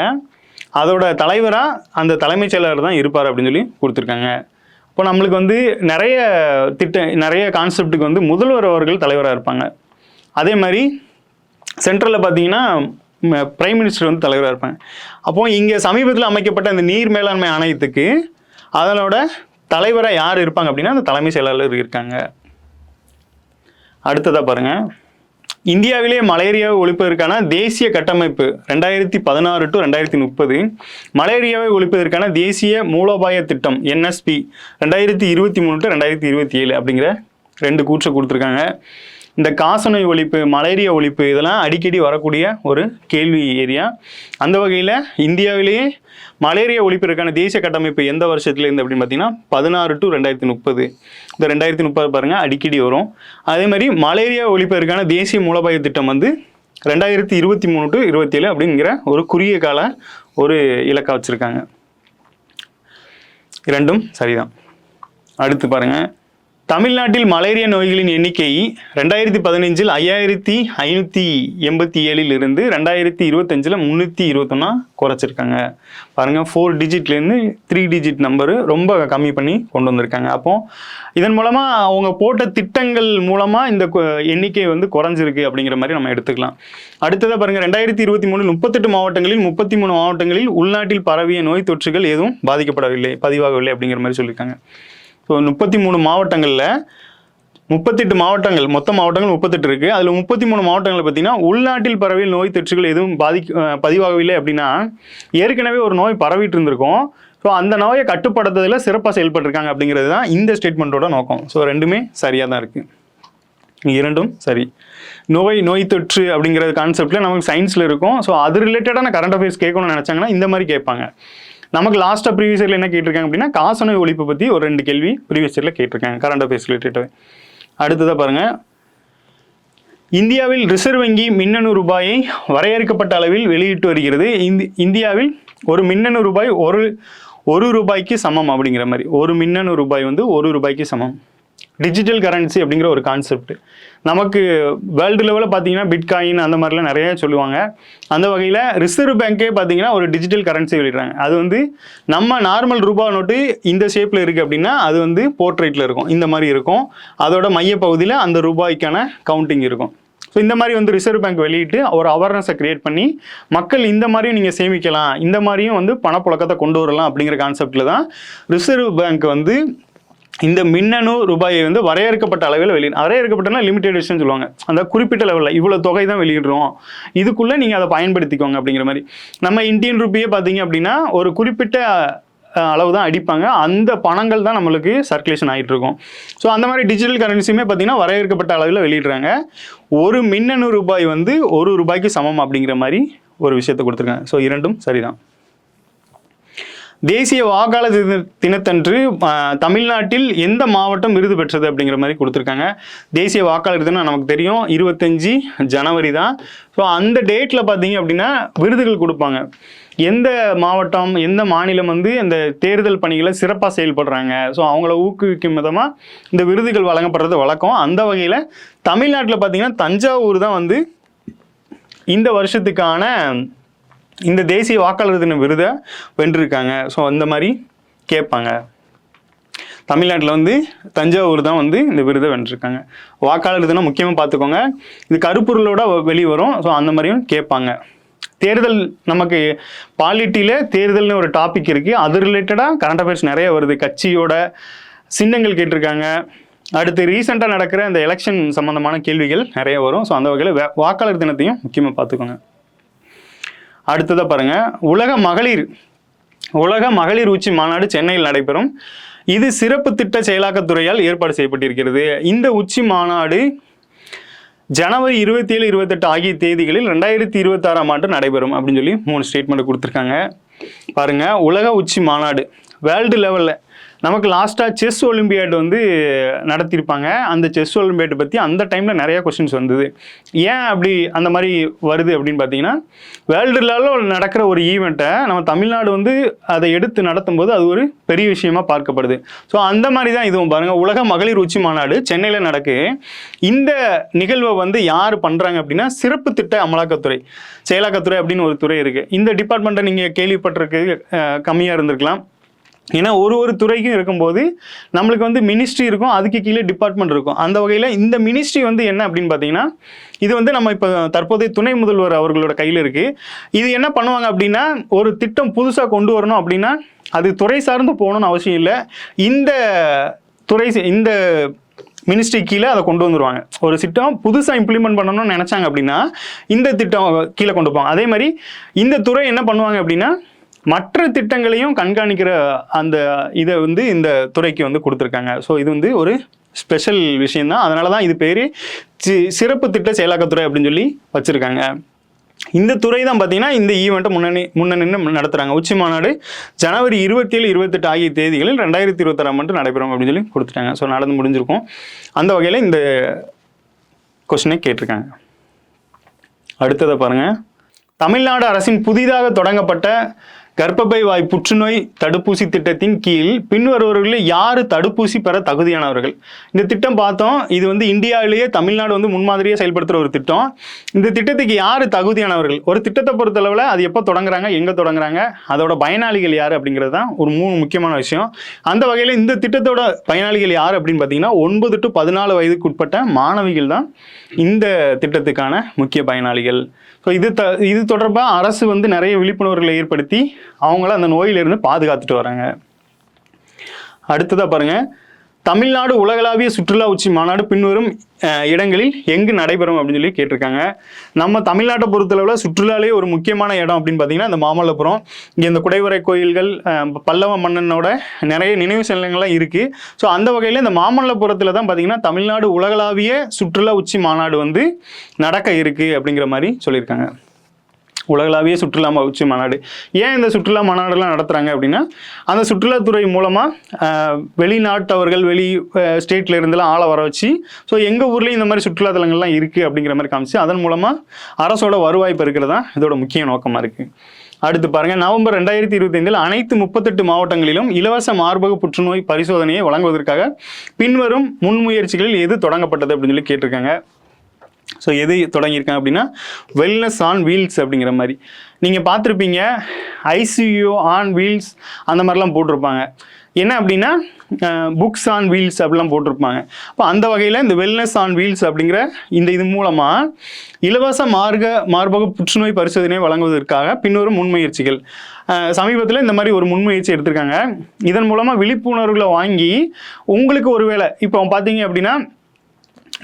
அதோட தலைவராக அந்த தலைமைச் செயலர் தான் இருப்பார் அப்படின்னு சொல்லி கொடுத்துருக்காங்க. இப்போ நம்மளுக்கு வந்து நிறைய கான்செப்டுக்கு வந்து முதல்வர் அவர்கள் தலைவராக இருப்பாங்க. அதே மாதிரி சென்ட்ரலில் பார்த்தீங்கன்னா பிரைம் மினிஸ்டர் வந்து தலைவராக இருப்பாங்க. அப்போது இங்கே சமீபத்தில் அமைக்கப்பட்ட அந்த நீர் மேலாண்மை ஆணையத்துக்கு அதனோட தலைவராக யார் இருப்பாங்க அப்படின்னா அந்த தலைமை செயலாளர் இருக்காங்க. அடுத்ததாக பாருங்கள், இந்தியாவிலே மலேரியாவை ஒழிப்பதற்கான தேசிய கட்டமைப்பு 2016 to 2030, மலேரியாவை ஒழிப்பதற்கான தேசிய மூலோபாய திட்டம் NSP 2023 to 2027 அப்படிங்கிற 2 கூற்றை கொடுத்துருக்காங்க. இந்த காசநோய் ஒழிப்பு, மலேரியா ஒழிப்பு இதெல்லாம் அடிக்கடி வரக்கூடிய ஒரு கேள்வி ஏரியா. அந்த வகையில் இந்தியாவிலேயே மலேரியா ஒழிப்பிற்கான தேசிய கட்டமைப்பு எந்த வருஷத்துலேருந்து அப்படின்னு பார்த்தீங்கன்னா 16 to 2030. இந்த 2030 பாருங்கள் அடிக்கடி வரும். அதே மாதிரி மலேரியா ஒழிப்பதற்கான தேசிய மூலோபாய திட்டம் வந்து 2023 to 27 அப்படிங்கிற ஒரு குறுகிய கால ஒரு இலக்கா வச்சுருக்காங்க. இரண்டும் சரிதான். அடுத்து பாருங்கள், தமிழ்நாட்டில் மலேரியா நோய்களின் எண்ணிக்கை 2015 5,587 இருந்து 2025 321 குறைச்சிருக்காங்க. பாருங்கள், 4 டிஜிட்லேருந்து 3 டிஜிட் நம்பரு ரொம்ப கம்மி பண்ணி கொண்டு வந்திருக்காங்க. அப்போ இதன் மூலமாக அவங்க போட்ட திட்டங்கள் மூலமாக இந்த எண்ணிக்கை வந்து குறைஞ்சிருக்கு அப்படிங்கிற மாதிரி நம்ம எடுத்துக்கலாம். அடுத்ததாக பாருங்கள், 2023 38 மாவட்டங்களில் 33 மாவட்டங்களில் உள்நாட்டில் பரவிய நோய் தொற்றுகள் எதுவும் பதிவாகவில்லை அப்படிங்கிற மாதிரி சொல்லியிருக்காங்க. ஸோ 33 மாவட்டங்களில் 38 மாவட்டங்கள், மொத்த மாவட்டங்கள் 38 இருக்குது. அதில் 33 மாவட்டங்களில் பார்த்தீங்கன்னா உள்நாட்டில் பரவிய நோய் தொற்றுகள் எதுவும் பதிவாகவில்லை அப்படின்னா ஏற்கனவே ஒரு நோய் பரவிட்டு இருந்திருக்கும். ஸோ அந்த நோயை கட்டுப்படுத்துறதுல சிறப்பாக செயல்பட்டுருக்காங்க அப்படிங்கிறது தான் இந்த ஸ்டேட்மெண்ட்டோட நோக்கம். ஸோ ரெண்டுமே சரியாக தான் இருக்குது. இரண்டும் சரி. நோய் தொற்று அப்படிங்கிற கான்செப்டில் நமக்கு சயின்ஸில் இருக்கும். ஸோ அது ரிலேட்டடான கரண்ட் அஃபேர்ஸ் கேட்கணும்னு நினச்சாங்கன்னா இந்த மாதிரி கேட்பாங்க. நமக்கு லாஸ்ட்டாக ப்ரீவியஸ் இயரில் என்ன கேட்டிருக்காங்க அப்படின்னா காசநோய் ஒழிப்பு பற்றி ஒரு 2 கேள்வி ப்ரீவியஸ் இயரில் கேட்டிருக்காங்க கரண்ட் அஃபேர்ஸ் ரிலேட்டடாக. அடுத்ததாக பாருங்கள், இந்தியாவில் ரிசர்வ் வங்கி மின்னணு ரூபாயை வரையறுக்கப்பட்ட அளவில் வெளியிட்டு வருகிறது. இந்தியாவில் ஒரு மின்னணு ரூபாய் ஒரு ரூபாய்க்கு சமம் அப்படிங்கிற மாதிரி, ஒரு மின்னணு ரூபாய் வந்து 1 ரூபாய்க்கு சமம். டிஜிட்டல் கரன்சி அப்படிங்கிற ஒரு கான்செப்ட். நமக்கு வேர்ல்டு லெவலில் பார்த்தீங்கன்னா பிட்காயின் அந்த மாதிரிலாம் நிறைய சொல்லுவாங்க. அந்த வகையில் ரிசர்வ் பேங்கே பார்த்தீங்கன்னா ஒரு டிஜிட்டல் கரன்சி வெளியிடுறாங்க. அது வந்து நம்ம நார்மல் ரூபா நோட்டு இந்த ஷேப்பில் இருக்குது அப்படின்னா அது வந்து போர்ட்ரேட்டில் இருக்கும், இந்த மாதிரி இருக்கும். அதோட மையப்பகுதியில் அந்த ரூபாய்க்கான கவுண்டிங் இருக்கும். ஸோ இந்த மாதிரி வந்து ரிசர்வ் பேங்க் வெளியிட்டு ஒரு அவேர்னஸை கிரியேட் பண்ணி மக்கள் இந்த மாதிரியும் நீங்கள் சேமிக்கலாம், இந்த மாதிரியும் வந்து பணப்புழக்கத்தை கொண்டு வரலாம் அப்படிங்கிற கான்செப்டில் தான் ரிசர்வ் பேங்க் வந்து இந்த மின்னணு ரூபாயை வந்து வரையறுக்கப்பட்ட அளவில் வரையறுக்கப்பட்டனா லிமிடெட் எடிஷன் சொல்லுவாங்க. அந்த குறிப்பிட்ட லெவலில் இவ்வளோ தொகை தான் வெளியிடுறோம், இதுக்குள்ளே நீங்கள் அதை பயன்படுத்திக்கோங்க அப்படிங்கிற மாதிரி. நம்ம இந்தியன் ரூபியே பார்த்தீங்க அப்படின்னா ஒரு குறிப்பிட்ட அளவு தான் அடிப்பாங்க, அந்த பணங்கள் தான் நம்மளுக்கு சர்க்குலேஷன் ஆகிட்டு இருக்கும். ஸோ அந்த மாதிரி டிஜிட்டல் கரன்சியுமே பார்த்தீங்கன்னா வரையறுக்கப்பட்ட அளவில் வெளியிடுறாங்க. ஒரு மின்னணு ரூபாய் வந்து ஒரு ரூபாய்க்கு சமம் அப்படிங்கிற மாதிரி ஒரு விஷயத்தை கொடுத்துருக்காங்க. ஸோ இரண்டும் சரிதான். தேசிய வாக்காளர் தினத்தன்று தமிழ்நாட்டில் எந்த மாவட்டம் விருது பெற்றது அப்படிங்கிற மாதிரி கொடுத்துருக்காங்க. தேசிய வாக்காளர் தினம் நமக்கு தெரியும் 25 ஜனவரி தான். ஸோ அந்த டேட்டில் பார்த்தீங்க அப்படின்னா விருதுகள் கொடுப்பாங்க. எந்த மாவட்டம் எந்த மாநிலம் வந்து இந்த தேர்தல் பணிகளை சிறப்பாக செயல்படுறாங்க, ஸோ அவங்கள ஊக்குவிக்கும் விதமாக இந்த விருதுகள் வழங்கப்படுறது வழக்கம். அந்த வகையில் தமிழ்நாட்டில் பார்த்தீங்கன்னா தஞ்சாவூர் தான் வந்து இந்த வருஷத்துக்கான இந்த தேசிய வாக்காளர் தின விருதை வென்றிருக்காங்க. ஸோ அந்த மாதிரி கேட்பாங்க. தமிழ்நாட்டில் வந்து தஞ்சாவூர் தான் வந்து இந்த விருதை வென்றிருக்காங்க. வாக்காளர் தினம் முக்கியமாக பார்த்துக்கோங்க, இது கருப்பொருளோட வெளிவரும். ஸோ அந்த மாதிரியும் கேட்பாங்க. தேர்தல் நமக்கு பாலிட்டியில் தேர்தல்னு ஒரு டாபிக் இருக்குது, அது ரிலேட்டடாக கரண்ட் அஃபேர்ஸ் நிறைய வருது. கட்சியோட சின்னங்கள் கேட்டிருக்காங்க. அடுத்து ரீசெண்டாக நடக்கிற இந்த எலெக்ஷன் சம்மந்தமான கேள்விகள் நிறைய வரும். ஸோ அந்த வகையில் வாக்காளர் தினத்தையும் முக்கியமாக பார்த்துக்கோங்க. அடுத்ததாக பாருங்கள், உலக மகளிர் உச்சி மாநாடு சென்னையில் நடைபெறும். இது சிறப்பு திட்ட செயலாக்கத்துறையால் ஏற்பாடு செய்யப்பட்டிருக்கிறது. இந்த உச்சி மாநாடு ஜனவரி 27, 28 ஆகிய தேதிகளில் 2026ஆம் ஆண்டு நடைபெறும் அப்படின்னு சொல்லி 3 ஸ்டேட்மெண்ட் கொடுத்துருக்காங்க. பாருங்கள், உலக உச்சி மாநாடு வேர்ல்டு லெவலில் நமக்கு லாஸ்ட்டாக செஸ் ஒலிம்பியாட் வந்து நடத்தியிருப்பாங்க. அந்த செஸ் ஒலிம்பியாட் பற்றி அந்த டைமில் நிறையா கொஸ்டின்ஸ் வந்தது. ஏன் அப்படி அந்த மாதிரி வருது அப்படின்னு பார்த்தீங்கன்னா, வேர்ல்டு லெவலில் நடக்கிற ஒரு ஈவெண்ட்டை நம்ம தமிழ்நாடு வந்து அதை எடுத்து நடத்தும் போது அது ஒரு பெரிய விஷயமா பார்க்கப்படுது. ஸோ அந்த மாதிரி தான் இதுவும் பாருங்கள், உலக மகளிர் உச்சி மாநாடு சென்னையில் நடக்கு. இந்த நிகழ்வை வந்து யார் பண்ணுறாங்க அப்படின்னா சிறப்பு திட்ட அமலாக்கத்துறை செயலாக்கத்துறை அப்படின்னு ஒரு துறை இருக்குது. இந்த டிபார்ட்மெண்ட்டை நீங்கள் கேள்விப்பட்டிருக்கு கம்மியாக இருந்திருக்கலாம். ஏன்னா ஒரு துறைக்கும் இருக்கும்போது நம்மளுக்கு வந்து மினிஸ்ட்ரி இருக்கும், அதுக்கு கீழே டிபார்ட்மெண்ட் இருக்கும். அந்த வகையில் இந்த மினிஸ்ட்ரி வந்து என்ன அப்படின்னு பார்த்தீங்கன்னா, இது வந்து நம்ம இப்போ தற்போதைய துணை முதல்வர் அவர்களோட கையில் இருக்குது. இது என்ன பண்ணுவாங்க அப்படின்னா, ஒரு திட்டம் புதுசாக கொண்டு வரணும் அப்படின்னா அது துறை சார்ந்து போகணும்னு அவசியம் இல்லை. இந்த மினிஸ்ட்ரி கீழே அதை கொண்டு வந்துடுவாங்க. ஒரு திட்டம் புதுசாக இம்ப்ளிமெண்ட் பண்ணணும்னு நினச்சாங்க அப்படின்னா இந்த திட்டம் கீழே கொண்டு போவாங்க. அதே மாதிரி இந்த துறை என்ன பண்ணுவாங்க அப்படின்னா மற்ற திட்டங்களையும் கண்காணிக்கிற அந்த இதை வந்து இந்த துறைக்கு வந்து கொடுத்துருக்காங்க. ஸோ இது வந்து ஒரு ஸ்பெஷல் விஷயம்தான். அதனால தான் இது பேர் சிறப்பு திட்ட செயலாக்கத்துறை அப்படின்னு சொல்லி வச்சுருக்காங்க. இந்த துறை தான் பார்த்தீங்கன்னா இந்த ஈவெண்ட்டை முன்னணி நடத்துகிறாங்க. உச்சி மாநாடு ஜனவரி 27, 28 ஆகிய தேதிகளில் 2026ஆம் ஆண்டு நடைபெறும் அப்படின்னு சொல்லி கொடுத்துட்டாங்க. ஸோ நடந்து முடிஞ்சிருக்கும். அந்த வகையில் இந்த கொஸ்டினை கேட்டிருக்காங்க. அடுத்ததை பாருங்கள், தமிழ்நாடு அரசின் புதிதாக தொடங்கப்பட்ட கர்ப்பப்பை வாய் புற்றுநோய் தடுப்பூசி திட்டத்தின் கீழ் பின்வருவர்களில் யார் தடுப்பூசி பெற தகுதியானவர்கள்? இந்த திட்டம் பார்த்தோம், இது வந்து இந்தியாவிலேயே தமிழ்நாடு வந்து முன்மாதிரியாக செயல்படுத்துகிற ஒரு திட்டம். இந்த திட்டத்துக்கு யார் தகுதியானவர்கள்? ஒரு திட்டத்தை பொறுத்தளவில் அது எப்போ தொடங்குறாங்க, எங்கே தொடங்குறாங்க, அதோட பயனாளிகள் யார் அப்படிங்கிறது தான் ஒரு 3 முக்கியமான விஷயம். அந்த வகையில் இந்த திட்டத்தோட பயனாளிகள் யார் அப்படின்னு பார்த்தீங்கன்னா 9 to 14 வயதுக்கு உட்பட்ட மாணவிகள் தான் இந்த திட்டத்துக்கான முக்கிய பயனாளிகள். ஸோ இது தொடர்பாக அரசு வந்து நிறைய விழிப்புணர்வுகளை ஏற்படுத்தி அவங்கள அந்த நோயிலிருந்து பாதுகாத்துட்டு வராங்க. அடுத்ததாக பாருங்கள், தமிழ்நாடு உலகளாவிய சுற்றுலா உச்சி மாநாடு பின்வரும் இடங்களில் எங்கு நடைபெறும் அப்படின்னு சொல்லி கேட்டிருக்காங்க. நம்ம தமிழ்நாட்டை பொறுத்தளவில் சுற்றுலாலேயே ஒரு முக்கியமான இடம் அப்படின்னு பார்த்தீங்கன்னா இந்த மாமல்லபுரம். இங்கே இந்த குடைவரை கோயில்கள், பல்லவ மன்னனோட நிறைய நினைவு சின்னங்கள்லாம் இருக்குது. ஸோ அந்த வகையில் இந்த மாமல்லபுரத்தில் தான் பார்த்தீங்கன்னா தமிழ்நாடு உலகளாவிய சுற்றுலா உச்சி மாநாடு வந்து நடக்க இருக்குது அப்படிங்கிற மாதிரி சொல்லியிருக்காங்க. உலகளாவிய சுற்றுலா உச்சி மாநாடு. ஏன் இந்த சுற்றுலா மாநாடுலாம் நடத்துகிறாங்க அப்படின்னா, அந்த சுற்றுலாத்துறை மூலமாக வெளிநாட்டவர்கள் ஸ்டேட்டில் இருந்தெல்லாம் ஆளை வர வச்சு, ஸோ எங்கள் ஊர்லேயும் இந்த மாதிரி சுற்றுலாத்தலங்கள்லாம் இருக்குது அப்படிங்கிற மாதிரி காமிச்சு அதன் மூலமாக அரசோட வருவாய் பெருக்கிறது தான் இதோட முக்கிய நோக்கமாக இருக்குது. அடுத்து பாருங்க, நவம்பர் 2025 அனைத்து 38 மாவட்டங்களிலும் இலவச மார்பக புற்றுநோய் பரிசோதனையை வழங்குவதற்காக பின்வரும் முன்முயற்சிகளில் எது தொடங்கப்பட்டது அப்படின்னு சொல்லி கேட்டிருக்காங்க. ஸோ எது தொடங்கியிருக்காங்க அப்படின்னா வெல்னஸ் ஆன் வீல்ஸ் அப்படிங்கிற மாதிரி நீங்கள் பார்த்துருப்பீங்க. ஐசியூ ஆன் வீல்ஸ் அந்த மாதிரிலாம் போட்டிருப்பாங்க. என்ன அப்படின்னா புக்ஸ் ஆன் வீல்ஸ் அப்படிலாம் போட்டிருப்பாங்க. அப்போ அந்த வகையில் இந்த வெல்னஸ் ஆன் வீல்ஸ் அப்படிங்கிற இது மூலமாக இலவச மார்பக புற்றுநோய் பரிசோதனையை வழங்குவதற்காக பின்வரும் முன்முயற்சிகள். சமீபத்தில் இந்த மாதிரி ஒரு முன்முயற்சி எடுத்திருக்காங்க. இதன் மூலமாக விழிப்புணர்வுகளை வாங்கி உங்களுக்கு ஒருவேளை இப்போ பார்த்தீங்க அப்படின்னா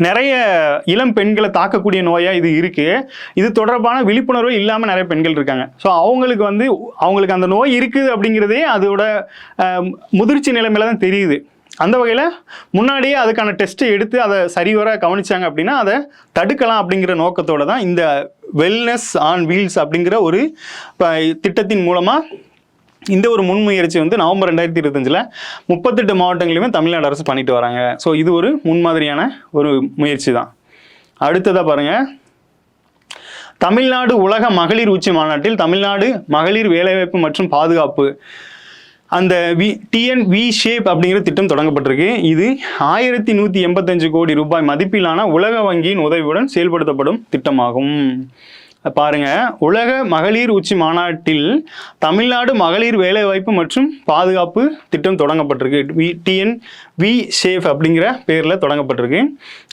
நிறைய இளம் பெண்களை தாக்கக்கூடிய நோயாக இது இருக்குது. இது தொடர்பான விழிப்புணர்வு இல்லாமல் நிறைய பெண்கள் இருக்காங்க. ஸோ அவங்களுக்கு அந்த நோய் இருக்குது அப்படிங்கிறதே அதோட முதிர்ச்சி நிலைமையில தான் தெரியுது. அந்த வகையில் முன்னாடியே அதுக்கான டெஸ்ட்டை எடுத்து அதை சரிவர கவனிச்சாங்க அப்படின்னா அதை தடுக்கலாம் அப்படிங்கிற நோக்கத்தோடு தான் இந்த வெல்னஸ் ஆன் வீல்ஸ் அப்படிங்கிற ஒரு திட்டத்தின் மூலமாக இந்த ஒரு முன்முயற்சி நவம்பர் 2025 38 மாவட்டங்களிலுமே தமிழ்நாடு அரசு பண்ணிட்டு வராங்க. ஸோ இது ஒரு முன்மாதிரியான ஒரு முயற்சி தான். அடுத்ததாக பாருங்க, தமிழ்நாடு உலக மகளிர் உச்சி மாநாட்டில் தமிழ்நாடு மகளிர் வேலைவாய்ப்பு மற்றும் பாதுகாப்பு அந்த TNV ஷேப் அப்படிங்கிற திட்டம் தொடங்கப்பட்டிருக்கு. இது 1185 கோடி ரூபாய் மதிப்பிலான உலக வங்கியின் உதவியுடன் செயல்படுத்தப்படும் திட்டமாகும். பாருங்க, உலக மகளிர் உச்சி மாநாட்டில் தமிழ்நாடு மகளிர் வேலைவாய்ப்பு மற்றும் பாதுகாப்பு திட்டம் தொடங்கப்பட்டிருக்கு. TNV ஷேப் அப்படிங்கிற பேரில் தொடங்கப்பட்டிருக்கு.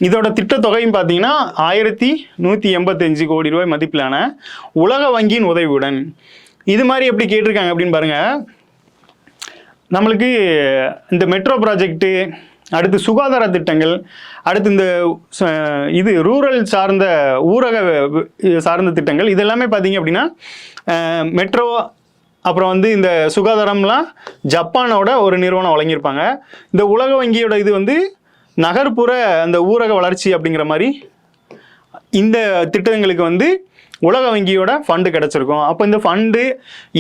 இதோட திட்டத்தொகையும் பார்த்தீங்கன்னா 1185 கோடி ரூபாய் மதிப்பிலான உலக வங்கியின் உதவியுடன். இது மாதிரி எப்படி கேட்டிருக்காங்க அப்படின்னு பாருங்க, நம்மளுக்கு இந்த மெட்ரோ ப்ராஜெக்டு, அடுத்து சுகாதார திட்டங்கள், அடுத்து இந்த ரூரல் சார்ந்த ஊரக சார்ந்த திட்டங்கள், இது எல்லாமே பார்த்தீங்க அப்படின்னா மெட்ரோ அப்புறம் இந்த சுகாதாரம்லாம் ஜப்பானோட ஒரு நிறுவனம் வழங்கியிருப்பாங்க. இந்த உலக வங்கியோட இது நகர்ப்புற அந்த ஊரக வளர்ச்சி அப்படிங்கிற மாதிரி இந்த திட்டங்களுக்கு உலக வங்கியோட ஃபண்டு கிடச்சிருக்கும். அப்போ இந்த ஃபண்டு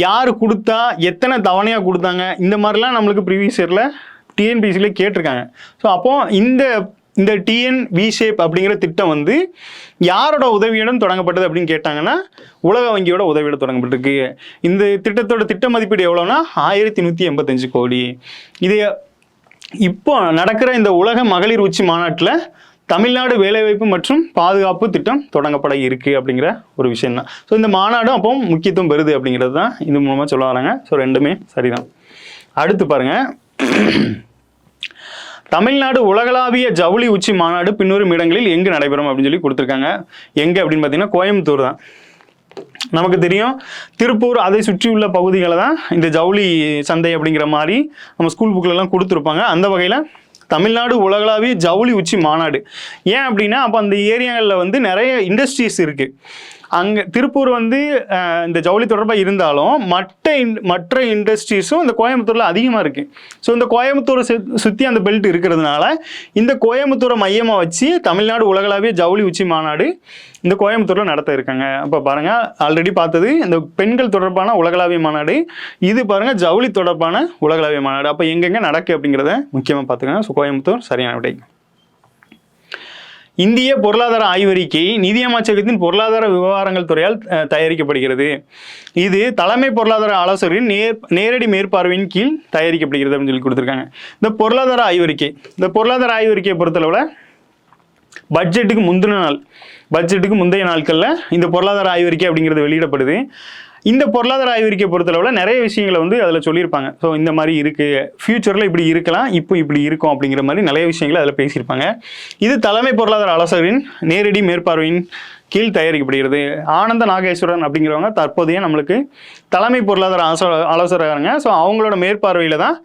யார் கொடுத்தா, எத்தனை தவணையாக கொடுத்தாங்க, இந்த மாதிரிலாம் நம்மளுக்கு ப்ரீவியஸ் இயரில் டிஎன்பிசியில் கேட்டிருக்காங்க. ஸோ அப்போது இந்த TNV ஷேப் அப்படிங்கிற திட்டம் யாரோட உதவியுடன் தொடங்கப்பட்டது அப்படின்னு கேட்டாங்கன்னா உலக வங்கியோட உதவியோட தொடங்கப்பட்டிருக்கு. இந்த திட்டத்தோட திட்ட மதிப்பீடு எவ்வளோன்னா 1185 கோடி. இது இப்போ நடக்கிற இந்த உலக மகளிர் உச்சி மாநாட்டில் தமிழ்நாடு வேலைவாய்ப்பு மற்றும் பாதுகாப்பு திட்டம் தொடங்கப்பட இருக்கு அப்படிங்கிற ஒரு விஷயம் தான். ஸோ இந்த மாநாடும் அப்போ முக்கியத்துவம் பெறுது அப்படிங்கிறது தான் இது மூலமாக சொல்ல வராங்க. ஸோ ரெண்டுமே சரிதான். அடுத்து பாருங்க, தமிழ்நாடு உலகளாவிய ஜவுளி உச்சி மாநாடு பின்வரும் இடங்களில் எங்கு நடைபெறும் அப்படின்னு சொல்லி கொடுத்துருக்காங்க. எங்கே அப்படின்னு பார்த்தீங்கன்னா கோயம்புத்தூர் தான். நமக்கு தெரியும், திருப்பூர் அதை சுற்றியுள்ள பகுதிகளை தான் இந்த ஜவுளி சந்தை அப்படிங்கிற மாதிரி நம்ம ஸ்கூல் புக்கிலலாம் கொடுத்துருப்பாங்க. அந்த வகையில் தமிழ்நாடு உலகளாவிய ஜவுளி உச்சி மாநாடு. ஏன் அப்படின்னா அப்போ அந்த ஏரியாவில் நிறைய இண்டஸ்ட்ரீஸ் இருக்குது. அங்கே திருப்பூர் இந்த ஜவுளி தொடர்பாக இருந்தாலும் மற்ற இண்டஸ்ட்ரீஸும் இந்த கோயம்புத்தூரில் அதிகமாக இருக்குது. ஸோ இந்த கோயம்புத்தூரை சுற்றி அந்த பெல்ட் இருக்கிறதுனால இந்த கோயம்புத்தூரை மையமாக வச்சு தமிழ்நாடு உலகளாவிய ஜவுளி உச்சி மாநாடு இந்த கோயம்புத்தூரில் நடத்த இருக்காங்க. அப்போ பாருங்கள், ஆல்ரெடி பார்த்தது இந்த பெண்கள் தொடர்பான உலகளாவிய மாநாடு, இது பாருங்கள் ஜவுளி தொடர்பான உலகளாவிய மாநாடு. அப்போ எங்கெங்கே நடக்கு அப்படிங்கிறத முக்கியமாக பார்த்துக்கோங்க. ஸோ கோயம்புத்தூர் சரியான விடை. இந்திய பொருளாதார ஆய்வறிக்கை நிதியமைச்சகத்தின் பொருளாதார விவகாரங்கள் துறையால் தயாரிக்கப்படுகிறது. இது தலைமை பொருளாதார ஆலோசகரின் நேரடி மேற்பார்வையின் கீழ் தயாரிக்கப்படுகிறது அப்படின்னு சொல்லி கொடுத்துருக்காங்க. இந்த பொருளாதார ஆய்வறிக்கையை பொறுத்தளவில் பட்ஜெட்டுக்கு முந்தைய நாட்களில் இந்த பொருளாதார ஆய்வறிக்கை அப்படிங்கிறது வெளியிடப்படுது. இந்த பொருளாதார ஆய்வறிக்கை பொறுத்தளவில் நிறைய விஷயங்களை அதில் சொல்லியிருப்பாங்க. ஸோ இந்த மாதிரி இருக்குது, ஃபியூச்சரில் இப்படி இருக்கலாம், இப்போ இப்படி இருக்கும் அப்படிங்கிற மாதிரி நிறைய விஷயங்களை அதில் பேசியிருப்பாங்க. இது தலைமை பொருளாதார ஆலோசகரின் நேரடி மேற்பார்வையின் கீழ் தயாரிக்கப்படுகிறது. ஆனந்த நாகேஸ்வரன் அப்படிங்கிறவங்க தற்போதைய நம்மளுக்கு தலைமை பொருளாதார ஆலோசகராங்க. ஸோ அவங்களோட மேற்பார்வையில் தான்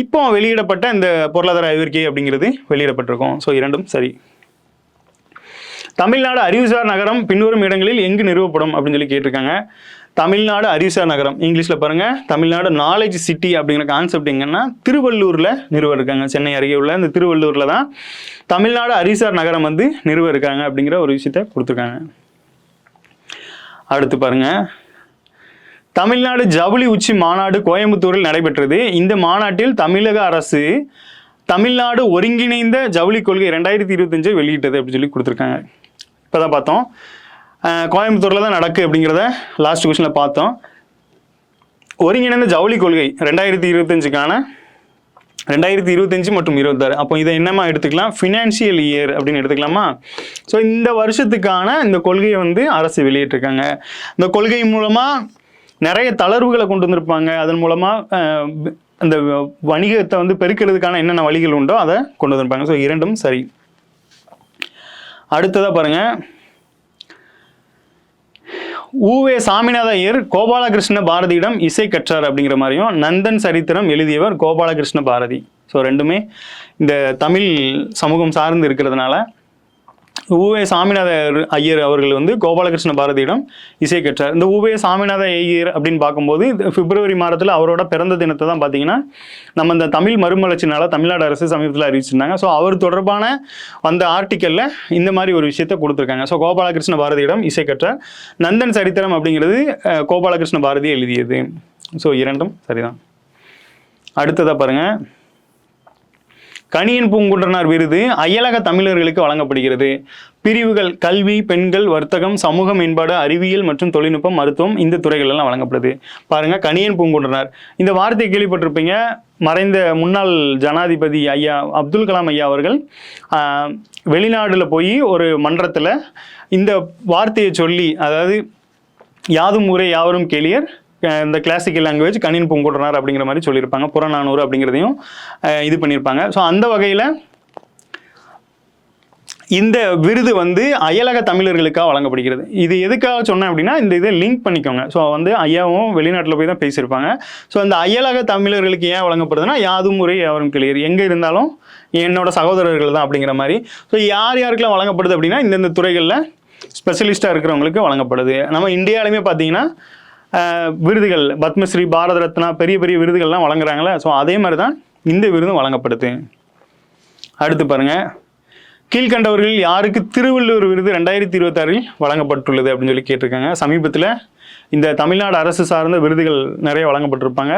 இப்போ வெளியிடப்பட்ட இந்த பொருளாதார ஆய்வறிக்கை அப்படிங்கிறது வெளியிடப்பட்டிருக்கும். ஸோ இரண்டும் சரி. தமிழ்நாடு அறிவுசார் நகரம் பின்வரும் இடங்களில் எங்கு நிறுவப்படும் அப்படின்னு சொல்லி கேட்டிருக்காங்க. தமிழ்நாடு அறிவுசார் நகரம் இங்கிலீஷில் பாருங்கள், தமிழ்நாடு நாலேஜ் சிட்டி அப்படிங்கிற கான்செப்ட் எங்கன்னா திருவள்ளூரில் நிறுவ இருக்காங்க. சென்னை அருகே உள்ள இந்த திருவள்ளூரில் தான் தமிழ்நாடு அறிவுசார் நகரம் நிறுவ இருக்காங்க அப்படிங்கிற ஒரு விஷயத்தை கொடுத்துருக்காங்க. அடுத்து பாருங்க, தமிழ்நாடு ஜவுளி உச்சி மாநாடு கோயம்புத்தூரில் நடைபெற்றது. இந்த மாநாட்டில் தமிழக அரசு தமிழ்நாடு ஒருங்கிணைந்த ஜவுளி கொள்கை 2025 வெளியிட்டது அப்படின்னு சொல்லி கொடுத்துருக்காங்க. இப்போ தான் பார்த்தோம், கோயம்புத்தூரில் தான் நடக்கு அப்படிங்கிறத லாஸ்ட் கொஸ்டினில் பார்த்தோம். ஒருங்கிணைந்த ஜவுளி கொள்கை 2025க்கான 2025 மற்றும் 26. அப்போ இதை என்னமா எடுத்துக்கலாம், ஃபினான்ஷியல் இயர் அப்படின்னு எடுத்துக்கலாமா. ஸோ இந்த வருஷத்துக்கான இந்த கொள்கையை வந்து அரசு வெளியிட்டிருக்காங்க. இந்த கொள்கை மூலமாக நிறைய தளர்வுகளை கொண்டு வந்திருப்பாங்க. அதன் மூலமாக அந்த வணிகத்தை வந்து பெருக்கிறதுக்கான என்னென்ன வழிகள் உண்டோ அதை கொண்டு வந்திருப்பாங்க. ஸோ இரண்டும் சரி. அடுத்ததாக பாருங்கள், ஊவே சாமிநாத ஐயர் கோபாலகிருஷ்ண பாரதியிடம் இசை கற்றார் அப்படிங்கிற மாதிரியும் நந்தன் சரித்திரம் எழுதியவர் கோபாலகிருஷ்ண பாரதி. ஸோ ரெண்டுமே இந்த தமிழ் சமூகம் சார்ந்து இருக்கிறதுனால ஊவே சாமிநாத ஐயர் அவர்கள் வந்து கோபாலகிருஷ்ண பாரதியிடம் இசை கற்றார். இந்த ஊவே சாமிநாத ஐயர் அப்படின்னு பார்க்கும்போது பிப்ரவரி மாதத்தில் அவரோட பிறந்த தினத்தை தான் பார்த்தீங்கன்னா நம்ம இந்த தமிழ் மறுமலர்ச்சினால தமிழ்நாடு அரசு சமீபத்தில் அறிவிச்சிருந்தாங்க. ஸோ அவர் தொடர்பான அந்த ஆர்டிக்கலில் இந்த மாதிரி ஒரு விஷயத்தை கொடுத்துருக்காங்க. ஸோ கோபாலகிருஷ்ண பாரதியிடம் இசை கற்றார். நந்தன் சரித்திரம் அப்படிங்கிறது கோபாலகிருஷ்ண பாரதி எழுதியது. ஸோ இரண்டும் சரிதான். அடுத்ததாக பாருங்கள், கணியன் பூங்குன்றனார் விருது அயலக தமிழர்களுக்கு வழங்கப்படுகிறது. பிரிவுகள் கல்வி, பெண்கள், வர்த்தகம், சமூக மேம்பாடு, அறிவியல் மற்றும் தொழில்நுட்பம், மருத்துவம் இந்த துறைகள் எல்லாம் வழங்கப்படுது. பாருங்க, கணியன் பூங்குன்றனார் இந்த வார்த்தையை கேள்விப்பட்டிருப்பீங்க. மறைந்த முன்னாள் ஜனாதிபதி ஐயா அப்துல் கலாம் ஐயா அவர்கள் வெளிநாடுல போய் ஒரு மன்றத்தில் இந்த வார்த்தையை சொல்லி, அதாவது யாதும் ஊரே யாவரும் கேளியர், இந்த கிளாசிக்கல் லாங்குவேஜ் கணியன் பூங்குன்றனார் அப்படிங்கிற மாதிரி சொல்லியிருப்பாங்க. புறநானூறு அப்படிங்கிறதையும் இது பண்ணியிருப்பாங்க. ஸோ அந்த வகையில் இந்த விருது வந்து அயலக தமிழர்களுக்காக வழங்கப்படுகிறது. இது எதுக்காக சொன்னேன் அப்படின்னா, இந்த இதை லிங்க் பண்ணிக்கோங்க. ஸோ வந்து ஐயாவும் வெளிநாட்டில் போய் தான் பேசியிருப்பாங்க. ஸோ அந்த அயலக தமிழர்களுக்கு ஏன் வழங்கப்படுதுன்னா, யாதும் ஊரே யாவரும் கேளியர், எங்கே இருந்தாலும் என்னோட சகோதரர்கள் தான் அப்படிங்கிற மாதிரி. ஸோ யார் யாருக்கெல்லாம் வழங்கப்படுது அப்படின்னா, இந்தந்த துறைகளில் ஸ்பெஷலிஸ்ட்டாக இருக்கிறவங்களுக்கு வழங்கப்படுது. நம்ம இந்தியாவிலுமே பார்த்தீங்கன்னா விருதுகள் பத்மஸ்ரீ, பாரத ரத்னா, பெரிய பெரிய விருதுகள்லாம் வழங்குறாங்களே. ஸோ அதே மாதிரி தான் இந்த விருதும் வழங்கப்படுது. அடுத்து பாருங்க, கீழ்கண்டவர்களில் யாருக்கு திருவள்ளுவர் விருது 2026 வழங்கப்பட்டுள்ளது அப்படின்னு சொல்லி கேட்டிருக்காங்க. சமீபத்தில் இந்த தமிழ்நாடு அரசு சார்ந்த விருதுகள் நிறைய வழங்கப்பட்டிருப்பாங்க.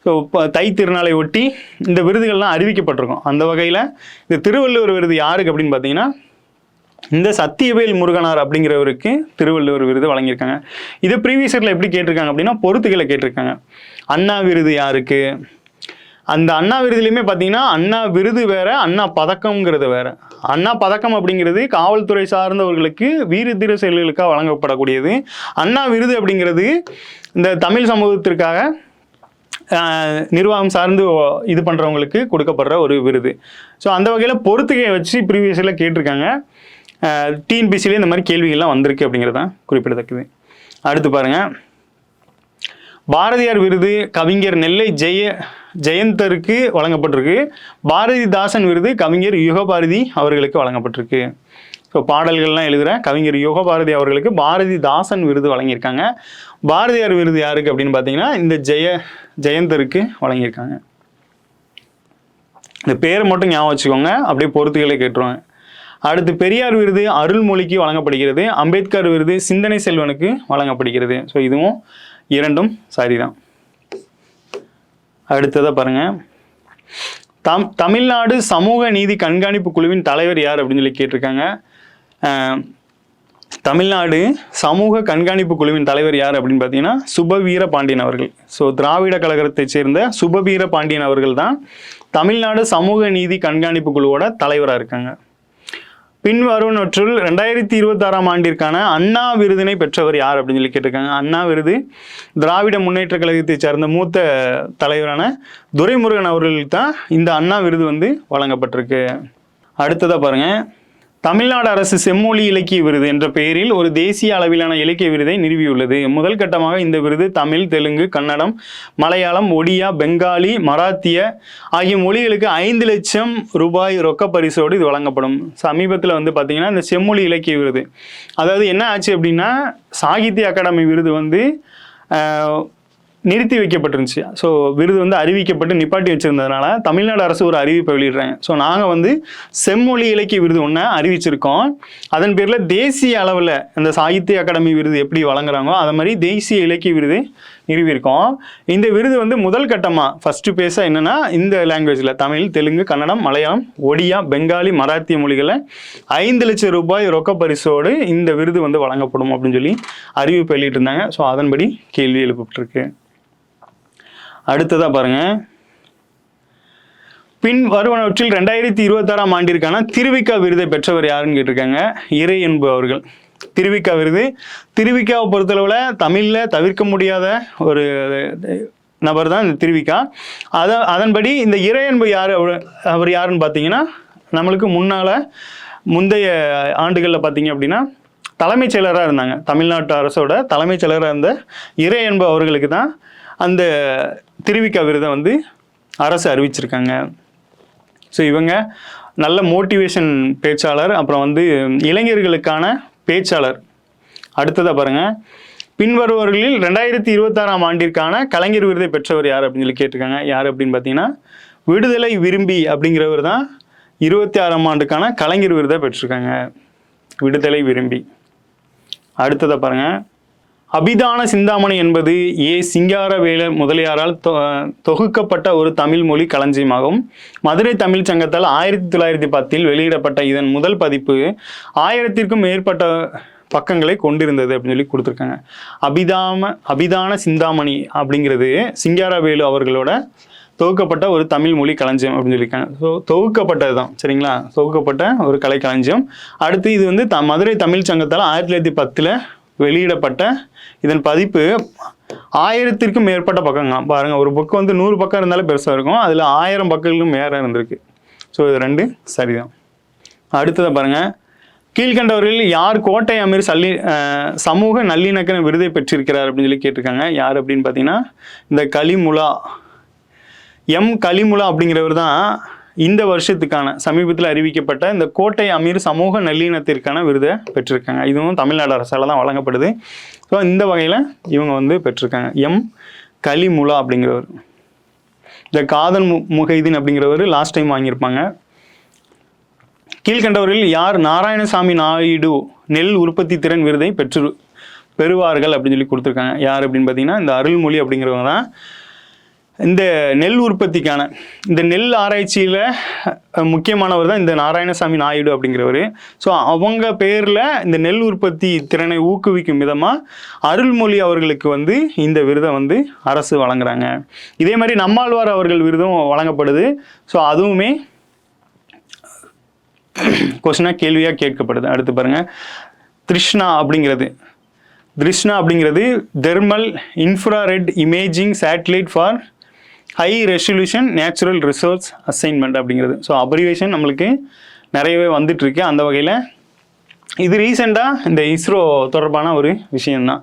ஸோ இப்போ தை திருநாளை ஒட்டி இந்த விருதுகள்லாம் அறிவிக்கப்பட்டிருக்கும். அந்த வகையில் இந்த திருவள்ளுவர் விருது யாருக்கு அப்படின்னு பார்த்தீங்கன்னா, இந்த சத்தியவேல் முருகனார் அப்படிங்கிறவருக்கு திருவள்ளுவர் விருது வழங்கியிருக்காங்க. இதை ப்ரீவியஸ் இயரில் எப்படி கேட்டிருக்காங்க அப்படின்னா, பொறுத்துக்களை கேட்டிருக்காங்க. அண்ணா விருது யாருக்கு? அந்த அண்ணா விருதுலையுமே பார்த்தீங்கன்னா அண்ணா விருது வேற, அண்ணா பதக்கம்ங்கிறது வேற. அண்ணா பதக்கம் அப்படிங்கிறது காவல்துறை சார்ந்தவர்களுக்கு வீர தீர செயல்களுக்காக வழங்கப்படக்கூடியது. அண்ணா விருது அப்படிங்கிறது இந்த தமிழ் சமூகத்திற்காக நிர்வாகம் சார்ந்து இது பண்ணுறவங்களுக்கு கொடுக்கப்படுற ஒரு விருது. ஸோ அந்த வகையில் பொறுத்துகையை வச்சு ப்ரீவியஸ் இயரில் கேட்டிருக்காங்க. டிஎன்பிசியிலே இந்த மாதிரி கேள்விகள்லாம் வந்திருக்கு அப்படிங்கிறது தான் குறிப்பிடத்தக்கது. அடுத்து பாருங்கள், பாரதியார் விருது கவிஞர் நெல்லை ஜெயந்தருக்கு வழங்கப்பட்டிருக்கு. பாரதிதாசன் விருது கவிஞர் யுகபாரதி அவர்களுக்கு வழங்கப்பட்டிருக்கு. ஸோ பாடல்கள்லாம் எழுதுகிற கவிஞர் யுகபாரதி அவர்களுக்கு பாரதிதாசன் விருது வழங்கியிருக்காங்க. பாரதியார் விருது யாருக்கு அப்படின்னு பார்த்தீங்கன்னா, இந்த ஜெயந்தருக்கு வழங்கியிருக்காங்க. இந்த பேரை மட்டும் ஞாபகம் வச்சுக்கோங்க, அப்படியே பொறுத்துக்களே கேட்டுருவாங்க. அடுத்து பெரியார் விருது அருள்மொழிக்கு வழங்கப்படுகிறது. அம்பேத்கர் விருது சிந்தனை செல்வனுக்கு வழங்கப்படுகிறது. ஸோ இதுவும் இரண்டும் சரிதான். அடுத்ததாக பாருங்க, தமிழ்நாடு சமூக நீதி கண்காணிப்பு குழுவின் தலைவர் யார் அப்படின்னு சொல்லி கேட்டிருக்காங்க. தமிழ்நாடு சமூக கண்காணிப்பு குழுவின் தலைவர் யார் அப்படின்னு பார்த்தீங்கன்னா, சுபவீர பாண்டியன் அவர்கள். ஸோ திராவிட கழகத்தை சேர்ந்த சுபவீர பாண்டியன் அவர்கள் தான் தமிழ்நாடு சமூக நீதி கண்காணிப்பு குழுவோட தலைவராக இருக்காங்க. பின்வருவனற்றுள் 2026 ஆண்டிற்கான அண்ணா விருதினை பெற்றவர் யார் அப்படின்னு சொல்லி கேட்டிருக்காங்க. அண்ணா விருது திராவிட முன்னேற்ற கழகத்தை சார்ந்த மூத்த தலைவரான துரைமுருகன் அவர்களுக்கு தான் இந்த அண்ணா விருது வந்து வழங்கப்பட்டிருக்கு. அடுத்ததாக பாருங்க, தமிழ்நாடு அரசு செம்மொழி இலக்கிய விருது என்ற பெயரில் ஒரு தேசிய அளவிலான இலக்கிய விருதை நிறுவியுள்ளது. முதல் கட்டமாக இந்த விருது தமிழ், தெலுங்கு, கன்னடம், மலையாளம், ஒடியா, பெங்காலி, மராத்திய ஆகிய மொழிகளுக்கு 5 லட்சம் ரூபாய் ரொக்க பரிசோடு இது வழங்கப்படும். சமீபத்தில் வந்து பார்த்தீங்கன்னா இந்த செம்மொழி இலக்கிய விருது, அதாவது என்ன ஆச்சு அப்படின்னா, சாகித்ய அகாடமி விருது வந்து நிறுத்தி வைக்கப்பட்டிருந்துச்சு. ஸோ விருது வந்து அறிவிக்கப்பட்டு நிப்பாட்டி வச்சிருந்ததுனால தமிழ்நாடு அரசு ஒரு அறிவிப்பை வெளியிடுறாங்க. ஸோ நாங்கள் வந்து செம்மொழி இலக்கிய விருது ஒன்று அறிவிச்சிருக்கோம். அதன் பேரில் தேசிய அளவில் இந்த சாகித்ய அகாடமி விருது எப்படி வழங்குறாங்களோ அதை மாதிரி தேசிய இலக்கிய விருது நிறுவியிருக்கோம். இந்த விருது வந்து முதல் கட்டமாக ஃபஸ்ட்டு பேஸாக என்னென்னா, இந்த லாங்குவேஜில் தமிழ், தெலுங்கு, கன்னடம், மலையாளம், ஒடியா, பெங்காலி, மராத்திய மொழிகளை 5 லட்சம் ரூபாய் ரொக்க பரிசோடு இந்த விருது வந்து வழங்கப்படும் அப்படின்னு சொல்லி அறிவிப்பு வெளியிட்டிருந்தாங்க. ஸோ அதன்படி கேள்வி எழுப்பப்பட்டிருக்கு. அடுத்ததாக பாருங்கள், பின் வருவனவற்றில் 2026ஆம் ஆண்டிற்கான திருவிக்கா விருதை பெற்றவர் யாருன்னு கேட்டிருக்காங்க. இறை என்பவர்கள். திருவிக்கா விருது, திருவிக்காவை பொறுத்தளவில் தமிழில் தவிர்க்க முடியாத ஒரு நபர் தான் இந்த திருவிக்கா. அதன்படி இந்த இறை என்பு யார், அவர் யாருன்னு பார்த்தீங்கன்னா, நம்மளுக்கு முந்தைய ஆண்டுகளில் பார்த்தீங்க அப்படின்னா தலைமைச் செயலராக இருந்தாங்க. தமிழ்நாட்டு அரசோட தலைமைச் செயலராக இருந்த இறை என்பு அவர்களுக்கு தான் அந்த திருவிக்கா விருதை வந்து அரசு அறிவிச்சிருக்காங்க. ஸோ இவங்க நல்ல மோட்டிவேஷன் பேச்சாளர், அப்புறம் வந்து இளைஞர்களுக்கான பேச்சாளர். அடுத்ததாக பாருங்கள், பின்வருவர்களில் 2026ஆம் ஆண்டிற்கான கலைஞர் விருதை பெற்றவர் யார் அப்படின்னு சொல்லி கேட்டிருக்காங்க. யார் அப்படின்னு பார்த்தீங்கன்னா, விடுதலை விரும்பி அப்படிங்கிறவர் தான் 26ஆம் ஆண்டுக்கான கலைஞர் விருதை பெற்றிருக்காங்க. விடுதலை விரும்பி. அடுத்ததாக பாருங்கள், அபிதான சிந்தாமணி என்பது சிங்காரவேல முதலியாரால் தொகுக்கப்பட்ட ஒரு தமிழ் மொழி களஞ்சியமாகும். மதுரை தமிழ் சங்கத்தால் 1910 வெளியிடப்பட்ட இதன் முதல் பதிப்பு 1000க்கும் மேற்பட்ட பக்கங்களை கொண்டிருந்தது அப்படின்னு சொல்லி கொடுத்துருக்காங்க. அபிதான சிந்தாமணி அப்படிங்கிறது சிங்காரவேலு அவர்களோட தொகுக்கப்பட்ட ஒரு தமிழ் மொழி களஞ்சியம் அப்படின்னு சொல்லியிருக்காங்க. ஸோ தொகுக்கப்பட்டது தான், சரிங்களா, தொகுக்கப்பட்ட ஒரு கலை களஞ்சியம். அடுத்து இது வந்து மதுரை தமிழ் சங்கத்தால் 1910 வெளியிடப்பட்ட இதன் பதிப்பு 1000க்கும் மேற்பட்ட பக்கங்களாம். பாருங்கள், ஒரு புக்கு வந்து 100 பக்கம் இருந்தாலும் பெருசாக இருக்கும், அதில் 1000 பக்கங்களும் மேலே இருந்திருக்கு. ஸோ இது ரெண்டு சரிதான். அடுத்ததை பாருங்கள், கீழ்கண்டவர்களில் யார் கோட்டை அமீர் சமூக நல்லிணக்க விருதை பெற்றிருக்கிறார் அப்படின்னு சொல்லி கேட்டிருக்காங்க. யார் அப்படின்னு பார்த்தீங்கன்னா, இந்த கலிமுலா கலிமுலா அப்படிங்கிறவர் தான் இந்த வருஷத்துக்கான சமீபத்தில் அறிவிக்கப்பட்ட இந்த கோட்டை அமீர் சமூக நல்லிணத்திற்கான விருதை பெற்றிருக்காங்க. இதுவும் தமிழ்நாடு அரசால் தான் வழங்கப்படுது. ஸோ இந்த வகையில் இவங்க வந்து பெற்றிருக்காங்க. கலிமுலா அப்படிங்கிறவர். இந்த காதல் முகைதீன் அப்படிங்கிறவர் லாஸ்ட் டைம் வாங்கியிருப்பாங்க. கீழ்கண்டவரில் யார் நாராயணசாமி நாயுடு நெல் உற்பத்தி திறன் விருதை பெறுவார்கள் அப்படின்னு சொல்லி கொடுத்துருக்காங்க. யார் அப்படின்னு பார்த்தீங்கன்னா, இந்த அருள்மொழி அப்படிங்கிறவங்க தான் இந்த நெல் உற்பத்திக்கான, இந்த நெல் ஆராய்ச்சியில் முக்கியமானவர் தான் இந்த நாராயணசாமி நாயுடு அப்படிங்கிறவர். ஸோ அவங்க பேரில் இந்த நெல் உற்பத்தி திறனை ஊக்குவிக்கும் விதமாக அருள்மொழி அவர்களுக்கு வந்து இந்த விருதை வந்து அரசு வழங்குறாங்க. இதே மாதிரி நம்மாழ்வார் அவர்கள் விருதும் வழங்கப்படுது. ஸோ அதுவுமே கொஸ்டினாக கேள்வியாக கேட்கப்படுது. அடுத்து பாருங்கள், திருஷ்ணா அப்படிங்கிறது thermal infrared imaging satellite for high resolution natural resource assignment அப்படிங்கிறது. ஸோ அப்ரிவேஷன் நம்மளுக்கு நிறையவே வந்துட்டுருக்கு. அந்த வகையில் இது ரீசெண்டாக இந்த இஸ்ரோ தொடர்பான ஒரு விஷயம்தான்,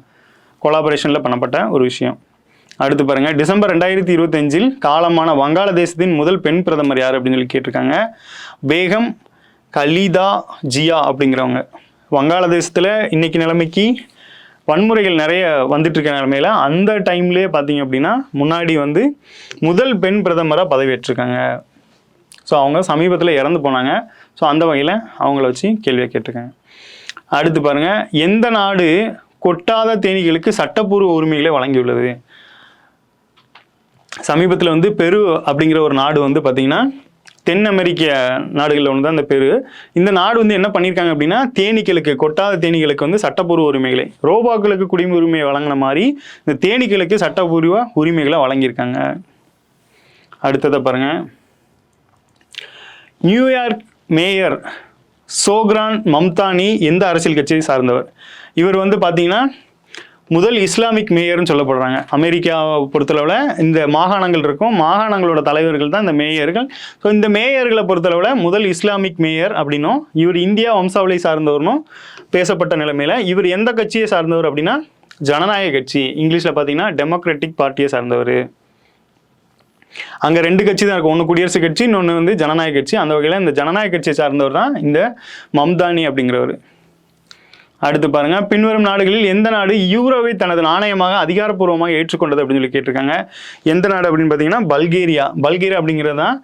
கொலாபரேஷனில் பண்ணப்பட்ட ஒரு விஷயம். அடுத்து பாருங்கள், டிசம்பர் 2025 காலமான வங்காளதேசத்தின் முதல் பெண் பிரதமர் யார் அப்படின்னு சொல்லி கேட்டிருக்காங்க. பேகம் கலிதா ஜியா அப்படிங்கிறவங்க. வங்காளதேசத்தில் இன்னைக்கு நிலைமைக்கு வன்முறைகள் நிறைய வந்துட்டு இருக்க நிலைமையில அந்த டைம்லேயே பார்த்தீங்க அப்படின்னா முன்னாடி வந்து முதல் பெண் பிரதமராக பதவியேற்றிருக்காங்க. ஸோ அவங்க சமீபத்தில் இறந்து போனாங்க. ஸோ அந்த வகையில் அவங்கள வச்சு கேள்வியை கேட்டிருக்காங்க. அடுத்து பாருங்கள், எந்த நாடு கொட்டாத தேனீகளுக்கு சட்டப்பூர்வ உரிமைகளை வழங்கியுள்ளது? சமீபத்தில் வந்து பெரு அப்படிங்கிற ஒரு நாடு வந்து பார்த்திங்கன்னா தென் அமெரிக்க நாடுகளில் ஒன்று தான் இந்த பெரு. இந்த நாடு வந்து என்ன பண்ணியிருக்காங்க அப்படின்னா, தேனீக்களுக்கு, கொட்டாத தேனீகளுக்கு வந்து சட்டப்பூர்வ உரிமைகளை, ரோபாக்களுக்கு குடியுரிமையை வழங்கின மாதிரி இந்த தேனீக்களுக்கு சட்டப்பூர்வ உரிமைகளை வழங்கியிருக்காங்க. அடுத்ததை பாருங்கள், நியூயார்க் மேயர் சோக்ரான் மம்தானி எந்த அரசியல் கட்சியை சார்ந்தவர்? இவர் வந்து பார்த்தீங்கன்னா முதல் இஸ்லாமிக் மேயர்னு சொல்லப்படுறாங்க. அமெரிக்காவை பொறுத்தளவில் இந்த மாகாணங்கள் இருக்கும், மாகாணங்களோட தலைவர்கள் தான் இந்த மேயர்கள். ஸோ இந்த மேயர்களை பொறுத்தளவில் முதல் இஸ்லாமிக் மேயர் அப்படின்னும், இவர் இந்தியா வம்சாவளி சார்ந்தவர்னும் பேசப்பட்ட நிலைமையில் இவர் எந்த கட்சியை சார்ந்தவர் அப்படின்னா ஜனநாயக கட்சி, இங்கிலீஷில் பார்த்தீங்கன்னா டெமோக்ராட்டிக் பார்ட்டியை சார்ந்தவர். அங்கே 2 கட்சி தான் இருக்கும், ஒன்று குடியரசுக் கட்சி, இன்னொன்று வந்து ஜனநாயக கட்சி. அந்த வகையில் இந்த ஜனநாயக கட்சியை சார்ந்தவர் தான் இந்த மம்தானி அப்படிங்கிறவர். அடுத்து பாருங்க, பின்வரும் நாடுகளில் எந்த நாடு யூரோவை தனது நாணயமாக அதிகாரப்பூர்வமாக ஏற்றுக்கொண்டது அப்படின்னு சொல்லி கேட்டிருக்காங்க. எந்த நாடு அப்படின்னு பார்த்தீங்கன்னா பல்கேரியா அப்படிங்கிறது தான்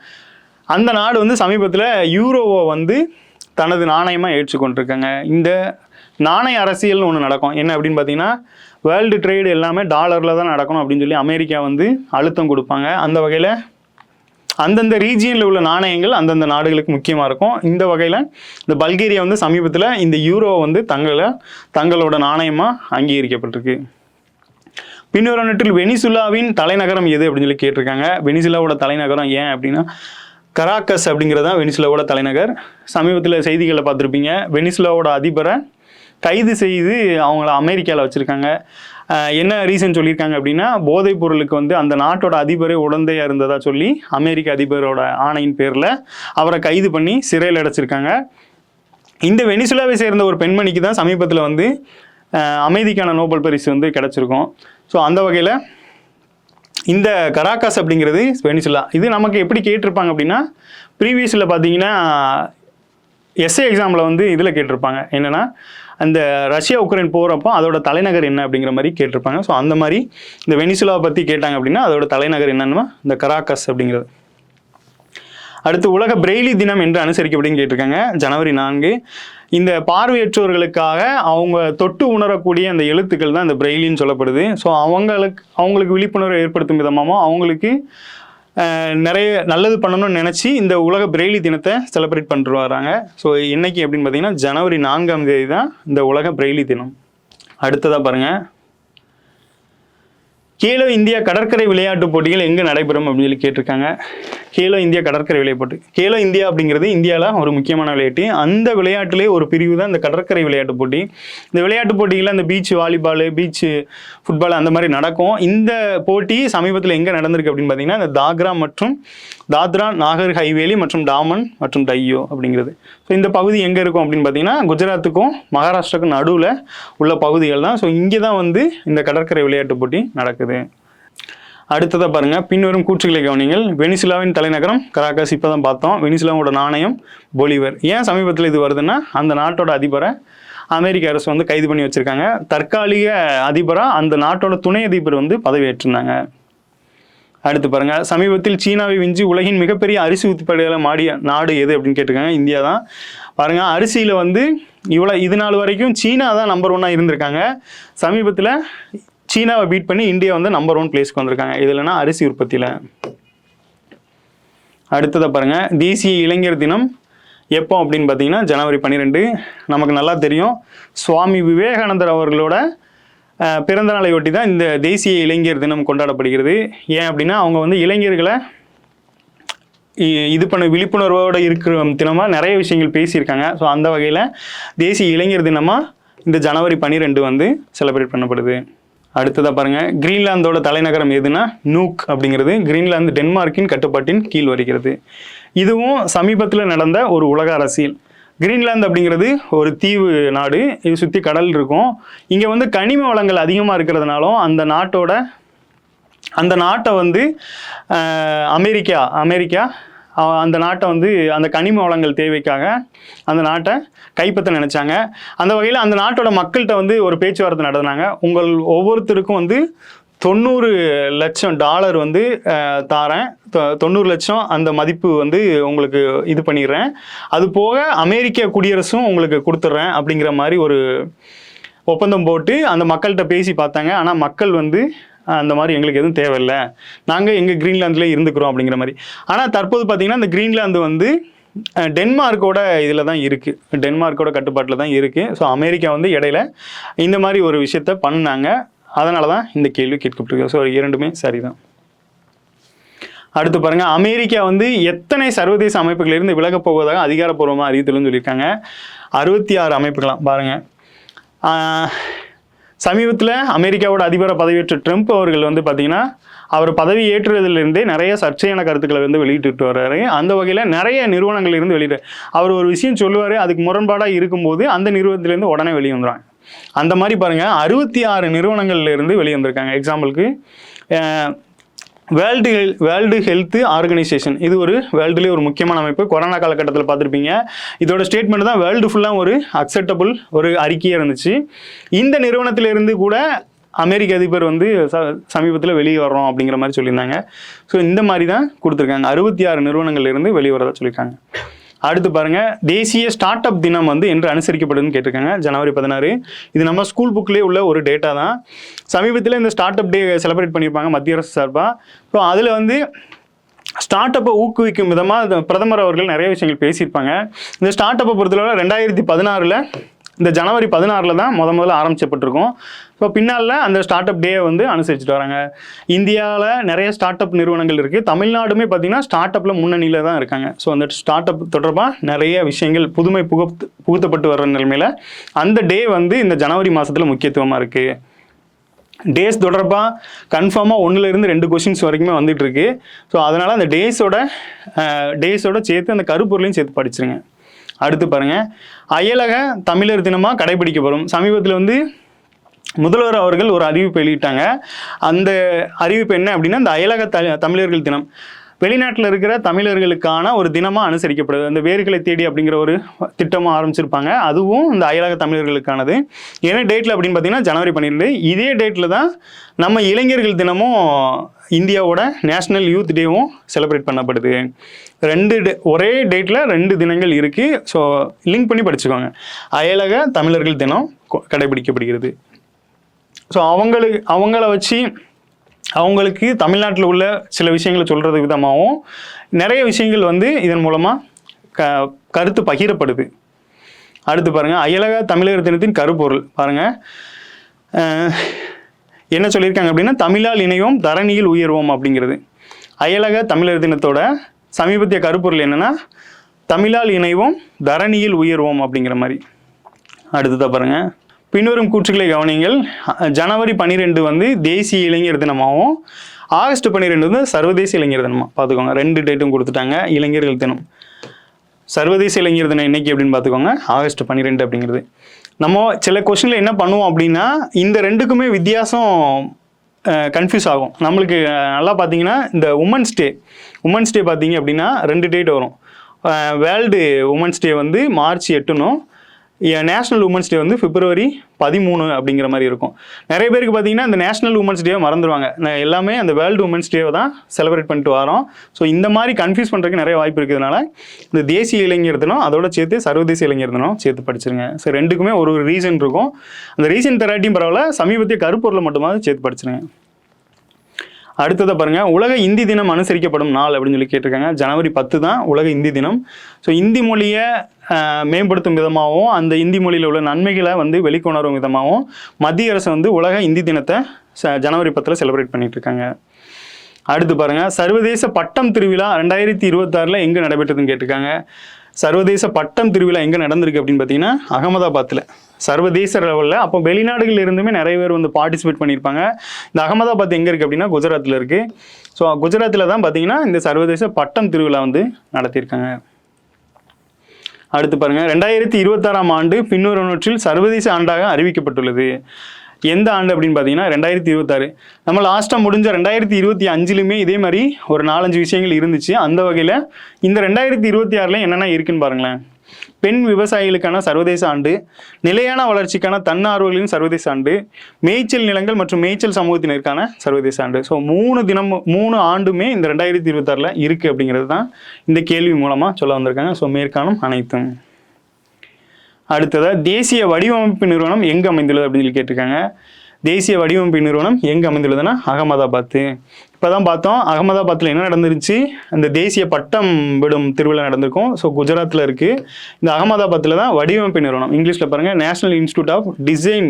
அந்த நாடு வந்து சமீபத்தில் யூரோவை வந்து தனது நாணயமாக ஏற்றுக்கொண்டிருக்காங்க. இந்த நாணய அரசியல்னு ஒன்று நடக்கும். என்ன அப்படின்னு பார்த்தீங்கன்னா, வேர்ல்டு ட்ரேடு எல்லாமே டாலரில் தான் நடக்கணும் அப்படின்னு சொல்லி அமெரிக்கா வந்து அழுத்தம் கொடுப்பாங்க. அந்த வகையில் அந்தந்த ரீஜியனில் உள்ள நாணயங்கள் அந்தந்த நாடுகளுக்கு முக்கியமாக இருக்கும். இந்த வகையில் இந்த பல்கேரியா வந்து சமீபத்தில் இந்த யூரோவை வந்து தங்களோட நாணயமாக அங்கீகரிக்கப்பட்டிருக்கு. பின்வருவனற்றில் வெனிசுலாவின் தலைநகரம் எது அப்படின்னு சொல்லி கேட்டிருக்காங்க. வெனிசுலாவோட தலைநகரம் ஏன் அப்படின்னா கராக்கஸ் அப்படிங்கிறது தான் வெனிசுலாவோட தலைநகர். சமீபத்தில் செய்திகளை பார்த்துருப்பீங்க, வெனிசுலாவோட அதிபரை கைது செய்து அவங்கள அமெரிக்காவில் வச்சுருக்காங்க. என்ன ரீசன் சொல்லியிருக்காங்க அப்படின்னா போதைப் பொருளுக்கு வந்து அந்த நாட்டோட அதிபரே உடந்தையாக இருந்ததா சொல்லி அமெரிக்க அதிபரோட ஆணையின் பேரில் அவரை கைது பண்ணி சிறையில் அடைச்சிருக்காங்க. இந்த வெனிசுலாவை சேர்ந்த ஒரு பெண்மணிக்கு தான் சமீபத்தில் வந்து அமைதிக்கான நோபல் பரிசு வந்து கிடச்சிருக்கும். ஸோ அந்த வகையில் இந்த கராக்காஸ் அப்படிங்கிறது வெனிசுலா. இது நமக்கு எப்படி கேட்டிருப்பாங்க அப்படின்னா ப்ரீவியஸில் பார்த்தீங்கன்னா எஸ்ஏ எக்ஸாமில் வந்து இதில் கேட்டிருப்பாங்க, என்னென்னா அந்த ரஷ்யா உக்ரைன் போகிறப்போ அதோட தலைநகர் என்ன அப்படிங்கிற மாதிரி கேட்டிருப்பாங்க. ஸோ அந்த மாதிரி இந்த வெனிசுலாவை பற்றி கேட்டாங்க அப்படின்னா அதோட தலைநகர் என்னன்னா இந்த கராக்கஸ் அப்படிங்கிறது. அடுத்து உலக பிரெய்லி தினம் என்று அனுசரிக்கப்படின்னு கேட்டிருக்காங்க. ஜனவரி 4. இந்த பார்வையற்றோர்களுக்காக அவங்க தொட்டு உணரக்கூடிய அந்த எழுத்துக்கள் தான் இந்த பிரெய்லின்னு சொல்லப்படுது. ஸோ அவங்களுக்கு விழிப்புணர்வை ஏற்படுத்தும் விதமாகவும் அவங்களுக்கு நிறைய நல்லது பண்ணணும்னு நினச்சி இந்த உலக பிரெய்லி தினத்தை செலிப்ரேட் பண்ணிட்டு வராங்க. ஸோ இன்னைக்கு அப்படின்னு பார்த்தீங்கன்னா ஜனவரி 4 தான் இந்த உலக பிரெய்லி தினம். அடுத்ததாக பாருங்கள், கேலோ இந்தியா கடற்கரை விளையாட்டு போட்டிகள் எங்கே நடைபெறும் அப்படின்னு சொல்லி கேட்டிருக்காங்க. கேலோ இந்தியா கடற்கரை விளையாட்டு, கேலோ இந்தியா அப்படிங்கிறது இந்தியாவில் ஒரு முக்கியமான விளையாட்டு. அந்த விளையாட்டுலேயே ஒரு பிரிவு தான் இந்த கடற்கரை விளையாட்டு போட்டி. இந்த விளையாட்டு போட்டிகளில் இந்த பீச் வாலிபால், பீச் ஃபுட்பால் அந்த மாதிரி நடக்கும். இந்த போட்டி சமீபத்தில் எங்கே நடந்திருக்கு அப்படின்னு பார்த்தீங்கன்னா இந்த தாத்ரா நாகர் ஹைவேலி மற்றும் டாமன் மற்றும் டையோ அப்படிங்கிறது. ஸோ இந்த பகுதி எங்கே இருக்கும் அப்படின்னு பார்த்தீங்கன்னா குஜராத்துக்கும் மகாராஷ்டிராவுக்கும் நடுவில் உள்ள பகுதிகள் தான். ஸோ இங்கே தான் வந்து இந்த கடற்கரை விளையாட்டு போட்டி நடக்குது. அடுத்ததாக பாருங்கள், பின்வரும் கூற்றுகளை கவனிங்கள். வெனிசுலாவின் தலைநகரம் கராக்காஸ், இப்போ தான் பார்த்தோம். வெனிசுலாவோட நாணயம் பொலிவர். ஏன் சமீபத்தில் இது வருதுன்னா அந்த நாட்டோட அதிபரை அமெரிக்க அரசு வந்து கைது பண்ணி வச்சுருக்காங்க. தற்காலிக அதிபராக அந்த நாட்டோட துணை அதிபர் வந்து பதவியேற்றிருந்தாங்க. அடுத்து பாருங்கள், சமீபத்தில் சீனாவை விஞ்சி உலகின் மிகப்பெரிய அரிசி உற்பத்தியாளர் மாடிய நாடு எது அப்படின்னு கேட்டிருக்காங்க. இந்தியா தான். பாருங்கள், அரிசியில் வந்து இது நாள் வரைக்கும் சீனா தான் நம்பர் 1 இருந்திருக்காங்க. சமீபத்தில் சீனாவை பீட் பண்ணி இந்தியா வந்து நம்பர் 1 பிளேஸ்க்கு வந்திருக்காங்க. இதுலனா அரிசி உற்பத்தியில். அடுத்ததை பாருங்கள், தேசிய இளைஞர் தினம் எப்போ அப்படின்னு பார்த்தீங்கன்னா ஜனவரி 12. நமக்கு நல்லா தெரியும், சுவாமி விவேகானந்தர் அவர்களோட பிறந்த நாளை ஒட்டி தான் இந்த தேசிய இளைஞர் தினம் கொண்டாடப்படுகிறது. ஏன் அப்படின்னா அவங்க வந்து இளைஞர்களை இது பண்ண விழிப்புணர்வோடு இருக்கிற தினமாக நிறைய விஷயங்கள் பேசியிருக்காங்க. ஸோ அந்த வகையில் தேசிய இளைஞர் தினமாக இந்த ஜனவரி 12 வந்து செலிப்ரேட் பண்ணப்படுது. அடுத்ததாக பாருங்கள், கிரீன்லாந்தோட தலைநகரம் எதுனா நூக் அப்படிங்கிறது. கிரீன்லாந்து டென்மார்க்கின் கட்டுப்பாட்டின் கீழ் வருகிறது. இதுவும் சமீபத்தில் நடந்த ஒரு உலக அரசியல். கிரீன்லாந்து அப்படிங்கிறது ஒரு தீவு நாடு, இது சுற்றி கடல் இருக்கும். இங்கே வந்து கனிம வளங்கள் அதிகமாக இருக்கிறதுனாலும் அந்த நாட்டை வந்து அமெரிக்கா அந்த நாட்டை வந்து அந்த கனிம வளங்கள் தேவைக்காக அந்த நாட்டை கைப்பற்ற நினச்சாங்க. அந்த வகையில் அந்த நாட்டோட மக்கள்கிட்ட வந்து ஒரு பேச்சுவார்த்தை நடத்தினாங்க. உங்கள் ஒவ்வொருத்தருக்கும் வந்து $90 லட்சம் வந்து தாரேன், 90 லட்சம் அந்த மதிப்பு வந்து உங்களுக்கு இது பண்ணிடுறேன், அது போக அமெரிக்க குடியரசும் உங்களுக்கு கொடுத்துட்றேன் அப்படிங்கிற மாதிரி ஒரு ஒப்பந்தம் போட்டு அந்த மக்கள்கிட்ட பேசி பார்த்தாங்க. ஆனால் மக்கள் வந்து அந்த மாதிரி எங்களுக்கு எதுவும் தேவையில்லை, நாங்கள் எங்கள் கிரீன்லாந்துலேயே இருந்துக்கிறோம் அப்படிங்கிற மாதிரி. ஆனால் தற்போது பார்த்திங்கன்னா இந்த கிரீன்லாந்து வந்து டென்மார்க்கோட இதில் தான் இருக்குது, டென்மார்க்கோட கட்டுப்பாட்டில் தான் இருக்குது. ஸோ அமெரிக்கா வந்து இடையில இந்த மாதிரி ஒரு விஷயத்த பண்ணாங்க. அதனால தான் இந்த கேள்வி கேட்கப்பட்டிருக்கு. ஸோ இரண்டுமே சரிதான். அடுத்து பாருங்கள், அமெரிக்கா வந்து எத்தனை சர்வதேச அமைப்புகளிலிருந்து விலகப் போவதாக அதிகாரப்பூர்வமாக அறிவித்துள்ளன்னு சொல்லியிருக்காங்க. 66 அமைப்புகளாம். பாருங்கள், சமீபத்தில் அமெரிக்காவோட அதிபரை பதவியேற்ற ட்ரம்ப் அவர்கள் வந்து பார்த்திங்கன்னா அவர் பதவி ஏற்றுவதிலிருந்தே நிறைய சர்ச்சையான கருத்துக்களை வந்து வெளியிட்டு வர்றாரு. அந்த வகையில் நிறைய நிறுவனங்கள்லேருந்து வெளியிட்டு அவர் ஒரு விஷயம் சொல்லுவார், அதுக்கு முரண்பாடாக இருக்கும்போது அந்த நிறுவனத்திலேருந்து உடனே வெளியே வந்துடுவாங்க. அந்த மாதிரி பாருங்கள், 66 நிறுவனங்கள்லேருந்து வெளியே வந்திருக்காங்க. எக்ஸாம்பிளுக்கு வேர்ல்டு ஹெல்த் ஆர்கனைசேஷன், இது ஒரு வேர்ல்டுலேயே ஒரு முக்கியமான அமைப்பு. கொரோனா காலகட்டத்தில் பார்த்துருப்பீங்க, இதோட ஸ்டேட்மெண்ட் தான் வேர்ல்டு ஃபுல்லாக ஒரு அக்செப்டபிள் ஒரு அறிக்கையாக இருந்துச்சு. இந்த நிறுவனத்திலிருந்து கூட அமெரிக்க அதிபர் வந்து சமீபத்தில் வெளியே வர்றோம் அப்படிங்கிற மாதிரி சொல்லியிருந்தாங்க. ஸோ இந்த மாதிரி தான் கொடுத்துருக்காங்க. 66 நிறுவனங்கள்லேருந்து வெளியே வரதா சொல்லியிருக்காங்க. அடுத்து பாருங்கள், தேசிய ஸ்டார்ட் அப் தினம் வந்து என்று அனுசரிக்கப்படுதுன்னு கேட்டிருக்காங்க. ஜனவரி 16. இது நம்ம ஸ்கூல் புக்லேயே உள்ள ஒரு டேட்டா தான். சமீபத்தில் இந்த ஸ்டார்ட் அப் டே செலிப்ரேட் பண்ணியிருப்பாங்க மத்திய அரசு சார்பாக. ஸோ அதில் வந்து ஸ்டார்ட் அப்பை ஊக்குவிக்கும் விதமாக பிரதமர் அவர்கள் நிறைய விஷயங்கள் பேசியிருப்பாங்க. இந்த ஸ்டார்ட் அப்பை பொறுத்தளவில் 2016 இந்த ஜனவரி 16 தான் முதல்ல ஆரம்பிக்கப்பட்டிருக்கும். ஸோ பின்னால் அந்த ஸ்டார்ட் அப் டே வந்து அனுசரிச்சுட்டு வராங்க. இந்தியாவில் நிறைய ஸ்டார்ட் அப் நிறுவனங்கள் இருக்குது. தமிழ்நாடுமே பார்த்தீங்கன்னா ஸ்டார்ட் அப்பில் முன்னணியில் தான் இருக்காங்க. ஸோ அந்த ஸ்டார்ட் அப் தொடர்பாக நிறைய விஷயங்கள் புதுமை புகுத்தப்பட்டு வர்ற நிலைமையில் அந்த டே வந்து இந்த ஜனவரி மாதத்தில் முக்கியத்துவமாக இருக்குது. டேஸ் தொடர்பாக கன்ஃபார்மாக 1லேருந்து 2 கொஷின்ஸ் வரைக்குமே வந்துட்டு இருக்கு. ஸோ அதனால் அந்த டேஸோட சேர்த்து அந்த கருப்பொருளையும் சேர்த்து படிச்சிருங்க. அடுத்து பாருங்கள், அயலக தமிழர் தினமாக கடைபிடிக்கப்படும். சமீபத்தில் வந்து முதல்வர் அவர்கள் ஒரு அறிவிப்பு வெளியிட்டாங்க. அந்த அறிவிப்பு என்ன அப்படின்னா, இந்த அயலக தமிழர்கள் தினம் வெளிநாட்டில் இருக்கிற தமிழர்களுக்கான ஒரு தினமாக அனுசரிக்கப்படுது. அந்த வேர்களை தேடி அப்படிங்கிற ஒரு திட்டமாக ஆரம்பிச்சிருப்பாங்க. அதுவும் இந்த அயலக தமிழர்களுக்கானது. என்ன டேட்டில் அப்படின்னு பார்த்தீங்கன்னா ஜனவரி 12. இதே டேட்டில் தான் நம்ம இளைஞர்கள் தினமும் இந்தியாவோட நேஷ்னல் யூத் டேவும் செலிப்ரேட் பண்ணப்படுது. ஒரே டேட்டில் 2 தினங்கள் இருக்குது. ஸோ லிங்க் பண்ணி படிச்சுக்கோங்க. அயலக தமிழர்கள் தினம் கடைபிடிக்கப்படுகிறது. ஸோ அவங்கள வச்சு அவங்களுக்கு தமிழ்நாட்டில் உள்ள சில விஷயங்களை சொல்கிறது விதமாகவும் நிறைய விஷயங்கள் வந்து இதன் மூலமாக கருத்து பகிரப்படுது. அடுத்து பாருங்கள், அயலக தமிழர் தினத்தின் கருப்பொருள் பாருங்கள் என்ன சொல்லியிருக்காங்க அப்படின்னா, தமிழால் இணைவோம் தரணியில் உயர்வோம் அப்படிங்கிறது. அயலக தமிழர் தினத்தோட சமீபத்திய கருப்பொருள் என்னென்னா, தமிழால் இணைவோம் தரணியில் உயர்வோம் அப்படிங்கிற மாதிரி. அடுத்ததாக பாருங்கள், பின்வரும் கூற்றுக்களை கவனிங்கள். ஜனவரி 12 வந்து தேசிய இளைஞர் தினமாகவும் ஆகஸ்ட் 12 வந்து சர்வதேச இளைஞர் தினமாக பார்த்துக்கோங்க. 2 டேட்டும் கொடுத்துட்டாங்க. இளைஞர்கள் தினம், சர்வதேச இளைஞர் தினம் என்னைக்கு அப்படின்னு பார்த்துக்கோங்க, ஆகஸ்ட் 12 அப்படிங்கிறது. நம்ம சில கொஸ்டினில் என்ன பண்ணுவோம் அப்படின்னா, இந்த 2க்குமே வித்தியாசம் கன்ஃபியூஸ் ஆகும் நம்மளுக்கு. நல்லா பார்த்தீங்கன்னா இந்த உமன்ஸ் டே பார்த்தீங்க அப்படின்னா 2 டேட் வரும். வேர்ல்டு உமன்ஸ் டே வந்து மார்ச் 8னும் நேஷனல் உமன்ஸ் டே வந்து பிப்ரவரி 13 அப்படிங்கிற மாதிரி இருக்கும். நிறைய பேருக்கு பார்த்தீங்கன்னா இந்த நேஷனல் உமன்ஸ் டேவை மறந்துடுவாங்க. எல்லாமே அந்த வேர்ல்டு உமன்ஸ் டேவை தான் செலிப்ரேட் பண்ணிட்டு வரோம். ஸோ இந்த மாதிரி கன்ஃபியூஸ் பண்ணுறதுக்கு நிறைய வாய்ப்பு இருக்கிறதுனால இந்த தேசிய இளைஞர் தினம் அதோட சேர்த்து சர்வதேச இளைஞர் தினம் சேர்த்து படிச்சிருங்க. ஸோ 2க்குமே ஒரு ரீசன் இருக்கும். அந்த ரீசன் தராட்டியும் பரவாயில்ல, சமீபத்திய கருப்பொருளை மட்டுமாவது சேர்த்து படிச்சிருங்க. அடுத்ததை பாருங்கள், உலக இந்தி தினம் அனுசரிக்கப்படும் நாள் அப்படின்னு சொல்லி கேட்டிருக்காங்க. ஜனவரி 10 தான் உலக இந்தி தினம். ஸோ இந்தி மொழியை மேம்படுத்தும் விதமாகவும் அந்த இந்தி மொழியில் உள்ள நன்மைகளை வந்து வெளிக்கொணரும் விதமாகவும் மத்திய அரசு வந்து உலக இந்தி தினத்தை ஜனவரி 10 செலிப்ரேட் பண்ணிட்டு இருக்காங்க. அடுத்து பாருங்கள், சர்வதேச பட்டம் திருவிழா 2026 எங்கே நடைபெற்றதுன்னு கேட்டிருக்காங்க. சர்வதேச பட்டம் திருவிழா எங்கே நடந்திருக்கு அப்படின்னு பார்த்தீங்கன்னா அகமதாபாத்தில், சர்வதேச லெவலில். அப்போ வெளிநாடுகள் இருந்துமே நிறைய பேர் வந்து பார்ட்டிசிபேட் பண்ணியிருப்பாங்க. இந்த அகமதாபாத் எங்கே இருக்குது அப்படின்னா குஜராத்தில் இருக்குது. ஸோ குஜராத்தில் தான் பார்த்தீங்கன்னா இந்த சர்வதேச பட்டம் திருவிழா வந்து நடத்தியிருக்காங்க. அடுத்து பாருங்கள், 2026 ஆண்டு பின்வருவனவற்றில் சர்வதேச ஆண்டாக அறிவிக்கப்பட்டுள்ளது. எந்த ஆண்டு அப்படின்னு பார்த்தீங்கன்னா 2026. நம்ம லாஸ்ட்டாக முடிஞ்ச 2025லுமே இதே மாதிரி ஒரு 4-5 விஷயங்கள் இருந்துச்சு. அந்த வகையில் இந்த 2026 என்னென்ன இருக்குன்னு பாருங்களேன். பெண் விவசாயிகளுக்கான சர்வதேச ஆண்டு, நிலையான வளர்ச்சிக்கான தன்னார்வலர்களின் சர்வதேச ஆண்டு, மேய்ச்சல் நிலங்கள் மற்றும் மேய்ச்சல் சமூகத்தினருக்கான சர்வதேச ஆண்டு. ஸோ 3 ஆண்டுமே இந்த 2026 இருக்குது அப்படிங்கிறது தான் இந்த கேள்வி மூலமாக சொல்ல வந்திருக்காங்க. ஸோ மேற்காணும் அனைத்தும். அடுத்ததாக தேசிய வடிவமைப்பு நிறுவனம் எங்கே அமைந்துள்ளது அப்படின்னு சொல்லி கேட்டிருக்காங்க. தேசிய வடிவமைப்பு நிறுவனம் எங்கே அமைந்துள்ளதுன்னா அகமதாபாத். இப்போ தான் பார்த்தோம் அகமதாபாத்தில் என்ன நடந்துருச்சு, அந்த தேசிய பட்டம் விடும் திருவிழா நடந்திருக்கும். ஸோ குஜராத்தில் இருக்குது. இந்த அகமதாபாத்தில் தான் வடிவமைப்பு நிறுவனம், இங்கிலீஷில் பாருங்கள் நேஷனல் இன்ஸ்டியூட் ஆஃப் டிசைன்,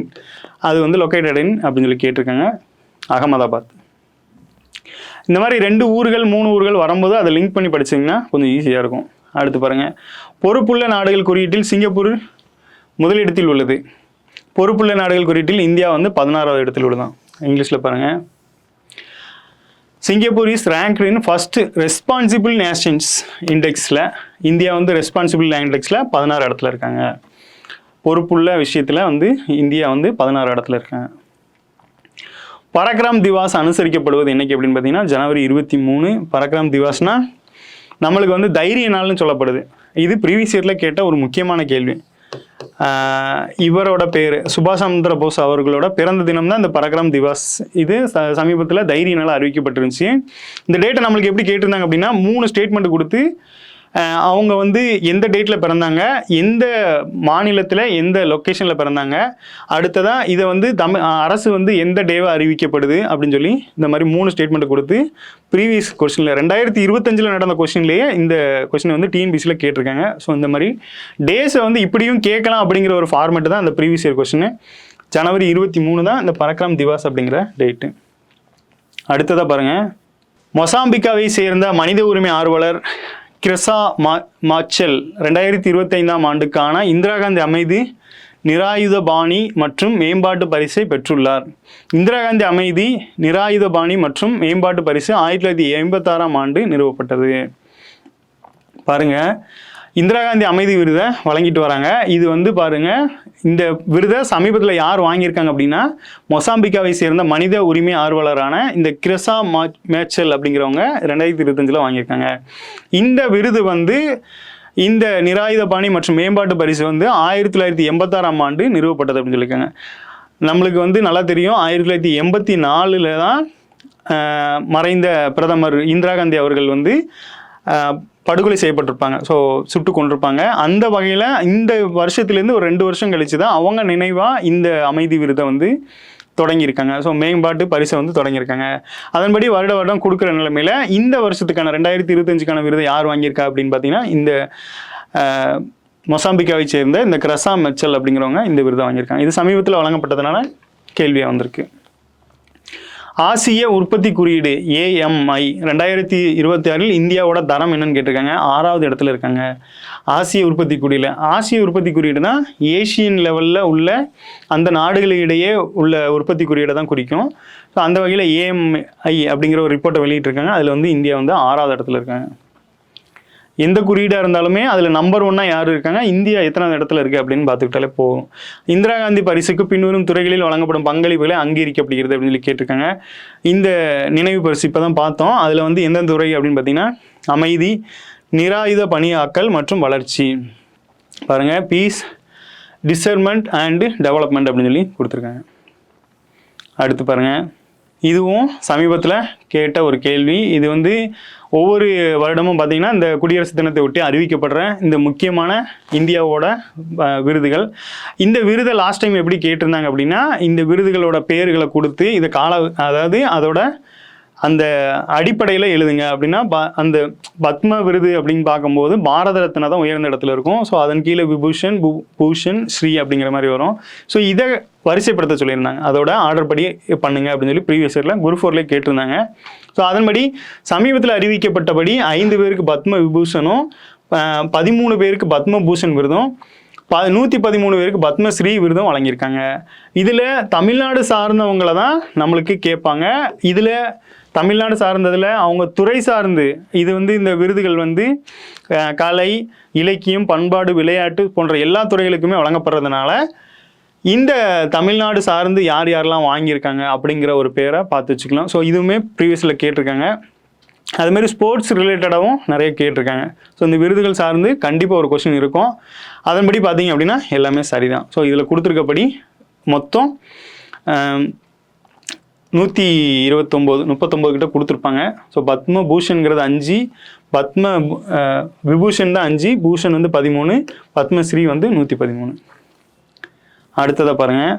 அது வந்து லொக்கேட்டட் இன் அப்படின்னு சொல்லி கேட்டிருக்காங்க அகமதாபாத். இந்த மாதிரி 2 ஊர்கள் 3 ஊர்கள் வரும்போது அதை லிங்க் பண்ணி படிச்சிங்கன்னா கொஞ்சம் ஈஸியாக இருக்கும். அடுத்து பாருங்கள், பொறுப்புள்ள நாடுகள் குறியீட்டில் சிங்கப்பூர் முதலிடத்தில் உள்ளது. பொறுப்புள்ள நாடுகள் குறியீட்டில் இந்தியா வந்து 16வது இடத்தில் உள்ளதான். இங்கிலீஷில் பாருங்கள், Singapore is ranked in first responsible nations இண்டெக்ஸில் இந்தியா வந்து ரெஸ்பான்சிபிள் இண்டெக்ஸில் 16 இடத்துல இருக்காங்க. பொறுப்புள்ள விஷயத்தில் வந்து இந்தியா வந்து 16 இடத்துல இருக்காங்க. பரக்ராம் திவாஸ் அனுசரிக்கப்படுவது என்னைக்கு அப்படின்னு பார்த்தீங்கன்னா ஜனவரி 23. பரக்ராம் திவாஸ்னா நம்மளுக்கு வந்து தைரிய நாள்னு சொல்லப்படுது. இது ப்ரீவியஸ் இயரில் கேட்ட ஒரு முக்கியமான கேள்வி. இவரோட பேர் சுபாஷ் சந்திர போஸ் அவர்களோட பிறந்த தினம் தான் இந்த பரக்ராம் திவாஸ். இது சமீபத்தில் தைரிய நாள் அறிவிக்கப்பட்டிருந்துச்சு. இந்த டேட்டை நம்மளுக்கு எப்படி கேட்டிருந்தாங்க அப்படின்னா 3 ஸ்டேட்மெண்ட் கொடுத்து அவங்க வந்து எந்த டேட்டில் பிறந்தாங்க, எந்த மாநிலத்தில் எந்த லொக்கேஷனில் பிறந்தாங்க, அடுத்ததாக இதை வந்து அரசு வந்து எந்த டேவை அறிவிக்கப்படுது அப்படின்னு சொல்லி இந்த மாதிரி 3 ஸ்டேட்மெண்ட்டை கொடுத்து ப்ரீவியஸ் கொஸ்டினில் 2025 நடந்த கொஸ்டின்லேயே இந்த கொஸ்டின் வந்து டிஎன்பிசியில் கேட்டிருக்காங்க. ஸோ இந்த மாதிரி டேஸை வந்து இப்படியும் கேட்கலாம் அப்படிங்கிற ஒரு ஃபார்மேட்டு தான் இந்த ப்ரீவியஸ் இயர் கொஸ்டின். ஜனவரி 23 தான் இந்த பரக்ராம் திவாஸ் அப்படிங்கிற டேட்டு. அடுத்ததாக பாருங்கள், மொசாம்பிக்காவை சேர்ந்த மனித உரிமை ஆர்வலர் கிரெசா மாச்சல் 2025ஆம் ஆண்டுக்கான இந்திரா காந்தி அமைதி நிராயுதபாணி மற்றும் மேம்பாட்டு பரிசை பெற்றுள்ளார். இந்திரா காந்தி அமைதி நிராயுதபாணி மற்றும் மேம்பாட்டு பரிசு 1986ஆம் ஆண்டு நிறுவப்பட்டது. பாருங்க, இந்திரா காந்தி அமைதி விருதை வழங்கிட்டு வராங்க. இது வந்து பாருங்க, இந்த விருதை சமீபத்தில் யார் வாங்கியிருக்காங்க அப்படின்னா மொசாம்பிக்காவை சேர்ந்த மனித உரிமை ஆர்வலரான இந்த கிரெசா மேச்சல் அப்படிங்கிறவங்க 2025 வாங்கியிருக்காங்க. இந்த விருது வந்து இந்த நிராயுதபாணி மற்றும் மேம்பாட்டு பரிசு வந்து 1986ஆம் ஆண்டு நிறுவப்பட்டது அப்படின்னு சொல்லியிருக்காங்க. நம்மளுக்கு வந்து நல்லா தெரியும், 1984 தான் மறைந்த பிரதமர் இந்திரா காந்தி அவர்கள் வந்து படுகொலை செய்யப்பட்டிருப்பாங்க. ஸோ சுட்டு கொண்டிருப்பாங்க. அந்த வகையில் இந்த வருஷத்துலேருந்து ஒரு 2 வருஷம் கழிச்சு தான் அவங்க நினைவாக இந்த அமைதி விருதை வந்து தொடங்கியிருக்காங்க. ஸோ மேம்பாட்டு பரிசை வந்து தொடங்கியிருக்காங்க. அதன்படி வருடம் கொடுக்குற நிலைமையில் இந்த வருஷத்துக்கான 2025க்கான விருதை யார் வாங்கியிருக்கா அப்படின்னு பார்த்தீங்கன்னா இந்த மொசாம்பிக்காவை சேர்ந்த இந்த கிரெசா மெச்சல் அப்படிங்கிறவங்க இந்த விருதை வாங்கியிருக்காங்க. இது சமீபத்தில் வழங்கப்பட்டதுனால கேள்வியாக வந்திருக்கு. ஆசிய உற்பத்தி குறியீடு AMI 2026 இந்தியாவோட தரம் என்னன்னு கேட்டிருக்காங்க. 6வது இடத்துல இருக்காங்க ஆசிய உற்பத்தி குறியீடு. ஆசிய உற்பத்தி குறியீடுனா ஏஷியன் லெவலில் உள்ள அந்த நாடுகளிடையே உள்ள உற்பத்தி குறியீடை தான் குறிக்கும். ஸோ அந்த வகையில் AMI அப்படிங்கிற ஒரு ரிப்போர்ட்டை வெளியிட்டிருக்காங்க. அதில் வந்து இந்தியா வந்து 6வது இடத்துல இருக்காங்க. எந்த குறியீடாக இருந்தாலுமே அதில் நம்பர் 1 யார் இருக்காங்க, இந்தியா எத்தனாவது இடத்துல இருக்குது அப்படின்னு பார்த்துக்கிட்டாலே போகும். இந்திரா காந்தி பரிசுக்கு பின்வரும் துறைகளில் வழங்கப்படும் பங்களிப்புகளை அங்கீகரிக்கப்படுகிறது அப்படின்னு சொல்லி கேட்டிருக்காங்க. இந்த நினைவு பரிசு இப்போ தான் பார்த்தோம். அதில் வந்து எந்தெந்த துறை அப்படின்னு பார்த்தீங்கன்னா அமைதி, நிராயுத பணியாக்கல் மற்றும் வளர்ச்சி. பாருங்கள், பீஸ், டிசர்மெண்ட் அண்டு டெவலப்மெண்ட் அப்படின்னு சொல்லி கொடுத்துருக்காங்க. அடுத்து பாருங்கள், இதுவும் சமீபத்தில் கேட்ட ஒரு கேள்வி. இது வந்து ஒவ்வொரு வருடமும் பார்த்திங்கன்னா இந்த குடியரசு தினத்தை ஒட்டி அறிவிக்கப்படுற இந்த முக்கியமான இந்தியாவோட விருதுகள். இந்த விருதை லாஸ்ட் டைம் எப்படி கேட்டிருந்தாங்க அப்படின்னா இந்த விருதுகளோட பேர்களை கொடுத்து இதை அதாவது அதோட அந்த அடிப்படையில் எழுதுங்க அப்படின்னா அந்த பத்ம விருது அப்படின்னு பார்க்கும்போது பாரத ரத்னா தான் உயர்ந்த இடத்துல இருக்கும். ஸோ அதன் கீழே விபூஷன், பூஷன், ஸ்ரீ அப்படிங்கிற மாதிரி வரும். ஸோ இதை வரிசைப்படுத்த சொல்லியிருந்தாங்க. அதோட ஆர்டர் படி பண்ணுங்க அப்படின்னு சொல்லி ப்ரீவியஸ் இயரில் குரூப் 4 கேட்டிருந்தாங்க. ஸோ அதன்படி சமீபத்தில் அறிவிக்கப்பட்டபடி 5 பேருக்கு பத்ம விபூஷனும் 13 பேருக்கு பத்ம பூஷன் விருதும் 113 பேருக்கு பத்மஸ்ரீ விருதும் வழங்கியிருக்காங்க. இதில் தமிழ்நாடு சார்ந்தவங்களை தான் நம்மளுக்கு கேட்பாங்க. இதில் தமிழ்நாடு சார்ந்ததில் அவங்க துறை சார்ந்து இது வந்து இந்த விருதுகள் வந்து கலை, இலக்கியம், பண்பாடு, விளையாட்டு போன்ற எல்லா துறைகளுக்குமே வழங்கப்படுறதுனால இந்த தமிழ்நாடு சார்ந்து யார் யாரெல்லாம் வாங்கியிருக்காங்க அப்படிங்கிற ஒரு பேரை பார்த்து வச்சுக்கலாம். ஸோ இதுவுமே ப்ரீவியஸில் கேட்டிருக்காங்க. அதுமாரி ஸ்போர்ட்ஸ் ரிலேட்டடாகவும் நிறைய கேட்டிருக்காங்க. ஸோ இந்த விருதுகள் சார்ந்து கண்டிப்பாக ஒரு கொஸ்டின் இருக்கும். அதன்படி பார்த்தீங்க அப்படின்னா எல்லாமே சரிதான். ஸோ இதில் கொடுத்துருக்கப்படி மொத்தம் 129 கிட்ட கொடுத்துருப்பாங்க. ஸோ பத்ம பூஷன்கிறது 5, பத்ம விபூஷன் தான் 5, பூஷன் வந்து 13, பத்மஸ்ரீ வந்து 113. அடுத்ததாக பாருங்கள்,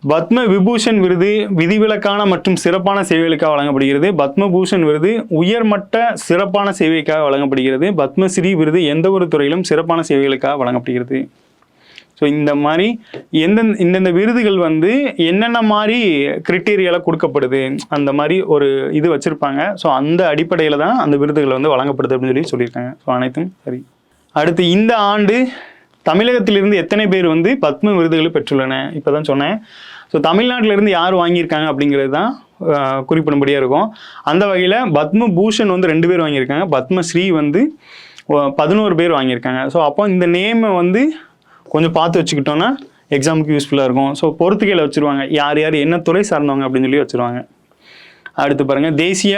பத்ம விபூஷன் விருது விதிவிலக்கான மற்றும் சிறப்பான சேவைகளுக்காக வழங்கப்படுகிறது. பத்மபூஷன் விருது உயர்மட்ட சிறப்பான சேவைக்காக வழங்கப்படுகிறது. பத்மஸ்ரீ விருது எந்த ஒரு துறையிலும் சிறப்பான சேவைகளுக்காக வழங்கப்படுகிறது. ஸோ இந்த மாதிரி இந்தந்த விருதுகள் வந்து என்னென்ன மாதிரி கிரிட்டீரியாவில் கொடுக்கப்படுது அந்த மாதிரி ஒரு இது வச்சுருப்பாங்க. ஸோ அந்த அடிப்படையில் தான் அந்த விருதுகள் வந்து வழங்கப்படுது அப்படின்னு சொல்லியிருக்காங்க. ஸோ அனைத்தும் சரி. அடுத்து, இந்த ஆண்டு தமிழகத்திலிருந்து எத்தனை பேர் வந்து பத்ம விருதுகளை பெற்றுள்ளன இப்போ தான் சொன்னேன். ஸோ தமிழ்நாட்டிலேருந்து யார் வாங்கியிருக்காங்க அப்படிங்கிறது தான் குறிப்பிடும்படியாக இருக்கும். அந்த வகையில் பத்ம பூஷன் வந்து 2 பேர் வாங்கியிருக்காங்க. பத்மஸ்ரீ வந்து 11 பேர் வாங்கியிருக்காங்க. ஸோ அப்போ இந்த நேமை வந்து கொஞ்சம் பார்த்து வச்சுக்கிட்டோன்னா எக்ஸாமுக்கு யூஸ்ஃபுல்லாக இருக்கும். ஸோ பொறுத்துக்கையில் வச்சுருவாங்க, யார் யார் என்ன துறை சார்ந்தவங்க அப்படின்னு சொல்லி வச்சுருவாங்க. அடுத்து பாருங்கள், தேசிய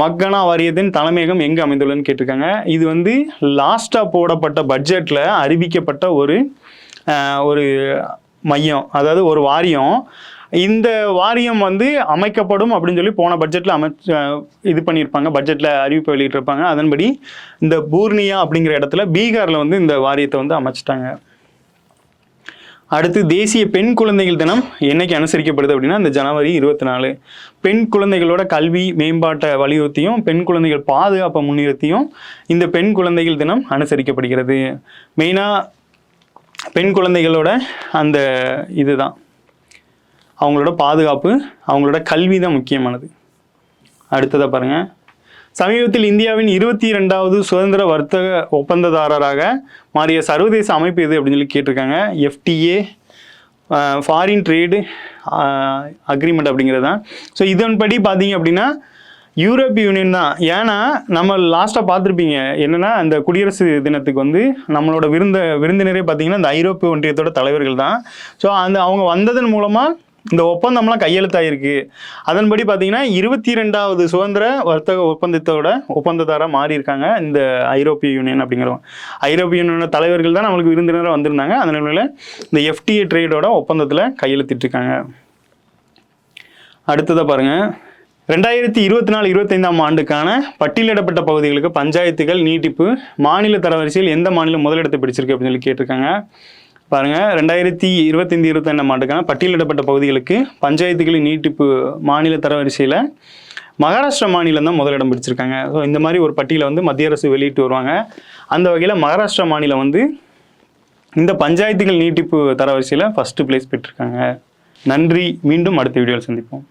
மக்கனா வாரியத்தின் தலைமையகம் எங்கே அமைந்துள்ளதுன்னு கேட்டிருக்காங்க. இது வந்து லாஸ்ட்டாக போடப்பட்ட பட்ஜெட்டில் அறிவிக்கப்பட்ட ஒரு மையம், அதாவது ஒரு வாரியம். இந்த வாரியம் வந்து அமைக்கப்படும் அப்படின்னு சொல்லி போன பட்ஜெட்டில் இது பண்ணியிருப்பாங்க, பட்ஜெட்டில் அறிவிப்பு வெளியிட்டிருப்பாங்க. அதன்படி இந்த பூர்ணியா அப்படிங்கிற இடத்துல பீகாரில் வந்து இந்த வாரியத்தை வந்து அமைச்சிட்டாங்க. அடுத்து தேசிய பெண் குழந்தைகள் தினம் என்னைக்கு அனுசரிக்கப்படுது அப்படின்னா இந்த ஜனவரி 24. பெண் குழந்தைகளோட கல்வி மேம்பாட்டை வலியுறுத்தியும் பெண் குழந்தைகள் பாதுகாப்பை முன்னிறுத்தியும் இந்த பெண் குழந்தைகள் தினம் அனுசரிக்கப்படுகிறது. மெயினாக பெண் குழந்தைகளோட அந்த இதுதான் அவங்களோட பாதுகாப்பு, அவங்களோட கல்வி தான் முக்கியமானது. அடுத்ததாக பாருங்கள், சமீபத்தில் இந்தியாவின் 22வது சுதந்திர வர்த்தக ஒப்பந்ததாரராக மாறிய சர்வதேச அமைப்பு எது அப்படின்னு சொல்லி கேட்டிருக்காங்க. FTA, ஃபாரின் ட்ரேடு அக்ரிமெண்ட் அப்படிங்கிறது தான். ஸோ இதன்படி பார்த்தீங்க அப்படின்னா யூரோப்பிய யூனியன் தான். ஏன்னா நம்ம லாஸ்ட்டாக பார்த்துருப்பீங்க என்னென்னா, அந்த குடியரசு தினத்துக்கு வந்து நம்மளோட விருந்தினரே பார்த்தீங்கன்னா இந்த ஐரோப்பிய ஒன்றியத்தோட தலைவர்கள் தான். ஸோ அவங்க வந்ததன் மூலமாக இந்த ஒப்பந்தம்லாம் கையெழுத்தாயிருக்கு. அதன்படி பார்த்தீங்கன்னா 22வது சுதந்திர வர்த்தக ஒப்பந்ததாராக மாறியிருக்காங்க இந்த ஐரோப்பிய யூனியன் அப்படிங்கிறவங்க. ஐரோப்பிய யூனியனோட தலைவர்கள் தான் நம்மளுக்கு விருந்தினராக வந்திருந்தாங்க. அதனால இந்த FTA ட்ரேடோட ஒப்பந்தத்தில் கையெழுத்திட்டிருக்காங்க. அடுத்ததாக பாருங்கள், 2024-25 ஆண்டுக்கான பட்டியலிடப்பட்ட பகுதிகளுக்கு பஞ்சாயத்துகள் நீட்டிப்பு மாநில தரவரிசையில் எந்த மாநிலம் முதலிடத்தை பிடிச்சிருக்கு அப்படின்னு சொல்லி கேட்டிருக்காங்க. பாருங்கள், 2025-26 ஆண்டுக்கான பட்டியலிடப்பட்ட பகுதிகளுக்கு பஞ்சாயத்துகளின் நீட்டிப்பு மாநில தரவரிசையில் மகாராஷ்டிரா மாநிலம் தான் முதலிடம் பிடிச்சிருக்காங்க. ஸோ இந்த மாதிரி ஒரு பட்டியலை வந்து மத்திய அரசு வெளியிட்டு வருவாங்க. அந்த வகையில் மகாராஷ்டிரா மாநிலம் வந்து இந்த பஞ்சாயத்துகள் நீட்டிப்பு தரவரிசையில் ஃபஸ்ட்டு பிளேஸ் பெற்றிருக்காங்க. நன்றி. மீண்டும் அடுத்த வீடியோவில் சந்திப்போம்.